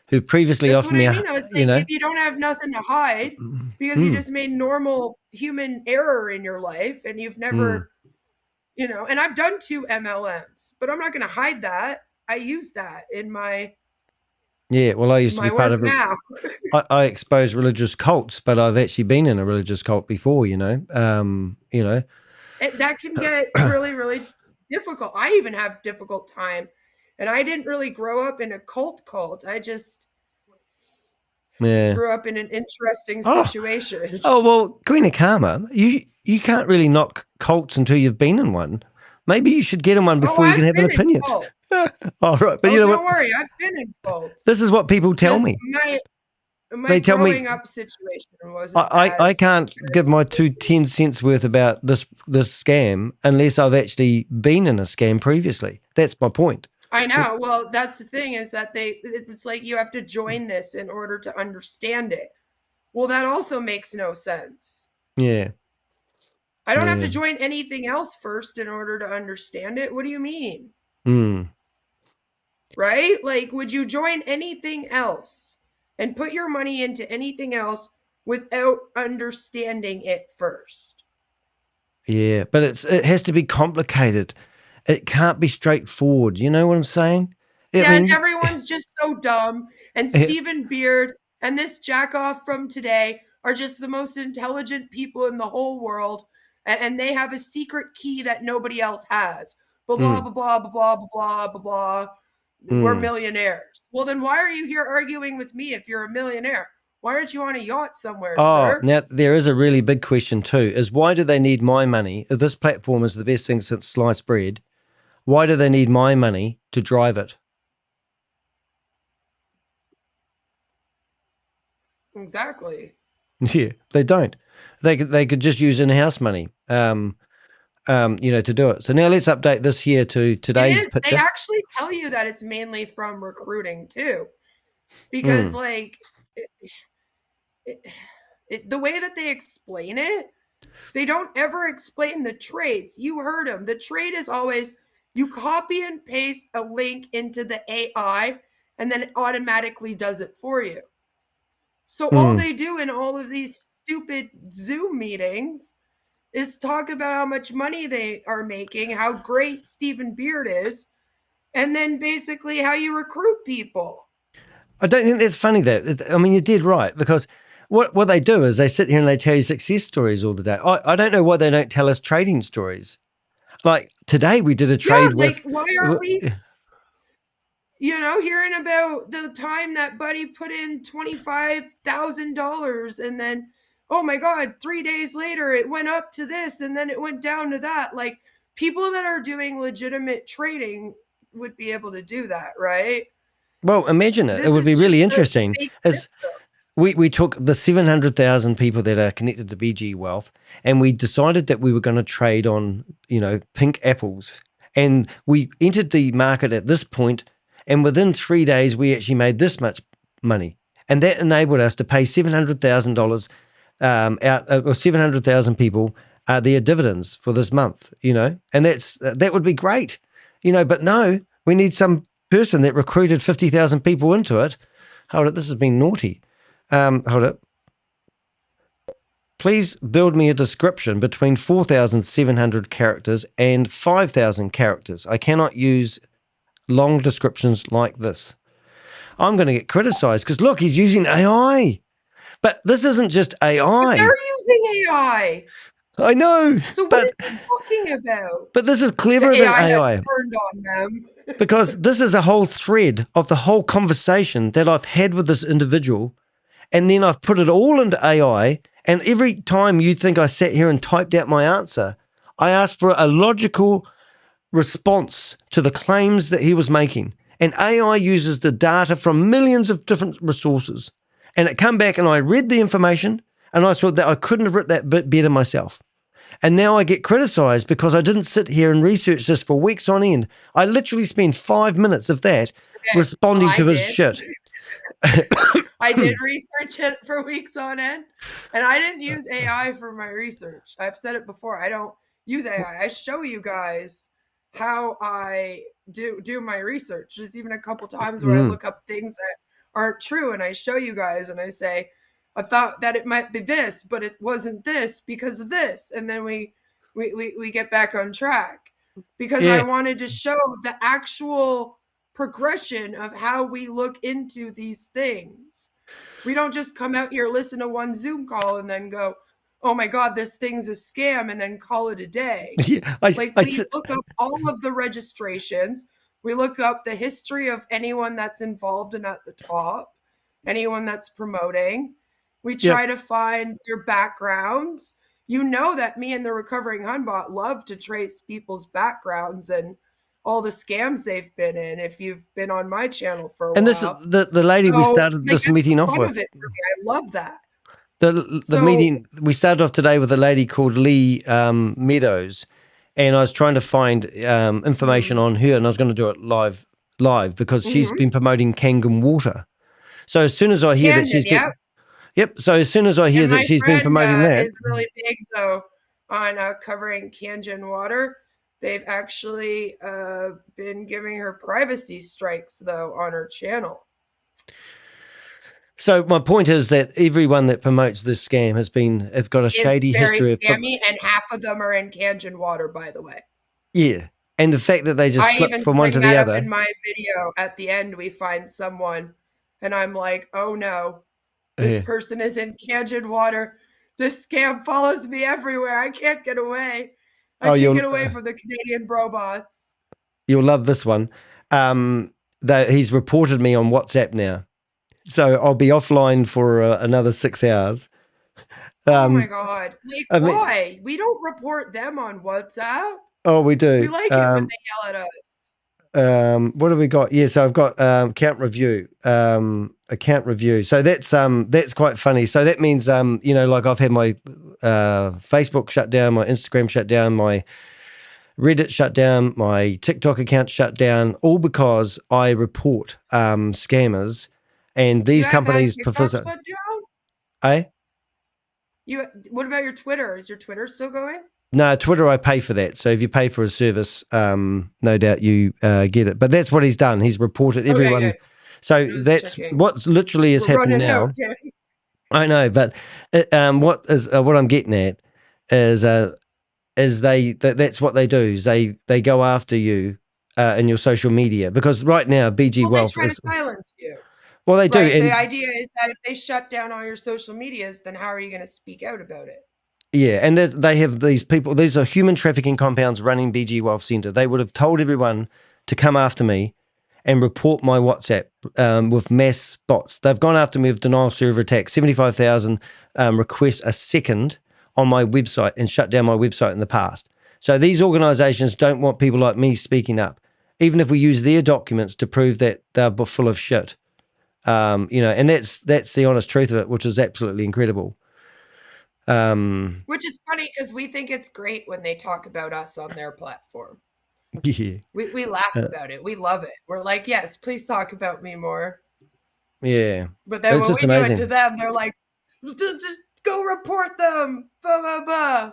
who previously That's offered what me I a, mean, though. It's you like know, if you don't have nothing to hide because you mm, just made normal human error in your life and you've mm, never, and I've done 2 MLMs, but I'm not going to hide that. I use that in my yeah. Well, I used to be part work of now. I expose religious cults, but I've actually been in a religious cult before. That can get really, really difficult. I even have difficult time, and I didn't really grow up in a cult. I just Yeah. grew up in an interesting Oh, situation. oh well, Queen of Karma, you can't really knock cults until you've been in one. Maybe you should get in one Oh, before you I've can have an been in opinion. cults. All right, but Oh, you know don't what? worry, I've been in cults. This is what people tell Just me. my They tell me growing up situation wasn't I as can't give my 10 cents worth about this scam unless I've actually been in a scam previously. That's my point. I know. Well, that's the thing is that it's like you have to join this in order to understand it. Well, that also makes no sense. Yeah. I don't have Yeah. to join anything else first in order to understand it. What do you mean? Mm. Right? Like, would you join anything else and put your money into anything else without understanding it first? Yeah, but it has to be complicated. It can't be straightforward. You know what I'm saying? I Yeah, and mean, everyone's just so dumb. And yeah, Stephen Beard and this jack off from today are just the most intelligent people in the whole world. And they have a secret key that nobody else has. Blah, blah, mm, blah, blah, blah, blah, blah, blah, blah. We're mm. millionaires. Well, then why are you here arguing with me if you're a millionaire? Why aren't you on a yacht somewhere, Oh, sir? now there is a really big question too, is why do they need my money? If this platform is the best thing since sliced bread, why do they need my money to drive it? Exactly. Yeah, they don't. They could just use in-house money, to do it. So now let's update this here to It today's is. They picture. actually tell you that it's mainly from recruiting too. Because, Mm, like, the way that they explain it, they don't ever explain the trades. You heard them. The trade is always you copy and paste a link into the AI and then it automatically does it for you. So all mm. they do in all of these stupid Zoom meetings is talk about how much money they are making, how great Stephen Beard is, and then basically how you recruit people. I don't think that's funny though. I mean, you did right because what they do is they sit here and they tell you success stories all the day. I don't know why they don't tell us trading stories. Like today we did a Yeah, trade like with, why aren't we hearing about the time that Buddy put in $25,000 and then, oh my God, 3 days later it went up to this and then it went down to that. Like people that are doing legitimate trading would be able to do that, right? Well, imagine it. This It would is be just really a interesting. fake As system. we took the 700,000 people that are connected to BG Wealth, and we decided that we were going to trade on, pink apples. And we entered the market at this point, and within 3 days, we actually made this much money. And that enabled us to pay $700,000 out, or 700,000 people their dividends for this month, and that would be great, but no, we need some person that recruited 50,000 people into it. Hold it, this has been naughty. Hold it. Please build me a description between 4,700 characters and 5,000 characters. I cannot use long descriptions like this. I'm going to get criticized because look, he's using AI. But this isn't just AI. They're using AI. I know. So what is he talking about? But this is cleverer The than AI. has turned on them. Because this is a whole thread of the whole conversation that I've had with this individual. And then I've put it all into AI. And every time you think I sat here and typed out my answer, I asked for a logical response to the claims that he was making. And AI uses the data from millions of different resources. And it come back and I read the information and I thought that I couldn't have written that bit better myself. And now I get criticized because I didn't sit here and research this for weeks on end. I literally spent 5 minutes of that responding to his shit. I did research it for weeks on end, and I didn't use AI for my research. I've said it before. I don't use AI. I show you guys how I do my research. There's even a couple times where I look up things that aren't true, and I show you guys, and I say, I thought that it might be this, but it wasn't this because of this, and then we get back on track because I wanted to show the actual progression of how we look into these things. We don't just come out here, listen to one Zoom call, and then go, oh my God, this thing's a scam, and then call it a day. We look up all of the registrations. We look up the history of anyone that's involved and at the top, anyone that's promoting. We try to find their backgrounds. You know that me and the Recovering Hunbot love to trace people's backgrounds and all the scams they've been in. If you've been on my channel for a while. And this the lady we started this meeting off with. I love that. The meeting, we started off today with a lady called Lee Meadows, and I was trying to find information on her, and I was going to do it live because she's been promoting Kangen water. So as soon as I hear that she's so as soon as I hear that she's been promoting that, is really big though on covering Kangen water. They've actually been giving her privacy strikes though on her channel. So my point is that everyone that promotes this scam have got a shady history. It's very scammy, and half of them are in Kangen water, by the way. Yeah, and the fact that they just flip from one to the other. In my video, at the end, we find someone, and I'm like, oh no, this person is in Kangen water. This scam follows me everywhere. I can't get away. I can't get away from the Canadian robots. You'll love this one. That he's reported me on WhatsApp now. So I'll be offline for another 6 hours. Oh my God. Why? We don't report them on WhatsApp. Oh, we do. We like it when they yell at us. What have we got? Yeah, so I've got account review. So that's quite funny. So that means, like I've had my Facebook shut down, my Instagram shut down, my Reddit shut down, my TikTok account shut down, all because I report scammers. And these companies prefer shut down? What about your Twitter? Is your Twitter still going? No, Twitter, I pay for that. So if you pay for a service, no doubt you get it. But that's what he's done. He's reported everyone. Okay. So that's what literally is happening now. I know, but what I'm getting at is that's what they do. Is they go after you in your social media, because right now BG Wealth they try to silence you. Well, they do. And the idea is that if they shut down all your social medias, then how are you going to speak out about it? Yeah, and they have these people. These are human trafficking compounds running BG Wealth Centre. They would have told everyone to come after me and report my WhatsApp with mass bots. They've gone after me with denial server attacks, 75,000 requests a second on my website, and shut down my website in the past. So these organisations don't want people like me speaking up. even if we use their documents to prove that they're full of shit. And that's the honest truth of it, which is absolutely incredible. Which is funny because we think it's great when they talk about us on their platform. Yeah. We laugh about it. We love it. We're like, yes, please talk about me more. Yeah. But then It's when just we do amazing. it to them, they're like, just go report them. Blah, blah, blah.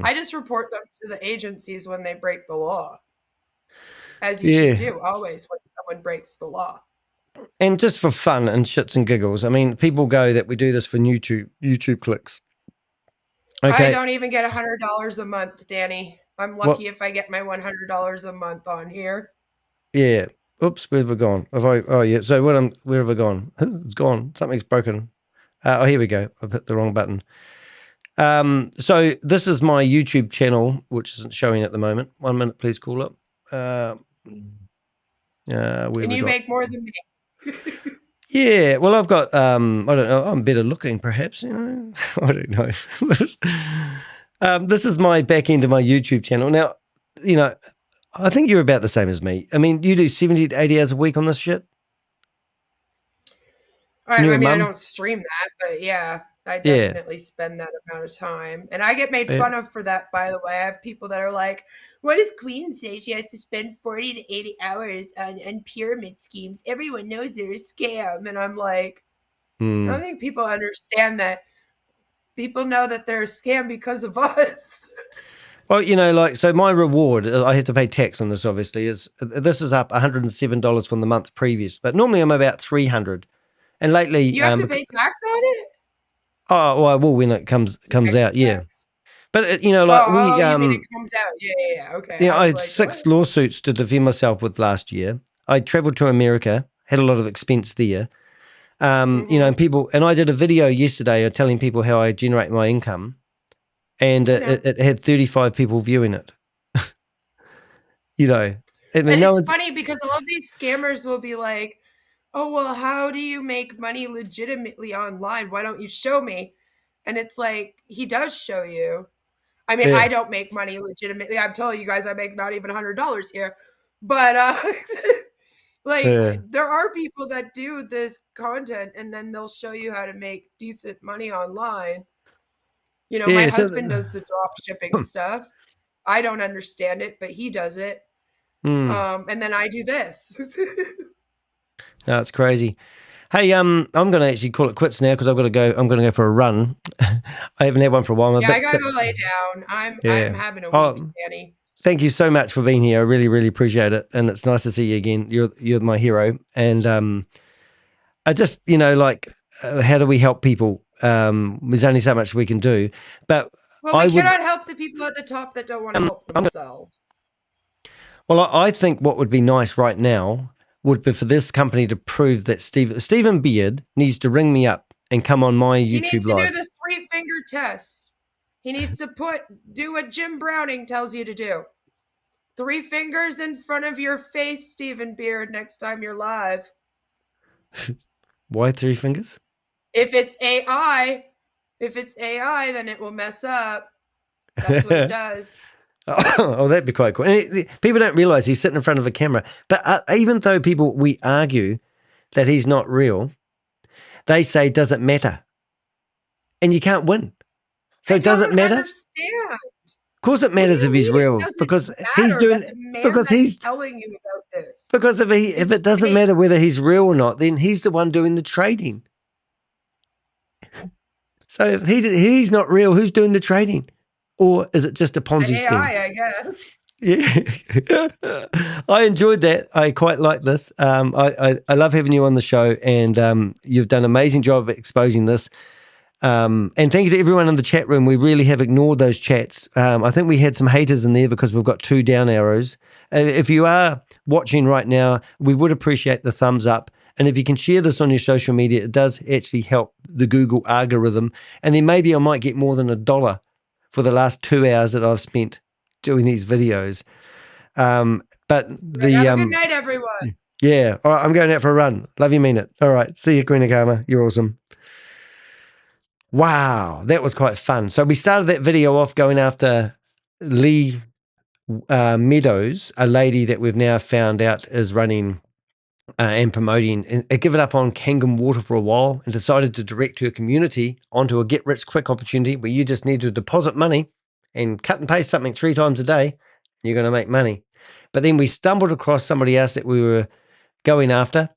I just report them to the agencies when they break the law. As you should do always when someone breaks the law. And just for fun and shits and giggles, I mean, people go that we do this for YouTube clicks. Okay. I don't even get $100 a month, Danny. I'm lucky if I get my $100 a month on here. Yeah. Oops, where have I gone? Oh yeah. So where have I gone? It's gone. Something's broken. Oh, here we go. I've hit the wrong button. So this is my YouTube channel, which isn't showing at the moment. 1 minute, please. Call up. And you make more than me. Yeah, well, I've got, I don't know, I'm better looking perhaps, I don't know. This is my back end of my YouTube channel. Now, I think you're about the same as me. I mean, you do 70 to 80 hours a week on this shit? I mean, I don't stream that, but yeah, I definitely spend that amount of time. And I get made fun of for that, by the way. I have people that are like, what does Queen say? She has to spend 40 to 80 hours on pyramid schemes. Everyone knows they're a scam. And I'm like, I don't think people understand that. People know that they're a scam because of us. Well, so my reward, I have to pay tax on this, obviously, this is up $107 from the month previous, but normally I'm about $300. And lately, you have to pay tax on it? Oh, well, I will when it comes out, yeah. But you mean it comes out? Yeah. Okay. I had 6 lawsuits to defend myself with last year. I traveled to America, had a lot of expense there. And people, and I did a video yesterday telling people how I generate my income, and it had 35 people viewing it. I mean, and it's funny because all of these scammers will be like, oh, well, how do you make money legitimately online? Why don't you show me? And it's like, he does show you. I mean, I don't make money legitimately. I'm telling you guys, I make not even $100 here. But there are people that do this content and then they'll show you how to make decent money online. My husband does the drop shipping stuff. I don't understand it, but he does it. And then I do this. No, it's crazy. Hey, I'm going to actually call it quits now because I've got to go. I'm going to go for a run. I haven't had one for a while. I got to go lay down. I'm having a week, Danny. Thank you so much for being here. I really, really appreciate it. And it's nice to see you again. You're my hero. And I just, how do we help people? There's only so much we can do. But we cannot help the people at the top that don't want to help themselves. Well, I think what would be nice right now would be for this company to prove that Stephen Beard needs to ring me up and come on my YouTube Live. He needs to do the 3-finger test. He needs to do what Jim Browning tells you to do. 3 fingers in front of your face, Stephen Beard, next time you're live. Why 3 fingers? If it's AI, then it will mess up. That's what it does. Oh, that'd be quite cool. And people don't realize he's sitting in front of a camera. But even though we argue that he's not real, they say, does it matter? And you can't win. So does it matter? Understand. Of course it matters if he's real because he's doing because he's telling you about this. Because if it doesn't matter whether he's real or not, then he's the one doing the trading. So if he's not real, who's doing the trading? Or is it just a Ponzi scheme? AI, I guess. Yeah. I enjoyed that. I quite like this. I love having you on the show, and you've done an amazing job of exposing this. And thank you to everyone in the chat room. We really have ignored those chats. I think we had some haters in there because we've got 2 down arrows. If you are watching right now, we would appreciate the thumbs up. And if you can share this on your social media, it does actually help the Google algorithm. And then maybe I might get more than $1 for the last 2 hours that I've spent doing these videos. But have a good night, everyone. Yeah. All right, I'm going out for a run. Love you, mean it. All right. See you, Queen of Karma. You're awesome. Wow, that was quite fun. So we started that video off going after Lee Meadows, a lady that we've now found out is running and promoting, and given up on Kangen water for a while and decided to direct her community onto a get-rich-quick opportunity where you just need to deposit money and cut and paste something 3 times a day, you're going to make money. But then we stumbled across somebody else that we were going after.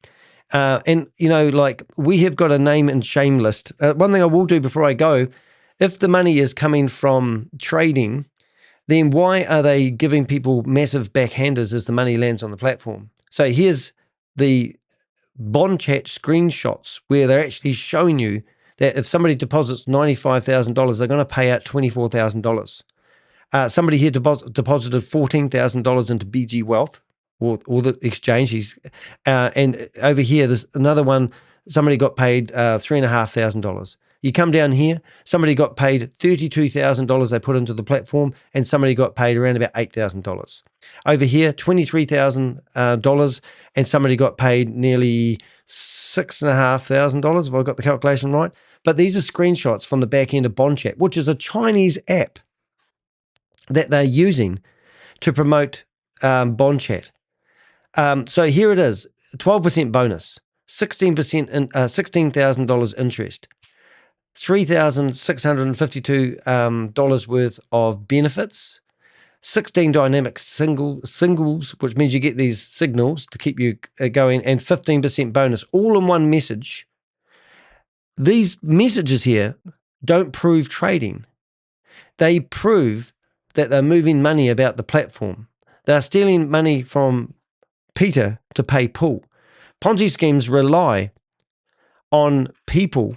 And, like we have got a name and shame list. One thing I will do before I go, if the money is coming from trading, then why are they giving people massive backhanders as the money lands on the platform? So here's the bond chat screenshots where they're actually showing you that if somebody deposits $95,000, they're going to pay out $24,000. Somebody here deposited $14,000 into BG Wealth or the exchange. And over here, there's another one. Somebody got paid $3,500. You come down here, somebody got paid $32,000 they put into the platform, and somebody got paid around about $8,000. Over here, $23,000, and somebody got paid nearly $6,500, if I got the calculation right. But these are screenshots from the back end of BondChat, which is a Chinese app that they're using to promote BondChat. So here it is, 12% bonus, 16% $16,000 interest, $3,652 worth of benefits, 16 dynamic singles, which means you get these signals to keep you going, and 15% bonus, all in one message. These messages here don't prove trading. They prove that they're moving money about the platform. They're stealing money from Peter to pay Paul. Ponzi schemes rely on people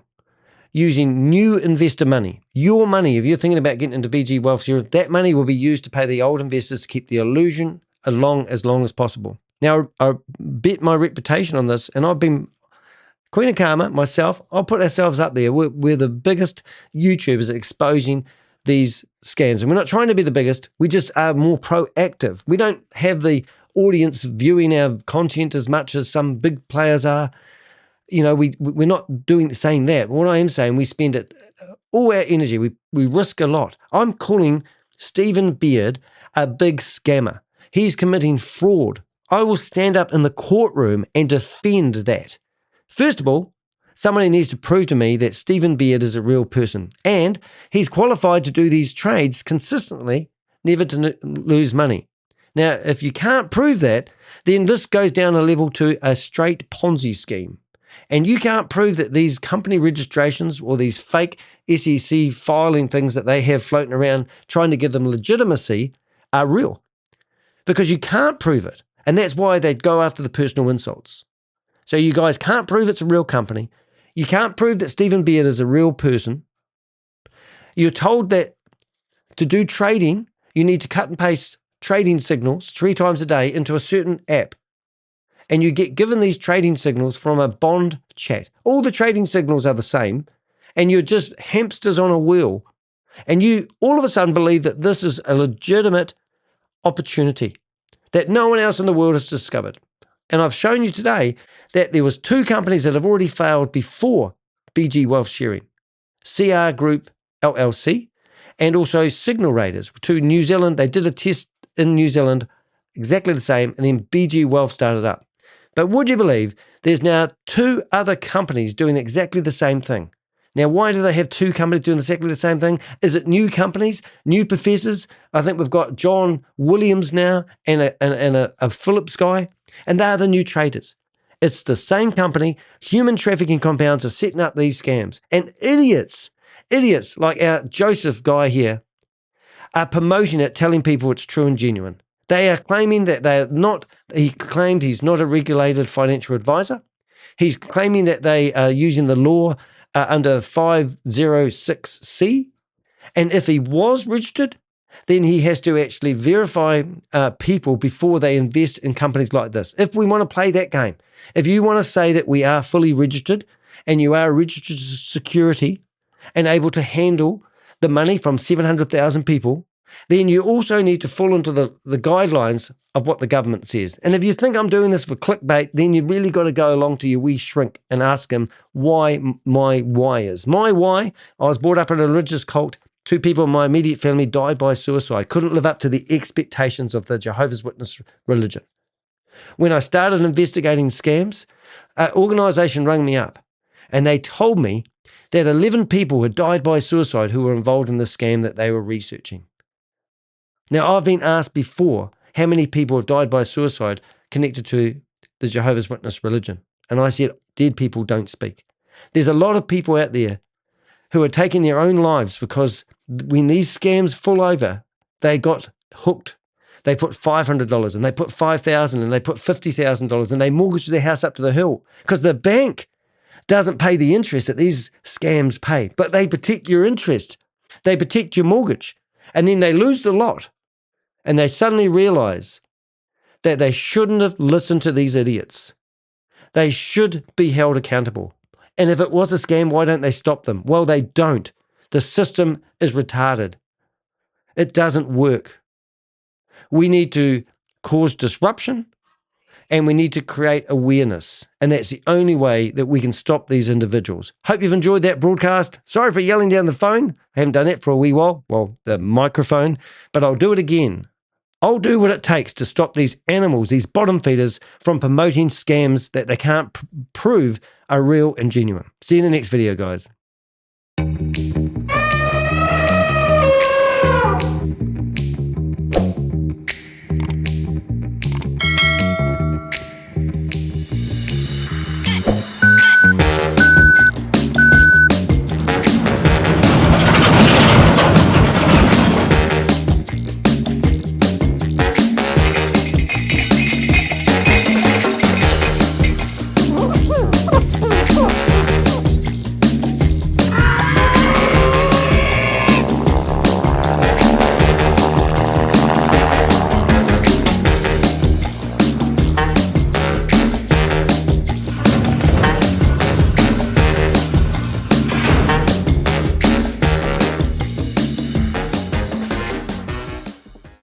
using new investor money. Your money, if you're thinking about getting into BG Wealth, that money will be used to pay the old investors to keep the illusion along as long as possible. Now, I bet my reputation on this, and I've been Queen of Karma, myself, I'll put ourselves up there. We're the biggest YouTubers exposing these scams. And we're not trying to be the biggest. We just are more proactive. We don't have the audience viewing our content as much as some big players are. We're not saying that. What I am saying, we spend all our energy. We risk a lot. I'm calling Stephen Beard a big scammer. He's committing fraud. I will stand up in the courtroom and defend that. First of all, somebody needs to prove to me that Stephen Beard is a real person and he's qualified to do these trades consistently, never to lose money. Now, if you can't prove that, then this goes down a level to a straight Ponzi scheme. And you can't prove that these company registrations or these fake SEC filing things that they have floating around trying to give them legitimacy are real, because you can't prove it. And that's why they go after the personal insults. So you guys can't prove it's a real company. You can't prove that Stephen Beard is a real person. You're told that to do trading, you need to cut and paste trading signals 3 times a day into a certain app. And you get given these trading signals from a bond chat. All the trading signals are the same, and you're just hamsters on a wheel. And you all of a sudden believe that this is a legitimate opportunity that no one else in the world has discovered. And I've shown you today that there was 2 companies that have already failed before BG Wealth Sharing, CR Group LLC, and also Signal Raiders to New Zealand. They did a test in New Zealand, exactly the same, and then BG Wealth started up. But would you believe there's now 2 other companies doing exactly the same thing? Now, why do they have 2 companies doing exactly the same thing? Is it new companies, new professors? I think we've got John Williams now and a Phillips guy, and they are the new traders. It's the same company. Human trafficking compounds are setting up these scams. And idiots like our Joseph guy here are promoting it, telling people it's true and genuine. They are claiming that they are not, he claimed he's not a regulated financial advisor. He's claiming that they are using the law under 506C. And if he was registered, then he has to actually verify people before they invest in companies like this. If we want to play that game, if you want to say that we are fully registered and you are a registered security and able to handle the money from 700,000 people, then you also need to fall into the guidelines of what the government says. And if you think I'm doing this for clickbait, then you really got to go along to your wee shrink and ask him why my why is. My why, I was brought up in a religious cult 2 people in my immediate family died by suicide, couldn't live up to the expectations of the Jehovah's Witness religion. When I started investigating scams, an organization rang me up and they told me that 11 people had died by suicide who were involved in the scam that they were researching. Now, I've been asked before how many people have died by suicide connected to the Jehovah's Witness religion. And I said, dead people don't speak. There's a lot of people out there who are taking their own lives because when these scams fall over, they got hooked. They put $500 and they put $5,000 and they put $50,000 and they mortgage their house up to the hill because the bank doesn't pay the interest that these scams pay, but they protect your interest. They protect your mortgage. And then they lose the lot and they suddenly realize that they shouldn't have listened to these idiots. They should be held accountable. And if it was a scam, why don't they stop them? Well, they don't. The system is retarded. It doesn't work. We need to cause disruption and we need to create awareness. And that's the only way that we can stop these individuals. Hope you've enjoyed that broadcast. Sorry for yelling down the phone. I haven't done that for a wee while. Well, the microphone, but I'll do it again. I'll do what it takes to stop these animals, these bottom feeders, from promoting scams that they can't prove are real and genuine. See you in the next video, guys.